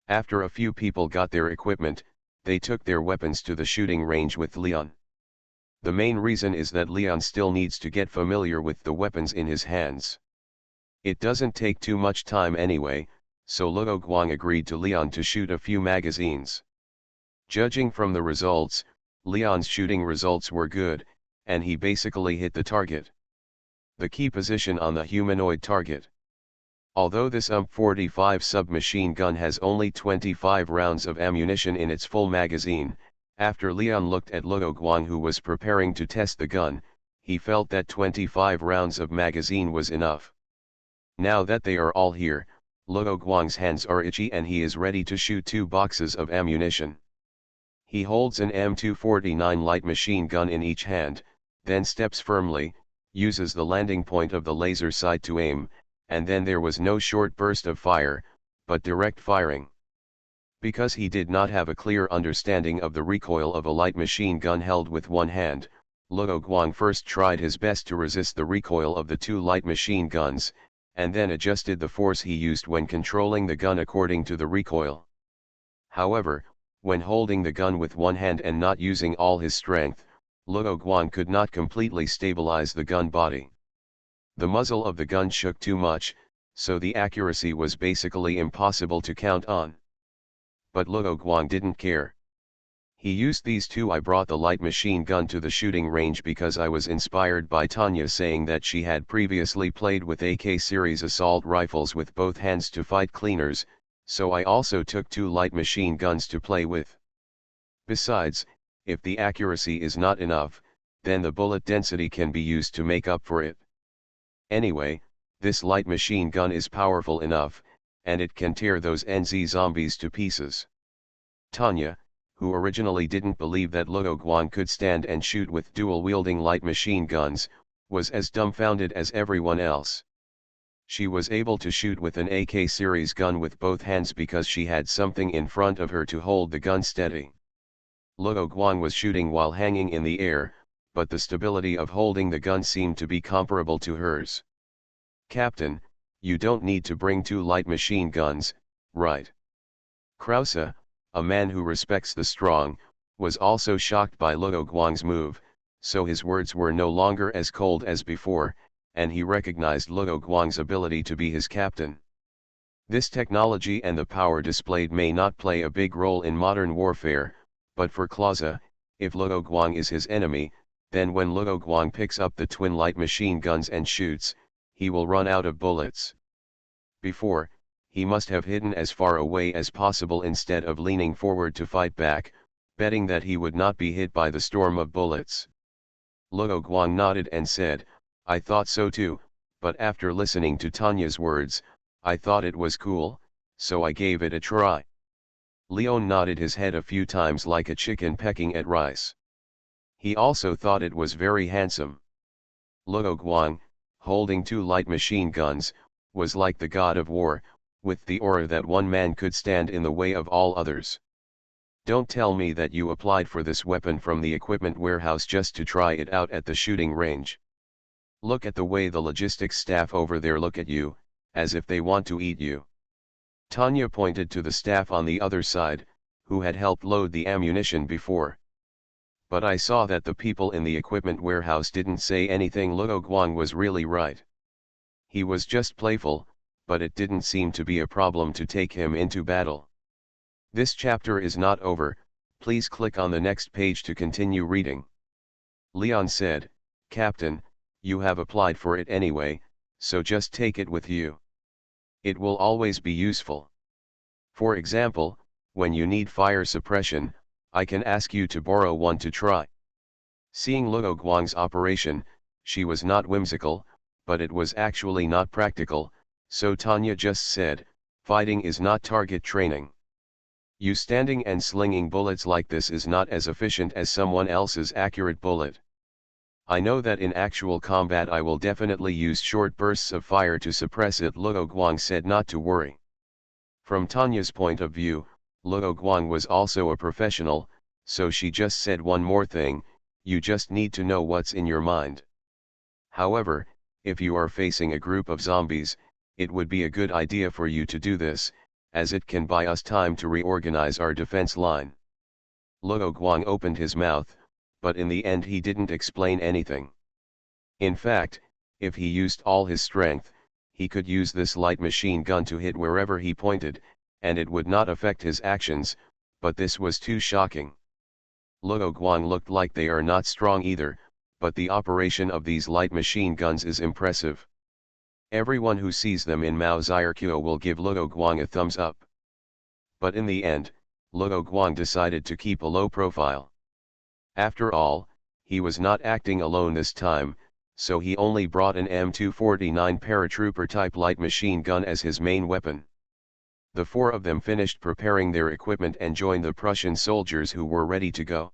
After a few people got their equipment, they took their weapons to the shooting range with Leon. The main reason is that Leon still needs to get familiar with the weapons in his hands. It doesn't take too much time anyway, so Luoguang agreed to Leon to shoot a few magazines. Judging from the results, Leon's shooting results were good, and he basically hit the target. The key position on the humanoid target. Although this UMP-45 submachine gun has only 25 rounds of ammunition in its full magazine, after Leon looked at Luoguang who was preparing to test the gun, he felt that 25 rounds of magazine was enough. Now that they are all here, Luoguang's hands are itchy and he is ready to shoot 2 boxes of ammunition. He holds an M249 light machine gun in each hand, then steps firmly, uses the landing point of the laser sight to aim, and then there was no short burst of fire, but direct firing. Because he did not have a clear understanding of the recoil of a light machine gun held with one hand, Luoguang first tried his best to resist the recoil of the 2 light machine guns, and then adjusted the force he used when controlling the gun according to the recoil. However, when holding the gun with one hand and not using all his strength, Luoguang could not completely stabilize the gun body. The muzzle of the gun shook too much, so the accuracy was basically impossible to count on. But Luoguang didn't care. He used these two. I brought the light machine gun to the shooting range because I was inspired by Tanya saying that she had previously played with AK series assault rifles with both hands to fight cleaners, so I also took 2 light machine guns to play with. Besides, if the accuracy is not enough, then the bullet density can be used to make up for it. Anyway, this light machine gun is powerful enough, and it can tear those NZ zombies to pieces. Tanya, who originally didn't believe that Luoguang could stand and shoot with dual-wielding light machine guns, was as dumbfounded as everyone else. She was able to shoot with an AK series gun with both hands because she had something in front of her to hold the gun steady. Luoguang was shooting while hanging in the air, but the stability of holding the gun seemed to be comparable to hers. "Captain, you don't need to bring 2 light machine guns, right?" Krause, a man who respects the strong, was also shocked by Luoguang's move, so his words were no longer as cold as before, and he recognized Luoguang's ability to be his captain. This technology and the power displayed may not play a big role in modern warfare, but for Krause, if Luoguang is his enemy, then when Luoguang picks up the twin light machine guns and shoots, he will run out of bullets. Before, he must have hidden as far away as possible instead of leaning forward to fight back, betting that he would not be hit by the storm of bullets. Luoguang nodded and said, "I thought so too, but after listening to Tanya's words, I thought it was cool, so I gave it a try." Leon nodded his head a few times like a chicken pecking at rice. He also thought it was very handsome. Luoguang, holding 2 light machine guns, was like the god of war, with the aura that one man could stand in the way of all others. Don't tell me that you applied for this weapon from the equipment warehouse just to try it out at the shooting range. Look at the way the logistics staff over there look at you, as if they want to eat you. Tanya pointed to the staff on the other side, who had helped load the ammunition before. But I saw that the people in the equipment warehouse didn't say anything. Luo Guang was really right. He was just playful, but it didn't seem to be a problem to take him into battle. This chapter is not over, please click on the next page to continue reading. Leon said, Captain, you have applied for it anyway, so just take it with you. It will always be useful. For example, when you need fire suppression, I can ask you to borrow one to try. Seeing Luo Guang's operation, she was not whimsical, but it was actually not practical, so Tanya just said, fighting is not target training. You standing and slinging bullets like this is not as efficient as someone else's accurate bullet. I know that in actual combat I will definitely use short bursts of fire to suppress it. Luo Guang said not to worry. From Tanya's point of view, Luo Guang was also a professional, so she just said one more thing, you just need to know what's in your mind. However, if you are facing a group of zombies, it would be a good idea for you to do this, as it can buy us time to reorganize our defense line. Luo Guang opened his mouth, but in the end he didn't explain anything. In fact, if he used all his strength, he could use this light machine gun to hit wherever he pointed, and it would not affect his actions, but this was too shocking. Luo Guang looked like they are not strong either, but the operation of these light machine guns is impressive. Everyone who sees them in Mao Zierkuo will give Luo Guang a thumbs up. But in the end, Luo Guang decided to keep a low profile. After all, he was not acting alone this time, so he only brought an M249 paratrooper-type light machine gun as his main weapon. The four of them finished preparing their equipment and joined the Prussian soldiers who were ready to go.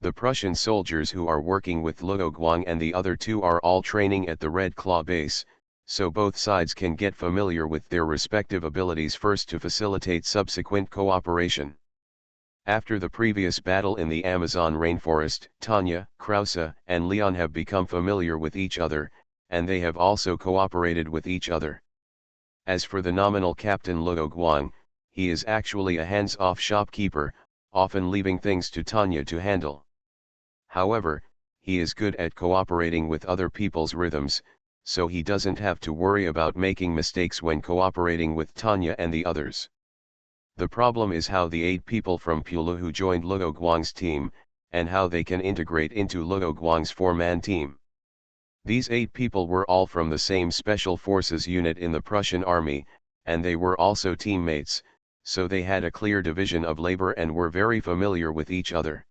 The Prussian soldiers who are working with Luo Guang and the other two are all training at the Red Claw base, so both sides can get familiar with their respective abilities first to facilitate subsequent cooperation. After the previous battle in the Amazon rainforest, Tanya, Krause, and Leon have become familiar with each other, and they have also cooperated with each other. As for the nominal captain Luo Guang, he is actually a hands-off shopkeeper, often leaving things to Tanya to handle. However, he is good at cooperating with other people's rhythms, so he doesn't have to worry about making mistakes when cooperating with Tanya and the others. The problem is how the 8 people from Pula who joined Luo Guang's team, and how they can integrate into Luo Guang's 4-man team. These 8 people were all from the same special forces unit in the Prussian army, and they were also teammates, so they had a clear division of labor and were very familiar with each other.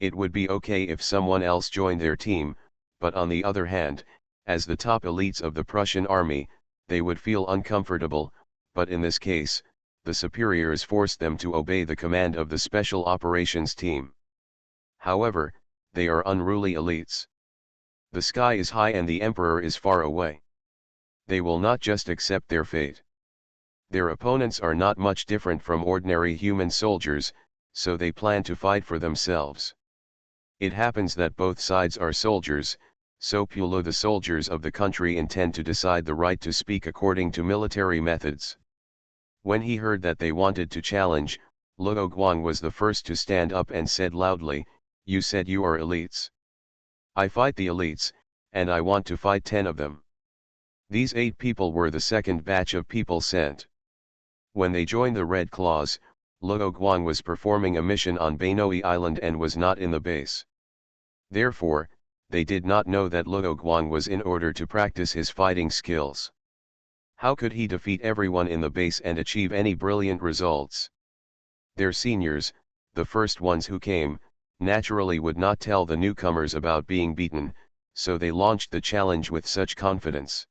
It would be okay if someone else joined their team, but on the other hand, as the top elites of the Prussian army, they would feel uncomfortable, but in this case, the superiors forced them to obey the command of the Special Operations Team. However, they are unruly elites. The sky is high and the Emperor is far away. They will not just accept their fate. Their opponents are not much different from ordinary human soldiers, so they plan to fight for themselves. It happens that both sides are soldiers, so Pula the soldiers of the country intend to decide the right to speak according to military methods. When he heard that they wanted to challenge, Luo Guang was the first to stand up and said loudly, "You said you are elites. I fight the elites, and I want to fight 10 of them." These 8 people were the second batch of people sent. When they joined the Red Claws, Luo Guang was performing a mission on Bainoi Island and was not in the base. Therefore, they did not know that Luo Guang was in order to practice his fighting skills. How could he defeat everyone in the base and achieve any brilliant results? Their seniors, the first ones who came, naturally would not tell the newcomers about being beaten, so they launched the challenge with such confidence.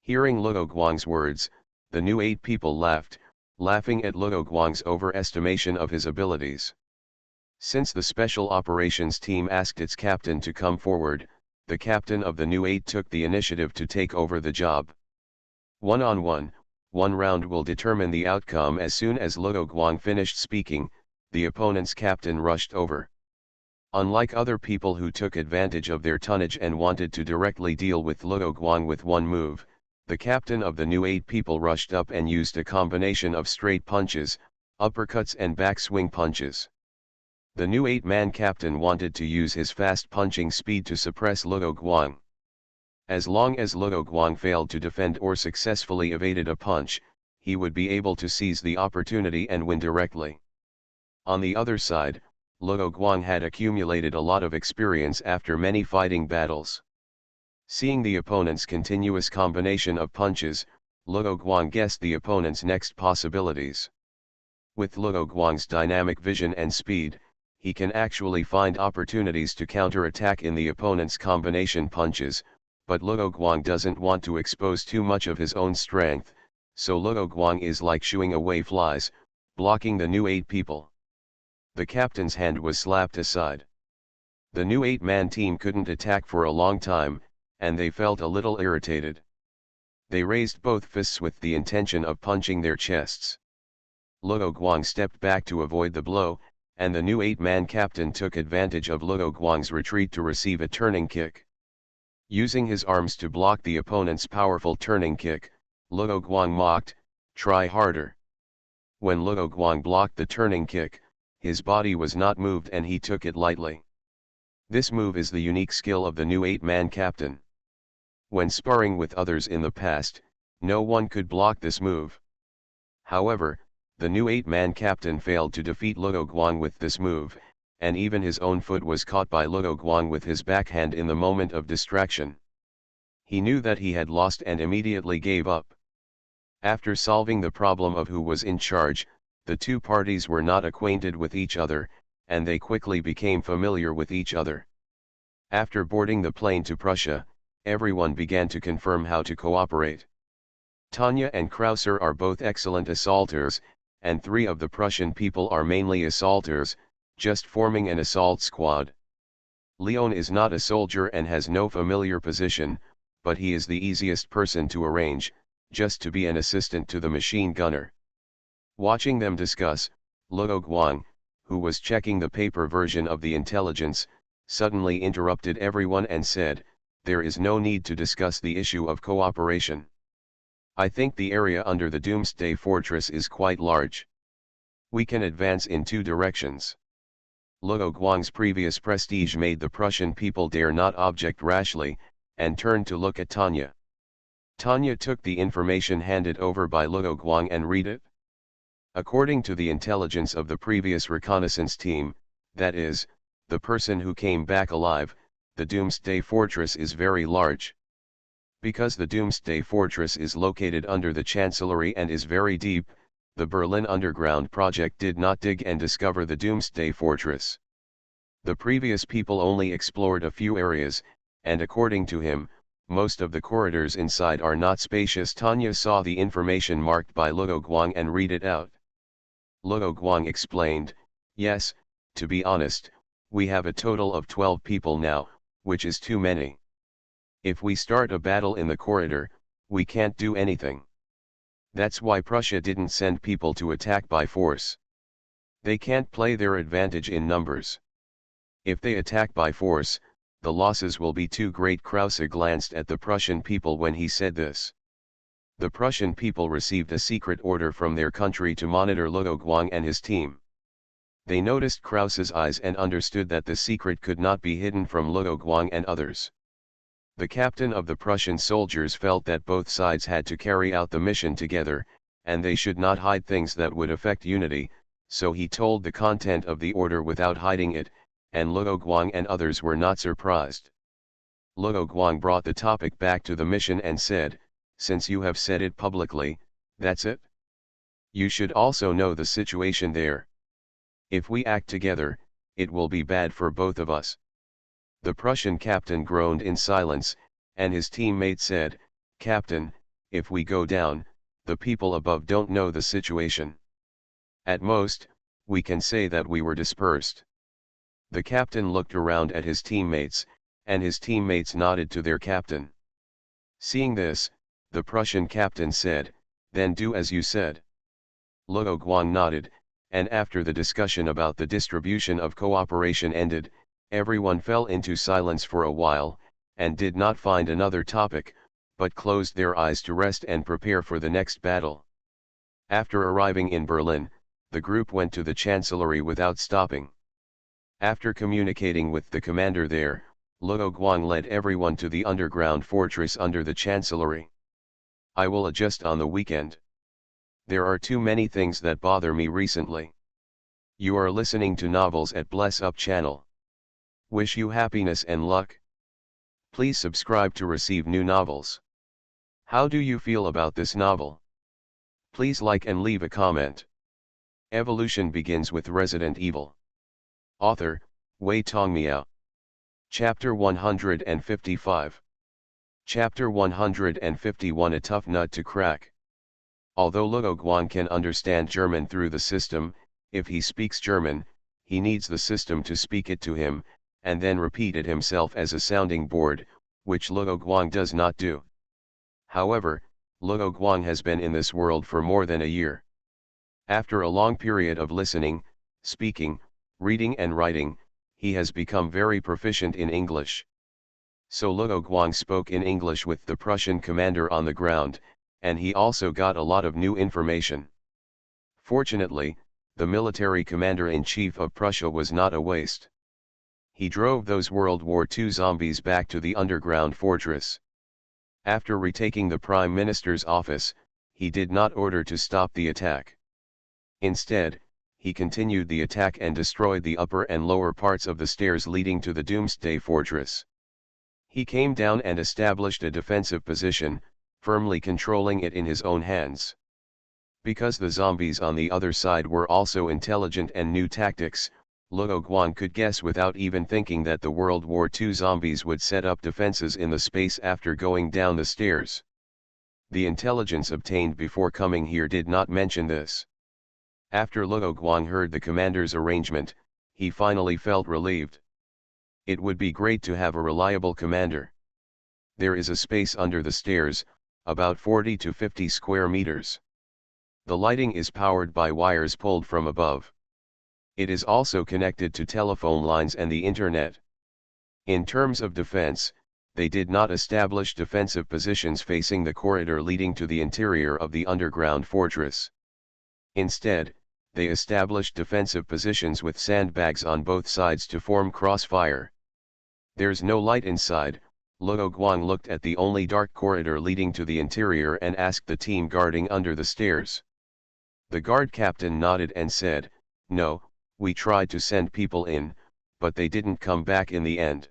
Hearing Luo Guang's words, the new 8 people laughed, laughing at Luo Guang's overestimation of his abilities. Since the Special Operations Team asked its captain to come forward, the captain of the new 8 took the initiative to take over the job. One-on-one, one round will determine the outcome. As soon as Luo Guang finished speaking, the opponent's captain rushed over. Unlike other people who took advantage of their tonnage and wanted to directly deal with Luo Guang with one move, The captain of the new 8 people rushed up and used a combination of straight punches, uppercuts and backswing punches. The new 8-man captain wanted to use his fast punching speed to suppress Luo Guang. As long as Luo Guang failed to defend or successfully evaded a punch, he would be able to seize the opportunity and win directly. On the other side, Luo Guang had accumulated a lot of experience after many fighting battles. Seeing the opponent's continuous combination of punches, Luo Guang guessed the opponent's next possibilities. With Luo Guang's dynamic vision and speed, he can actually find opportunities to counter-attack in the opponent's combination punches, but Luo Guang doesn't want to expose too much of his own strength, so Luo Guang is like shooing away flies, blocking the new 8 people. The captain's hand was slapped aside. The new 8-man team couldn't attack for a long time, and they felt a little irritated. They raised both fists with the intention of punching their chests. Luo Guang stepped back to avoid the blow, and the new 8-man captain took advantage of Luo Guang's retreat to receive a turning kick. Using his arms to block the opponent's powerful turning kick, Luo Guang mocked, "Try harder." When Luo Guang blocked the turning kick, his body was not moved and he took it lightly. This move is the unique skill of the new 8-man captain. When sparring with others in the past, no one could block this move. However, the new 8-man captain failed to defeat Luo Guang with this move, and even his own foot was caught by Luo Guang with his backhand in the moment of distraction. He knew that he had lost and immediately gave up. After solving the problem of who was in charge, the two parties were not acquainted with each other, and they quickly became familiar with each other. After boarding the plane to Prussia, everyone began to confirm how to cooperate. Tanya and Krauser are both excellent assaulters, and 3 of the Prussian people are mainly assaulters, just forming an assault squad. Leon is not a soldier and has no familiar position, but he is the easiest person to arrange, just to be an assistant to the machine gunner. Watching them discuss, Luo Guang, who was checking the paper version of the intelligence, suddenly interrupted everyone and said, "There is no need to discuss the issue of cooperation. I think the area under the Doomsday Fortress is quite large. We can advance in 2 directions." Luo Guang's previous prestige made the Prussian people dare not object rashly, and turned to look at Tanya. Tanya took the information handed over by Luo Guang and read it. According to the intelligence of the previous reconnaissance team, that is, the person who came back alive, the Doomsday Fortress is very large. Because the Doomsday Fortress is located under the Chancellery and is very deep, the Berlin Underground project did not dig and discover the Doomsday Fortress. The previous people only explored a few areas, and according to him, most of the corridors inside are not spacious. Tanya saw the information marked by Luo Guang and read it out. Luo Guang explained, "Yes, to be honest, we have a total of 12 people now, which is too many. If we start a battle in the corridor, we can't do anything. That's why Prussia didn't send people to attack by force. They can't play their advantage in numbers. If they attack by force, the losses will be too great." Krause glanced at the Prussian people when he said this. The Prussian people received a secret order from their country to monitor Luo Guang and his team. They noticed Krause's eyes and understood that the secret could not be hidden from Luo Guang and others. The captain of the Prussian soldiers felt that both sides had to carry out the mission together, and they should not hide things that would affect unity, so he told the content of the order without hiding it, and Luo Guang and others were not surprised. Luo Guang brought the topic back to the mission and said, "Since you have said it publicly, that's it? You should also know the situation there. If we act together, it will be bad for both of us." The Prussian captain groaned in silence, and his teammate said, "Captain, if we go down, the people above don't know the situation. At most, we can say that we were dispersed." The captain looked around at his teammates, and his teammates nodded to their captain. Seeing this, the Prussian captain said, "Then do as you said." Luo Guang nodded, and after the discussion about the distribution of cooperation ended, everyone fell into silence for a while, and did not find another topic, but closed their eyes to rest and prepare for the next battle. After arriving in Berlin, the group went to the Chancellery without stopping. After communicating with the commander there, Luo Guang led everyone to the underground fortress under the Chancellery. I will adjust on the weekend. There are too many things that bother me recently. You are listening to Novels at Bless Up channel. Wish you happiness and luck. Please subscribe to receive new novels. How do you feel about this novel? Please like and leave a comment. Evolution begins with Resident Evil. Author, Wei Tongmiao. Chapter 155. Chapter 151. A tough nut to crack. Although Luo Guang can understand German through the system, if he speaks German, he needs the system to speak it to him, and then repeat it himself as a sounding board, which Luo Guang does not do. However, Luo Guang has been in this world for more than a year. After a long period of listening, speaking, reading and writing, he has become very proficient in English. So Luo Guang spoke in English with the Prussian commander on the ground, and he also got a lot of new information. Fortunately, the military commander-in-chief of Prussia was not a waste. He drove those World War II zombies back to the underground fortress. After retaking the Prime Minister's office, he did not order to stop the attack. Instead, he continued the attack and destroyed the upper and lower parts of the stairs leading to the Doomsday Fortress. He came down and established a defensive position, firmly controlling it in his own hands. Because the zombies on the other side were also intelligent and knew tactics, Luo Guang could guess without even thinking that the World War II zombies would set up defenses in the space after going down the stairs. The intelligence obtained before coming here did not mention this. After Luo Guang heard the commander's arrangement, he finally felt relieved. It would be great to have a reliable commander. There is a space under the stairs, about 40 to 50 square meters. The lighting is powered by wires pulled from above. It is also connected to telephone lines and the internet. In terms of defense, they did not establish defensive positions facing the corridor leading to the interior of the underground fortress. Instead, they established defensive positions with sandbags on both sides to form crossfire. There's no light inside. Luo Guang looked at the only dark corridor leading to the interior and asked the team guarding under the stairs. The guard captain nodded and said, "No, we tried to send people in, but they didn't come back in the end."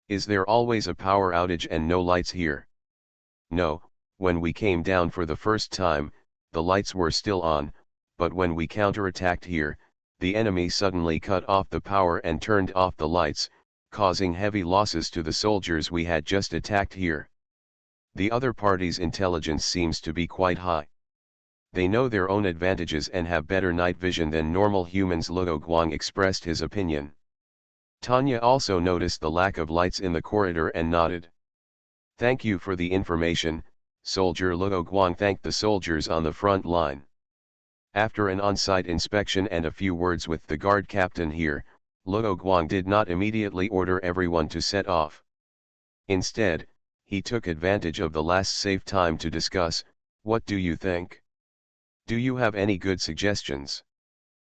"Is there always a power outage and no lights here?" "No, when we came down for the first time, the lights were still on, but when we counterattacked here, the enemy suddenly cut off the power and turned off the lights, causing heavy losses to the soldiers we had just attacked here. The other party's intelligence seems to be quite high. They know their own advantages and have better night vision than normal humans." Luo Guang expressed his opinion. Tanya also noticed the lack of lights in the corridor and nodded. "Thank you for the information, soldier." Luo Guang thanked the soldiers on the front line. After an on-site inspection and a few words with the guard captain here, Luo Guang did not immediately order everyone to set off. Instead, he took advantage of the last safe time to discuss, "What do you think? Do you have any good suggestions?"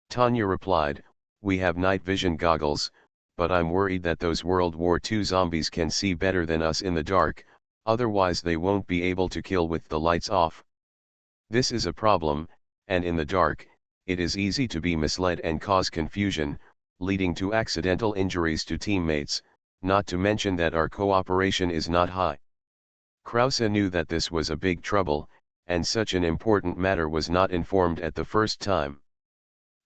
Tanya replied, "We have night vision goggles, but I'm worried that those World War II zombies can see better than us in the dark, otherwise they won't be able to kill with the lights off. This is a problem, and in the dark, it is easy to be misled and cause confusion, leading to accidental injuries to teammates, not to mention that our cooperation is not high." Krause knew that this was a big trouble, and such an important matter was not informed at the first time.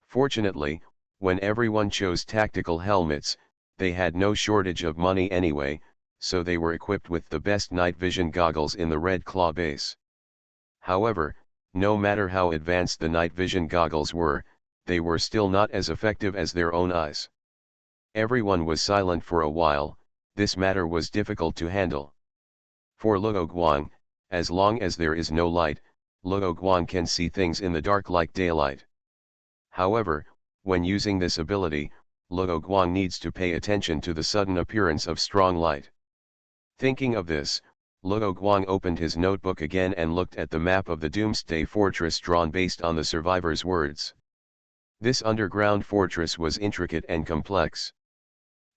Fortunately, when everyone chose tactical helmets, they had no shortage of money anyway, so they were equipped with the best night vision goggles in the Red Claw base. However, no matter how advanced the night vision goggles were, they were still not as effective as their own eyes. Everyone was silent for a while. This matter was difficult to handle. For Luo Guang, as long as there is no light, Luo Guang can see things in the dark like daylight. However, when using this ability, Luo Guang needs to pay attention to the sudden appearance of strong light. Thinking of this, Luo Guang opened his notebook again and looked at the map of the Doomsday Fortress drawn based on the survivors' words. This underground fortress was intricate and complex.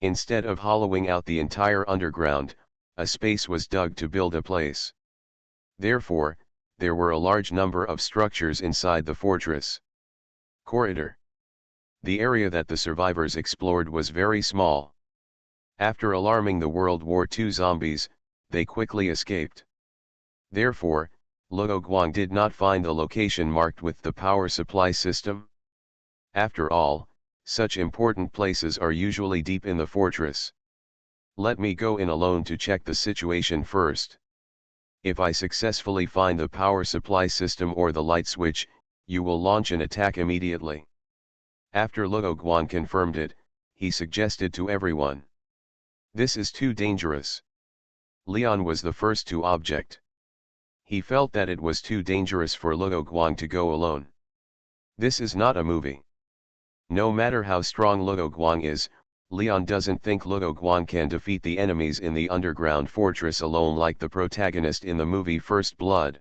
Instead of hollowing out the entire underground, a space was dug to build a place. Therefore, there were a large number of structures inside the fortress. Corridor. The area that the survivors explored was very small. After alarming the World War II zombies, they quickly escaped. Therefore, Luo Guang did not find the location marked with the power supply system. After all, such important places are usually deep in the fortress. Let me go in alone to check the situation first. If I successfully find the power supply system or the light switch, you will launch an attack immediately. After Luo Guang confirmed it, he suggested to everyone. This is too dangerous. Leon was the first to object. He felt that it was too dangerous for Luo Guang to go alone. This is not a movie. No matter how strong Luo Guang is, Leon doesn't think Luo Guang can defeat the enemies in the underground fortress alone like the protagonist in the movie First Blood.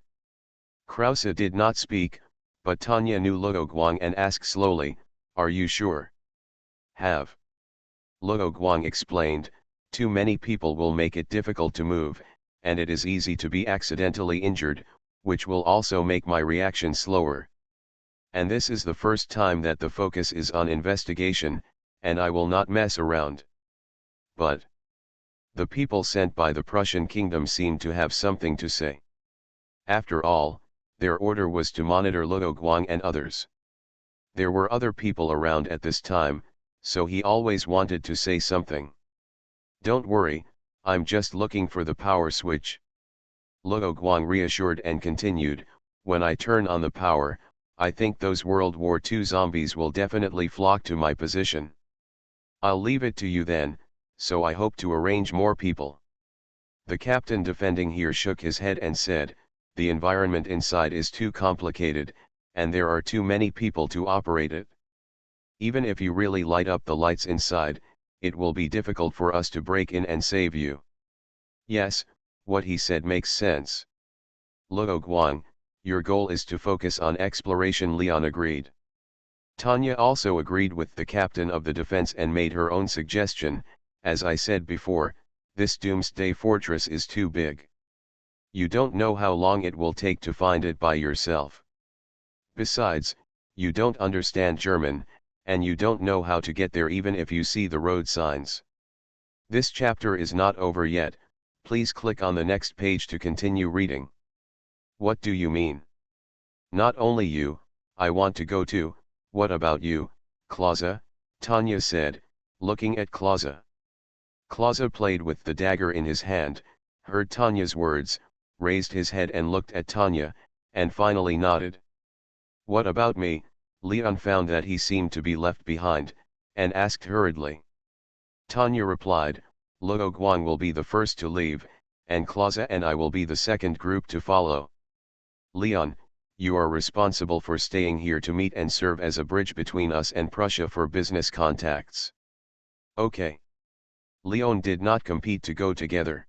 Krause did not speak, but Tanya knew Luo Guang and asked slowly, "Are you sure?" "Have." Luo Guang explained, "Too many people will make it difficult to move, and it is easy to be accidentally injured, which will also make my reaction slower. And this is the first time that the focus is on investigation, and I will not mess around." But the people sent by the Prussian kingdom seemed to have something to say. After all, their order was to monitor Luo Guang and others. There were other people around at this time, so he always wanted to say something. "Don't worry, I'm just looking for the power switch." Luo Guang reassured and continued, "When I turn on the power, I think those World War II zombies will definitely flock to my position. I'll leave it to you then, so I hope to arrange more people." The captain defending here shook his head and said, "The environment inside is too complicated, and there are too many people to operate it. Even if you really light up the lights inside, it will be difficult for us to break in and save you." "Yes, what he said makes sense." "Luo Guang, your goal is to focus on exploration," Leon agreed. Tanya also agreed with the captain of the defense and made her own suggestion. "As I said before, this Doomsday Fortress is too big. You don't know how long it will take to find it by yourself. Besides, you don't understand German, and you don't know how to get there even if you see the road signs. This chapter is not over yet, please click on the next page to continue reading." "What do you mean?" "Not only you, I want to go too. What about you, Clausa?" Tanya said, looking at Clausa. Clausa played with the dagger in his hand, heard Tanya's words, raised his head and looked at Tanya, and finally nodded. "What about me?" Leon found that he seemed to be left behind, and asked hurriedly. Tanya replied, "Luo Guang will be the first to leave, and Clausa and I will be the second group to follow. Leon, you are responsible for staying here to meet and serve as a bridge between us and Prussia for business contacts." "Okay." Leon did not compete to go together.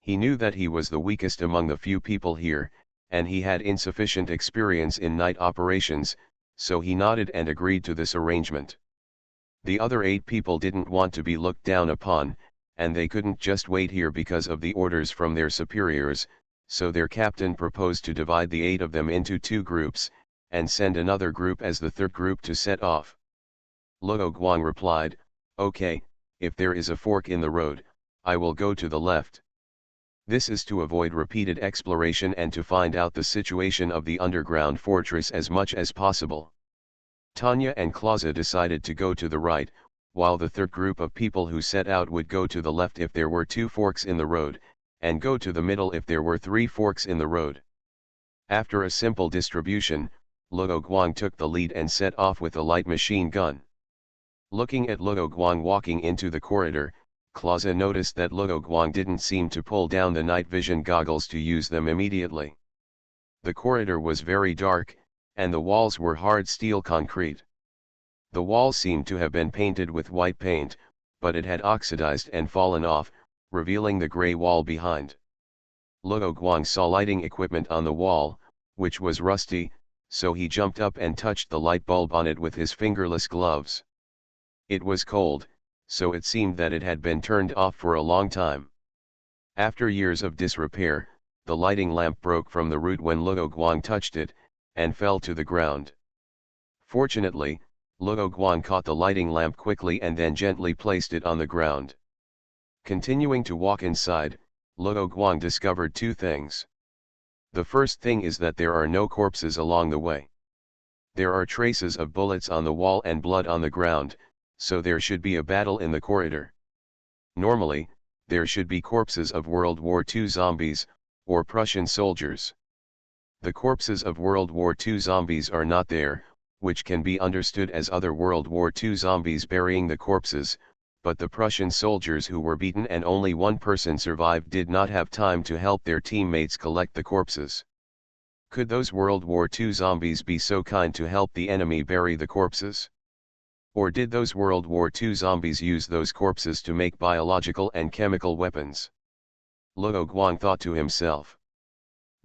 He knew that he was the weakest among the few people here, and he had insufficient experience in night operations, so he nodded and agreed to this arrangement. The other 8 people didn't want to be looked down upon, and they couldn't just wait here because of the orders from their superiors, so their captain proposed to divide the 8 of them into 2 groups, and send another group as the third group to set off. Luo Guang replied, "Okay, if there is a fork in the road, I will go to the left." This is to avoid repeated exploration and to find out the situation of the underground fortress as much as possible. Tanya and Clausa decided to go to the right, while the third group of people who set out would go to the left if there were 2 forks in the road, and go to the middle if there were 3 forks in the road. After a simple distribution, Luo Guang took the lead and set off with a light machine gun. Looking at Luo Guang walking into the corridor, Clausa noticed that Luo Guang didn't seem to pull down the night vision goggles to use them immediately. The corridor was very dark, and the walls were hard steel concrete. The walls seemed to have been painted with white paint, but it had oxidized and fallen off, revealing the gray wall behind. Luo Guang saw lighting equipment on the wall, which was rusty, so he jumped up and touched the light bulb on it with his fingerless gloves. It was cold, so it seemed that it had been turned off for a long time. After years of disrepair, the lighting lamp broke from the root when Luo Guang touched it, and fell to the ground. Fortunately, Luo Guang caught the lighting lamp quickly and then gently placed it on the ground. Continuing to walk inside, Luo Guang discovered two things. The first thing is that there are no corpses along the way. There are traces of bullets on the wall and blood on the ground, so there should be a battle in the corridor. Normally, there should be corpses of World War II zombies, or Prussian soldiers. The corpses of World War II zombies are not there, which can be understood as other World War II zombies burying the corpses, but the Prussian soldiers who were beaten and only one person survived did not have time to help their teammates collect the corpses. Could those World War II zombies be so kind to help the enemy bury the corpses? Or did those World War II zombies use those corpses to make biological and chemical weapons? Luo Guang thought to himself.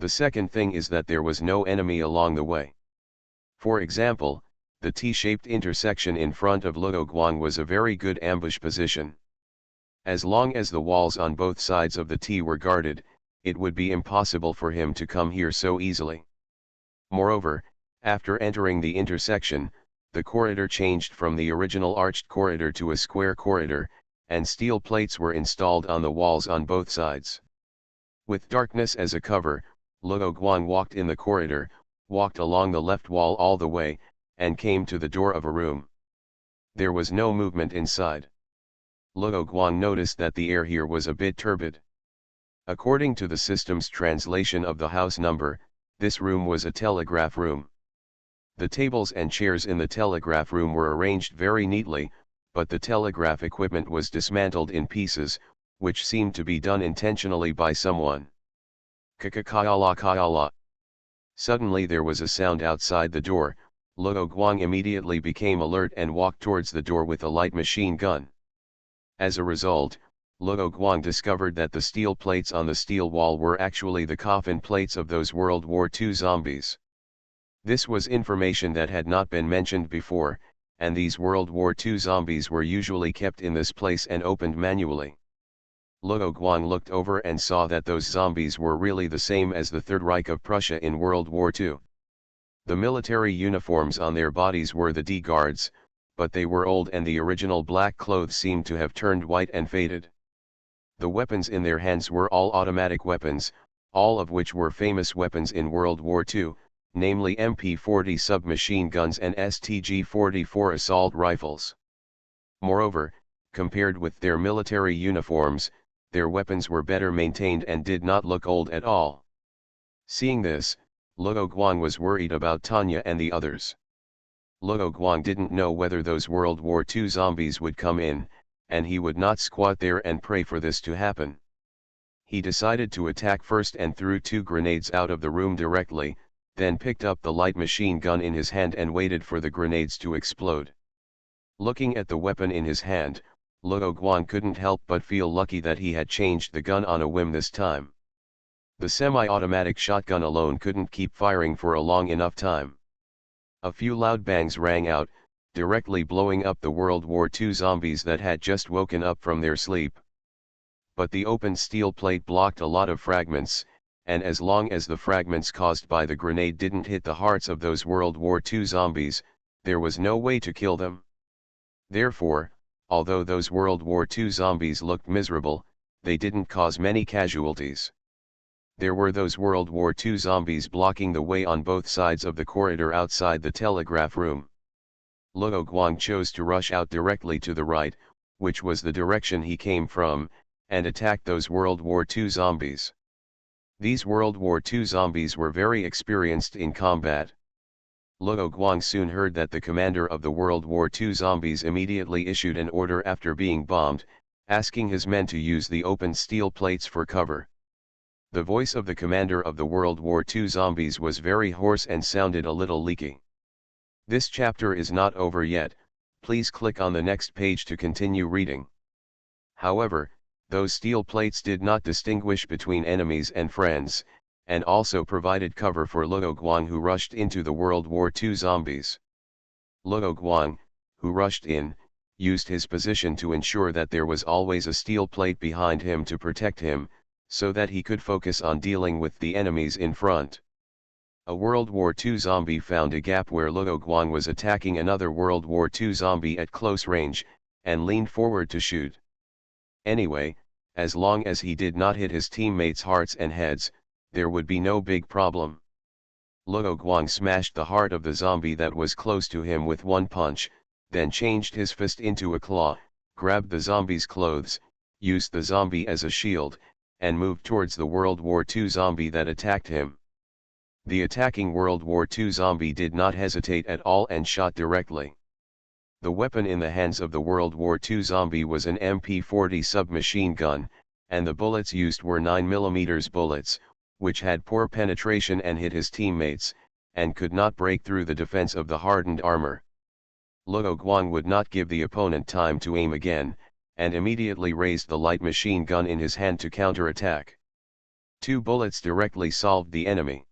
The second thing is that there was no enemy along the way. For example, the T-shaped intersection in front of Luo Guang was a very good ambush position. As long as the walls on both sides of the T were guarded, it would be impossible for him to come here so easily. Moreover, after entering the intersection, the corridor changed from the original arched corridor to a square corridor, and steel plates were installed on the walls on both sides. With darkness as a cover, Luo Guang walked in the corridor, walked along the left wall all the way, and came to the door of a room. There was no movement inside. Luo Guang noticed that the air here was a bit turbid. According to the system's translation of the house number, this room was a telegraph room. The tables and chairs in the telegraph room were arranged very neatly, but the telegraph equipment was dismantled in pieces, which seemed to be done intentionally by someone. Kakakayala kayala. Suddenly there was a sound outside the door. Luo Guang immediately became alert and walked towards the door with a light machine gun. As a result, Luo Guang discovered that the steel plates on the steel wall were actually the coffin plates of those World War II zombies. This was information that had not been mentioned before, and these World War II zombies were usually kept in this place and opened manually. Luo Guang looked over and saw that those zombies were really the same as the Third Reich of Prussia in World War II. The military uniforms on their bodies were the D Guards, but they were old and the original black clothes seemed to have turned white and faded. The weapons in their hands were all automatic weapons, all of which were famous weapons in World War II, namely MP-40 submachine guns and STG-44 assault rifles. Moreover, compared with their military uniforms, their weapons were better maintained and did not look old at all. Seeing this, Luo Guang was worried about Tanya and the others. Luo Guang didn't know whether those World War II zombies would come in, and he would not squat there and pray for this to happen. He decided to attack first and threw 2 grenades out of the room directly, then picked up the light machine gun in his hand and waited for the grenades to explode. Looking at the weapon in his hand, Luo Guang couldn't help but feel lucky that he had changed the gun on a whim this time. The semi-automatic shotgun alone couldn't keep firing for a long enough time. A few loud bangs rang out, directly blowing up the World War II zombies that had just woken up from their sleep. But the open steel plate blocked a lot of fragments, and as long as the fragments caused by the grenade didn't hit the hearts of those World War II zombies, there was no way to kill them. Therefore, although those World War II zombies looked miserable, they didn't cause many casualties. There were those World War II zombies blocking the way on both sides of the corridor outside the telegraph room. Luo Guang chose to rush out directly to the right, which was the direction he came from, and attack those World War II zombies. These World War II zombies were very experienced in combat. Luo Guang soon heard that the commander of the World War II zombies immediately issued an order after being bombed, asking his men to use the open steel plates for cover. The voice of the commander of the World War II zombies was very hoarse and sounded a little leaky. This chapter is not over yet, please click on the next page to continue reading. However, Those steel plates did not distinguish between enemies and friends, and also provided cover for Luo Guang, who rushed into the World War II zombies. Luo Guang, who rushed in, used his position to ensure that there was always a steel plate behind him to protect him, so that he could focus on dealing with the enemies in front. A World War II zombie found a gap where Luo Guang was attacking another World War II zombie at close range, and leaned forward to shoot. Anyway, as long as he did not hit his teammates' hearts and heads, there would be no big problem. Luo Guang smashed the heart of the zombie that was close to him with one punch, then changed his fist into a claw, grabbed the zombie's clothes, used the zombie as a shield, and moved towards the World War II zombie that attacked him. The attacking World War II zombie did not hesitate at all and shot directly. The weapon in the hands of the World War II zombie was an MP-40 submachine gun, and the bullets used were 9mm bullets, which had poor penetration and hit his teammates, and could not break through the defense of the hardened armor. Luo Guang would not give the opponent time to aim again, and immediately raised the light machine gun in his hand to counterattack. 2 bullets directly solved the enemy.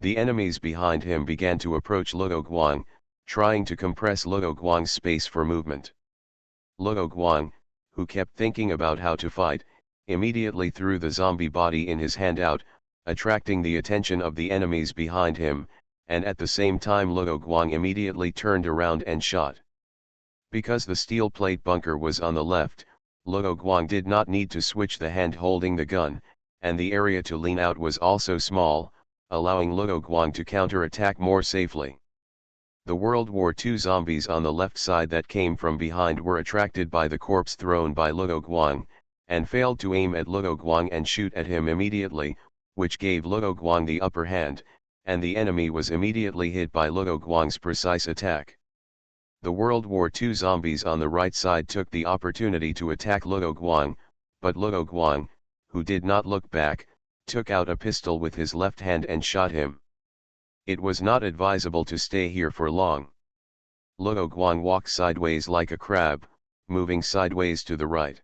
The enemies behind him began to approach Luo Guang, trying to compress Luo Guang's space for movement. Luo Guang, who kept thinking about how to fight, immediately threw the zombie body in his hand out, attracting the attention of the enemies behind him, and at the same time Luo Guang immediately turned around and shot. Because the steel plate bunker was on the left, Luo Guang did not need to switch the hand holding the gun, and the area to lean out was also small, allowing Luo Guang to counterattack more safely. The World War II zombies on the left side that came from behind were attracted by the corpse thrown by Luo Guang, and failed to aim at Luo Guang and shoot at him immediately, which gave Luo Guang the upper hand, and the enemy was immediately hit by Luo Guang's precise attack. The World War II zombies on the right side took the opportunity to attack Luo Guang, but Luo Guang, who did not look back, took out a pistol with his left hand and shot him. It was not advisable to stay here for long. Luo Guang walked sideways like a crab, moving sideways to the right.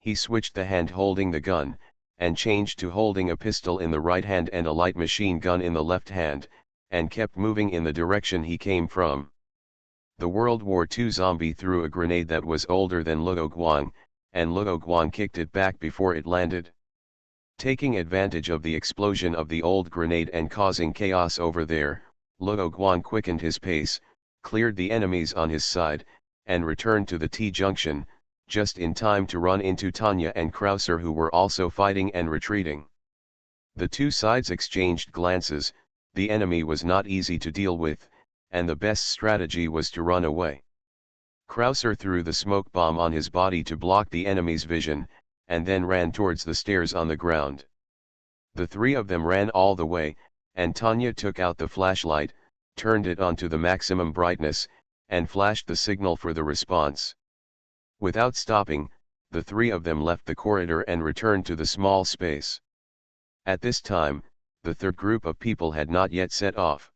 He switched the hand holding the gun, and changed to holding a pistol in the right hand and a light machine gun in the left hand, and kept moving in the direction he came from. The World War II zombie threw a grenade that was older than Luo Guang, and Luo Guang kicked it back before it landed. Taking advantage of the explosion of the old grenade and causing chaos over there, Luo Guang quickened his pace, cleared the enemies on his side, and returned to the T-junction, just in time to run into Tanya and Krauser, who were also fighting and retreating. The two sides exchanged glances. The enemy was not easy to deal with, and the best strategy was to run away. Krauser threw the smoke bomb on his body to block the enemy's vision, and then ran towards the stairs on the ground. The three of them ran all the way, and Tanya took out the flashlight, turned it on to the maximum brightness, and flashed the signal for the response. Without stopping, the three of them left the corridor and returned to the small space. At this time, the third group of people had not yet set off.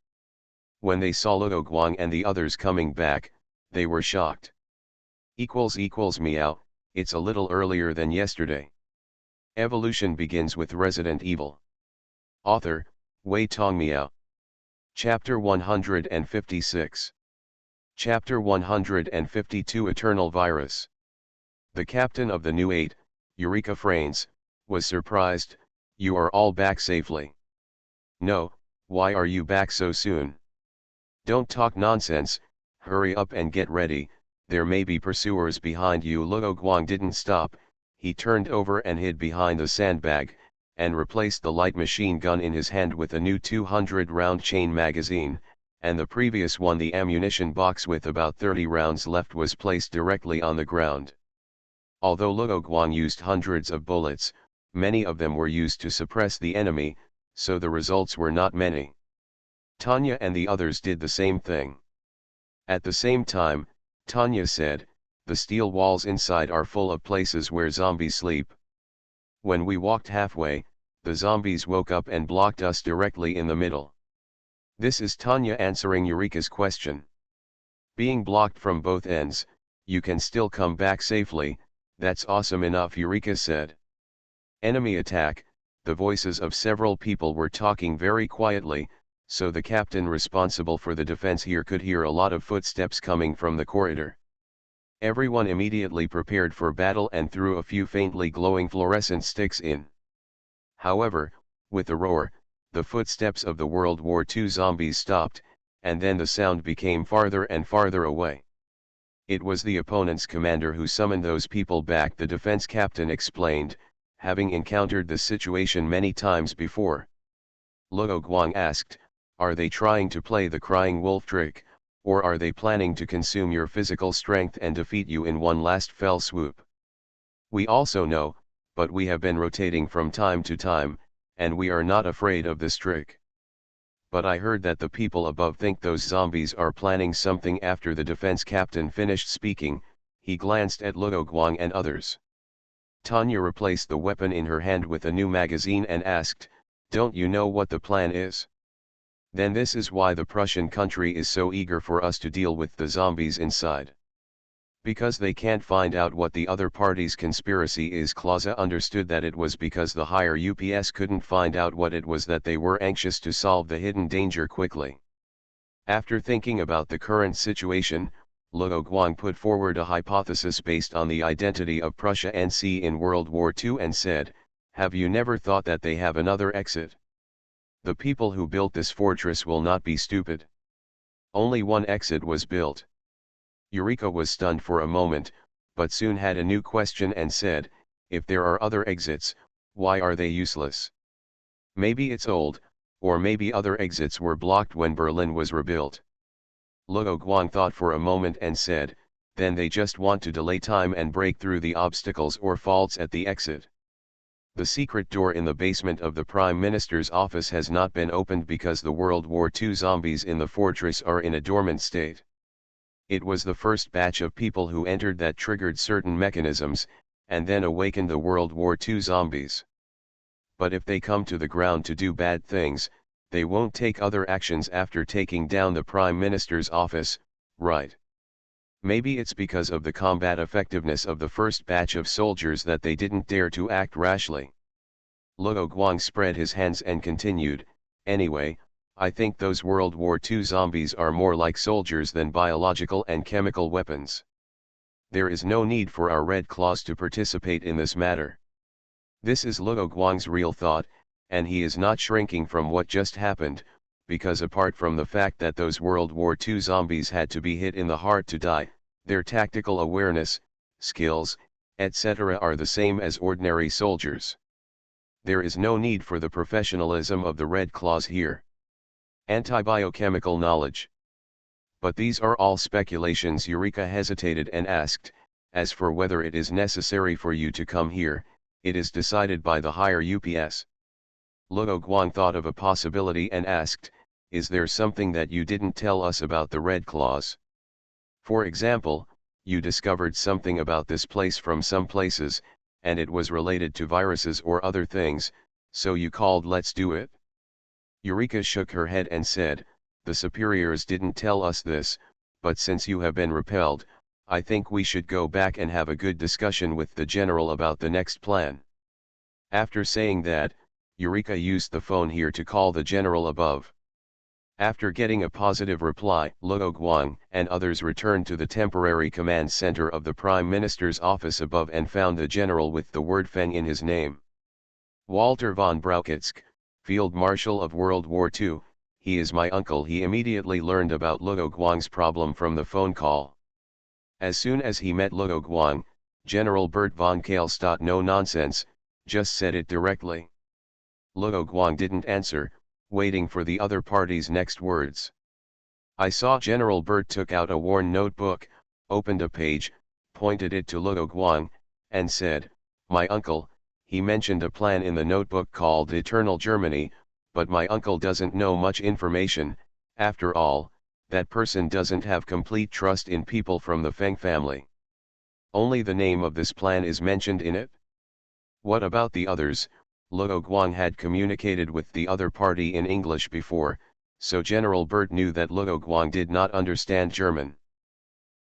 When they saw Luo Guang and the others coming back, they were shocked. Meow, it's a little earlier than yesterday. Evolution begins with Resident Evil. Author, Wei Tong Miao. Chapter 156. Chapter 152 Eternal Virus. The captain of the new 8, Eureka Frains, was surprised. You are all back safely. No, why are you back so soon? Don't talk nonsense, hurry up and get ready, there may be pursuers behind you. Luo Guang didn't stop, he turned over and hid behind the sandbag, and replaced the light machine gun in his hand with a new 200-round chain magazine, and the previous one, the ammunition box with about 30 rounds left, was placed directly on the ground. Although Luo Guang used hundreds of bullets, many of them were used to suppress the enemy, so the results were not many. Tanya and the others did the same thing. At the same time, Tanya said, the steel walls inside are full of places where zombies sleep. When we walked halfway, the zombies woke up and blocked us directly in the middle. This is Tanya answering Eureka's question. Being blocked from both ends, you can still come back safely, That's awesome enough, Eureka said. Enemy attack. The voices of several people were talking very quietly, so the captain responsible for the defense here could hear a lot of footsteps coming from the corridor. Everyone immediately prepared for battle and threw a few faintly glowing fluorescent sticks in. However, with a roar, the footsteps of the World War II zombies stopped, and then the sound became farther and farther away. It was the opponent's commander who summoned those people back, the defense captain explained, having encountered the situation many times before. Luo Guang asked, "Are they trying to play the crying wolf trick, or are they planning to consume your physical strength and defeat you in one last fell swoop?" "We also know, but we have been rotating from time to time, and we are not afraid of this trick. But I heard that the people above think those zombies are planning something." After the defense captain finished speaking, he glanced at Luo Guang and others. Tanya replaced the weapon in her hand with a new magazine and asked, "Don't you know what the plan is?" "Then this is why the Prussian country is so eager for us to deal with the zombies inside. Because they can't find out what the other party's conspiracy is." Clausa understood that it was because the higher UPS couldn't find out what it was that they were anxious to solve the hidden danger quickly. After thinking about the current situation, Luo Guang put forward a hypothesis based on the identity of Prussia NC in World War II and said, "Have you never thought that they have another exit? The people who built this fortress will not be stupid. Only one exit was built." Eureka was stunned for a moment, but soon had a new question and said, "If there are other exits, why are they useless? Maybe it's old, or maybe other exits were blocked when Berlin was rebuilt." Luo Guang thought for a moment and said, "Then they just want to delay time and break through the obstacles or faults at the exit. The secret door in the basement of the Prime Minister's office has not been opened because the World War II zombies in the fortress are in a dormant state. It was the first batch of people who entered that triggered certain mechanisms, and then awakened the World War II zombies. But if they come to the ground to do bad things, they won't take other actions after taking down the Prime Minister's office, right? Maybe it's because of the combat effectiveness of the first batch of soldiers that they didn't dare to act rashly." Luo Guang spread his hands and continued, "Anyway, I think those World War II zombies are more like soldiers than biological and chemical weapons. There is no need for our Red Claws to participate in this matter." This is Luo Guang's real thought, and he is not shrinking from what just happened, because apart from the fact that those World War II zombies had to be hit in the heart to die, their tactical awareness, skills, etc. are the same as ordinary soldiers. There is no need for the professionalism of the Red Claws here. Anti-biochemical knowledge. But these are all speculations. Eureka hesitated and asked, "As for whether it is necessary for you to come here, it is decided by the higher UPS." Luo Guang thought of a possibility and asked, "Is there something that you didn't tell us about the Red Claws? For example, you discovered something about this place from some places, and it was related to viruses or other things, so you called Let's Do It?" Eureka shook her head and said, "The superiors didn't tell us this, but since you have been repelled, I think we should go back and have a good discussion with the general about the next plan." After saying that, Eureka used the phone here to call the general above. After getting a positive reply, Luo Guang and others returned to the temporary command center of the Prime Minister's office above and found the general with the word Feng in his name. "Walter von Brauchitsch, Field Marshal of World War II, he is my uncle." He immediately learned about Luo Guang's problem from the phone call. As soon as he met Luo Guang, General Bert von Kahlstadt, "No nonsense, just said it directly." Luo Guang didn't answer, waiting for the other party's next words. I saw General Bert took out a worn notebook, opened a page, pointed it to Luo Guang, and said, "My uncle, he mentioned a plan in the notebook called Eternal Germany, but my uncle doesn't know much information. After all, that person doesn't have complete trust in people from the Feng family. Only the name of this plan is mentioned in it." "What about the others?" Luo Guang had communicated with the other party in English before, so General Bert knew that Luo Guang did not understand German.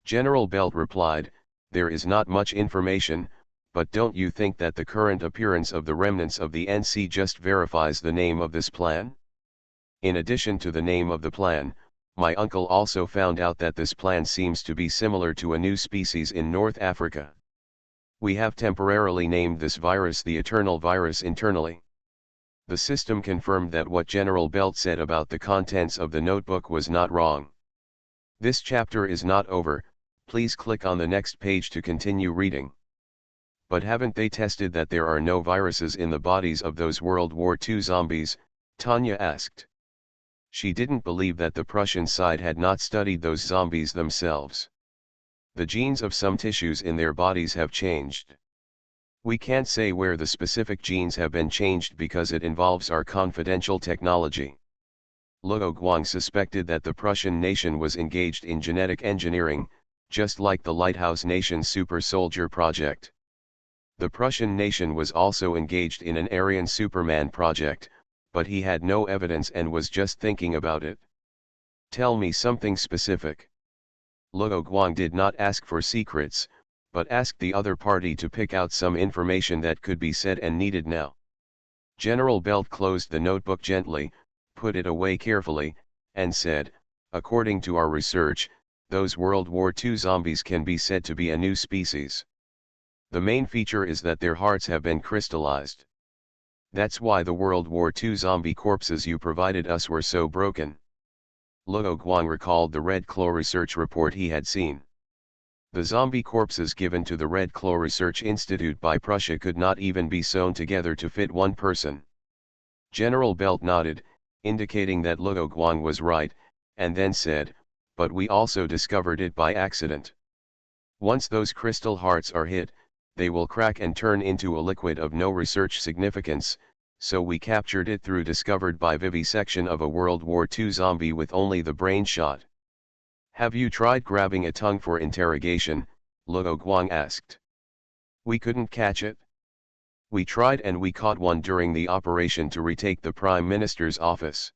General Belt replied, "There is not much information, but don't you think that the current appearance of the remnants of the NC just verifies the name of this plan? In addition to the name of the plan, my uncle also found out that this plan seems to be similar to a new species in North Africa. We have temporarily named this virus the Eternal Virus internally. The system confirmed that what General Belt said about the contents of the notebook was not wrong. This chapter is not over, please click on the next page to continue reading. But haven't they tested that there are no viruses in the bodies of those World War II zombies? Tanya asked. She didn't believe that the Prussian side had not studied those zombies themselves. The genes of some tissues in their bodies have changed. We can't say where the specific genes have been changed because it involves our confidential technology. Luo Guang suspected that the Prussian nation was engaged in genetic engineering, just like the Lighthouse Nation's super soldier project. The Prussian nation was also engaged in an Aryan Superman project, but he had no evidence and was just thinking about it. Tell me something specific. Luo Guang did not ask for secrets, but asked the other party to pick out some information that could be said and needed now. General Belt closed the notebook gently, put it away carefully, and said, according to our research, those World War II zombies can be said to be a new species. The main feature is that their hearts have been crystallized. That's why the World War II zombie corpses you provided us were so broken. Luo Guang recalled the Red Claw research report he had seen. The zombie corpses given to the Red Claw Research Institute by Prussia could not even be sewn together to fit one person. General Belt nodded, indicating that Luo Guang was right, and then said, but we also discovered it by accident. Once those crystal hearts are hit, they will crack and turn into a liquid of no research significance, so we captured it through discovered by vivisection of a World War II zombie with only the brain shot. Have you tried grabbing a tongue for interrogation? Luo Guang asked. We couldn't catch it. We tried and we caught one during the operation to retake the Prime Minister's office.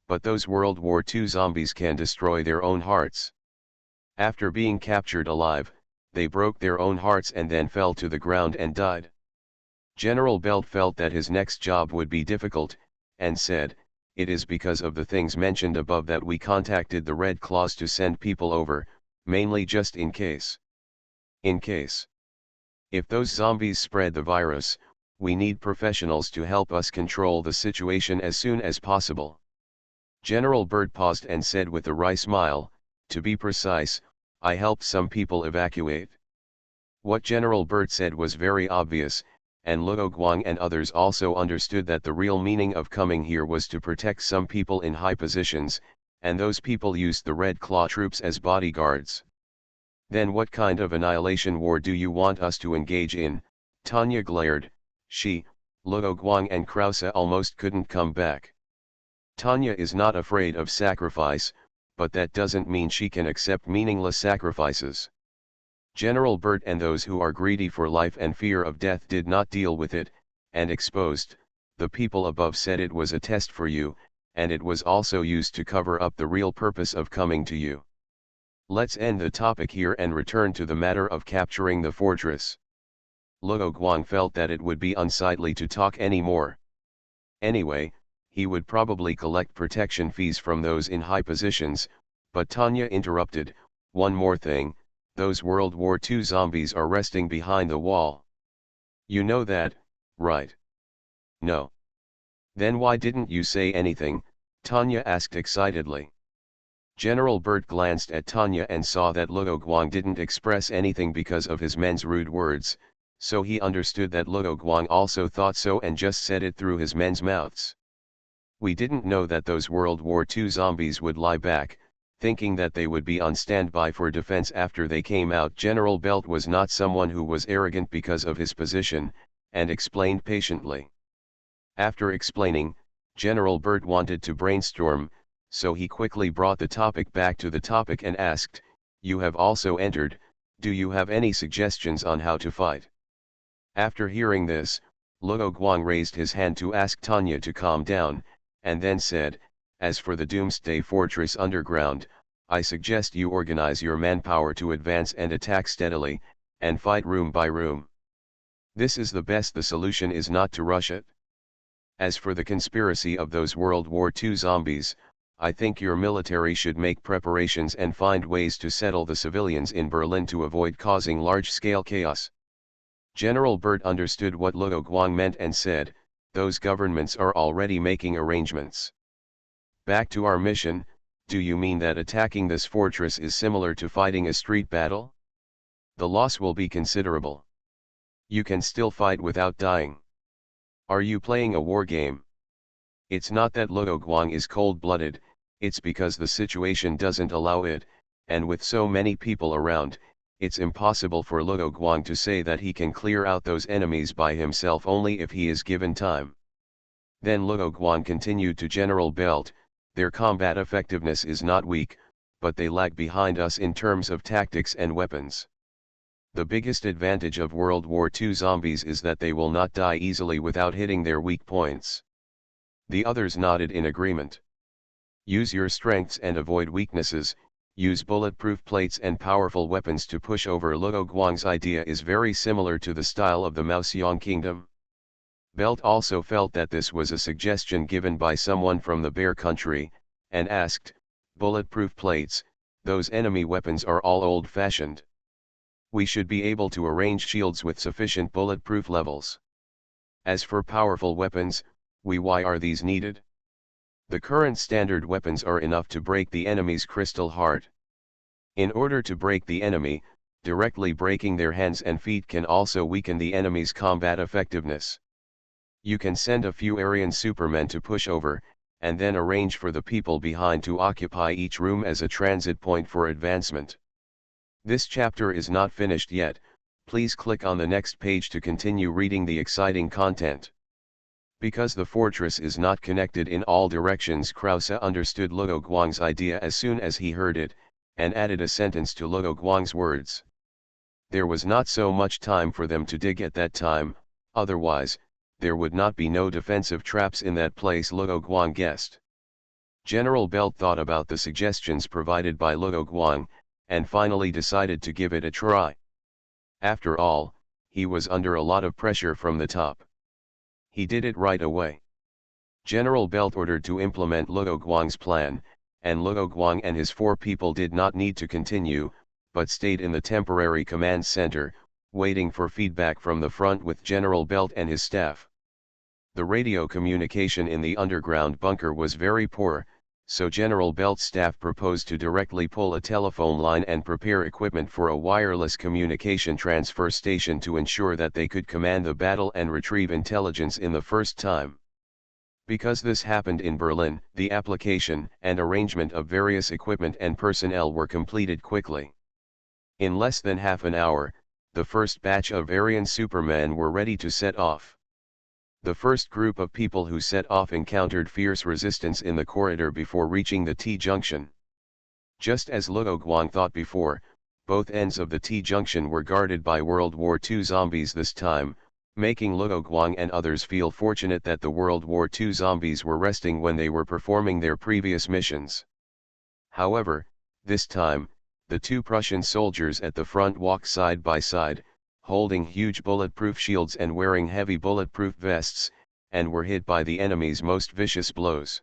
But those World War II zombies can destroy their own hearts. After being captured alive, they broke their own hearts and then fell to the ground and died. General Belt felt that his next job would be difficult, and said, it is because of the things mentioned above that we contacted the Red Claws to send people over, mainly just in case. In case. If those zombies spread the virus, we need professionals to help us control the situation as soon as possible. General Bird paused and said with a wry smile, to be precise, I helped some people evacuate. What General Bird said was very obvious, and Luo Guang and others also understood that the real meaning of coming here was to protect some people in high positions, and those people used the Red Claw troops as bodyguards. Then what kind of annihilation war do you want us to engage in? Tanya glared. She, Luo Guang and Krause almost couldn't come back. Tanya is not afraid of sacrifice, but that doesn't mean she can accept meaningless sacrifices. General Bert and those who are greedy for life and fear of death did not deal with it, and exposed, the people above said it was a test for you, and it was also used to cover up the real purpose of coming to you. Let's end the topic here and return to the matter of capturing the fortress. Luo Guang felt that it would be unsightly to talk anymore. Anyway, he would probably collect protection fees from those in high positions, but Tanya interrupted, one more thing. Those World War II zombies are resting behind the wall. You know that, right? No. Then why didn't you say anything? Tanya asked excitedly. General Bert glanced at Tanya and saw that Luo Guang didn't express anything because of his men's rude words, so he understood that Luo Guang also thought so and just said it through his men's mouths. We didn't know that those World War II zombies would lie back, thinking that they would be on standby for defense after they came out. General Belt was not someone who was arrogant because of his position, and explained patiently. After explaining, General Bert wanted to brainstorm, so he quickly brought the topic back to the topic and asked, you have also entered, do you have any suggestions on how to fight? After hearing this, Luo Guang raised his hand to ask Tanya to calm down, and then said, as for the Doomsday Fortress underground, I suggest you organize your manpower to advance and attack steadily, and fight room by room. This is the best. The solution is not to rush it. As for the conspiracy of those World War II zombies, I think your military should make preparations and find ways to settle the civilians in Berlin to avoid causing large-scale chaos. General Bert understood what Luo Guang meant and said, those governments are already making arrangements. Back to our mission, do you mean that attacking this fortress is similar to fighting a street battle? The loss will be considerable. You can still fight without dying. Are you playing a war game? It's not that Luo Guang is cold-blooded, it's because the situation doesn't allow it, and with so many people around, it's impossible for Luo Guang to say that he can clear out those enemies by himself only if he is given time. Then Luo Guang continued to General Belt, their combat effectiveness is not weak, but they lag behind us in terms of tactics and weapons. The biggest advantage of World War II zombies is that they will not die easily without hitting their weak points. The others nodded in agreement. Use your strengths and avoid weaknesses, use bulletproof plates and powerful weapons to push over. Luo Guang's idea is very similar to the style of the Maoxiong Kingdom. Belt also felt that this was a suggestion given by someone from the Bear Country, and asked, bulletproof plates, those enemy weapons are all old-fashioned. We should be able to arrange shields with sufficient bulletproof levels. As for powerful weapons, why are these needed? The current standard weapons are enough to break the enemy's crystal heart. In order to break the enemy, directly breaking their hands and feet can also weaken the enemy's combat effectiveness. You can send a few Aryan supermen to push over, and then arrange for the people behind to occupy each room as a transit point for advancement. This chapter is not finished yet, please click on the next page to continue reading the exciting content. Because the fortress is not connected in all directions, Krause understood Luo Guang's idea as soon as he heard it, and added a sentence to Luo Guang's words. There was not so much time for them to dig at that time, otherwise, there would not be no defensive traps in that place, Luo Guang guessed. General Belt thought about the suggestions provided by Luo Guang, and finally decided to give it a try. After all, he was under a lot of pressure from the top. He did it right away. General Belt ordered to implement Luo Guang's plan, and Luo Guang and his 4 people did not need to continue, but stayed in the temporary command center, waiting for feedback from the front with General Belt and his staff. The radio communication in the underground bunker was very poor, so General Belt's staff proposed to directly pull a telephone line and prepare equipment for a wireless communication transfer station to ensure that they could command the battle and retrieve intelligence in the first time. Because this happened in Berlin, the application and arrangement of various equipment and personnel were completed quickly. In less than half an hour, the first batch of Aryan Supermen were ready to set off. The first group of people who set off encountered fierce resistance in the corridor before reaching the T-junction. Just as Luo Guang thought before, both ends of the T-junction were guarded by World War II zombies this time, making Luo Guang and others feel fortunate that the World War II zombies were resting when they were performing their previous missions. However, this time, the 2 Prussian soldiers at the front walked side by side, holding huge bulletproof shields and wearing heavy bulletproof vests, and were hit by the enemy's most vicious blows.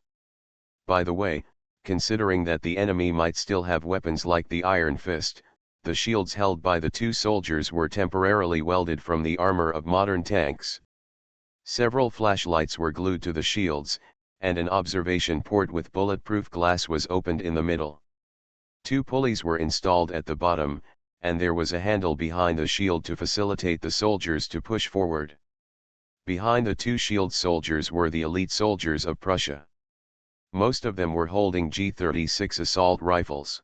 By the way, considering that the enemy might still have weapons like the Iron Fist, the shields held by the 2 soldiers were temporarily welded from the armor of modern tanks. Several flashlights were glued to the shields, and an observation port with bulletproof glass was opened in the middle. 2 pulleys were installed at the bottom, and there was a handle behind the shield to facilitate the soldiers to push forward. Behind the 2 shield soldiers were the elite soldiers of Prussia. Most of them were holding G36 assault rifles.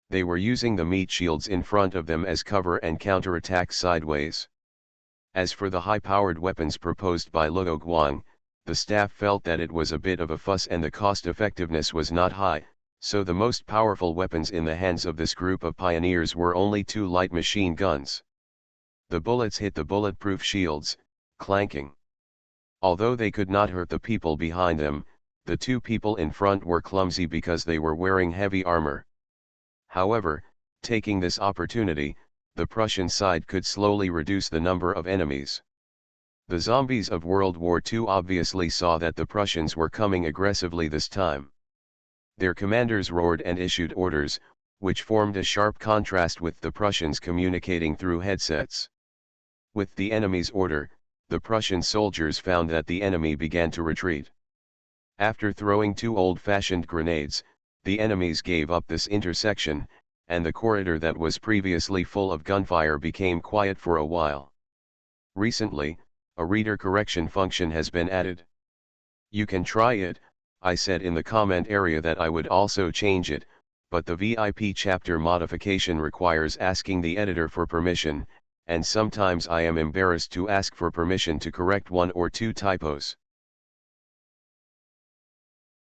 They were using the meat shields in front of them as cover and counterattack sideways. As for the high-powered weapons proposed by Luo Guang, the staff felt that it was a bit of a fuss and the cost-effectiveness was not high, so the most powerful weapons in the hands of this group of pioneers were only 2 light machine guns. The bullets hit the bulletproof shields, clanking. Although they could not hurt the people behind them, the 2 people in front were clumsy because they were wearing heavy armor. However, taking this opportunity, the Prussian side could slowly reduce the number of enemies. The zombies of World War II obviously saw that the Prussians were coming aggressively this time. Their commanders roared and issued orders, which formed a sharp contrast with the Prussians communicating through headsets. With the enemy's order, the Prussian soldiers found that the enemy began to retreat. After throwing 2 old-fashioned grenades, the enemies gave up this intersection, and the corridor that was previously full of gunfire became quiet for a while. Recently, a reader correction function has been added. You can try it. I said in the comment area that I would also change it, but the VIP chapter modification requires asking the editor for permission, and sometimes I am embarrassed to ask for permission to correct 1 or 2 typos.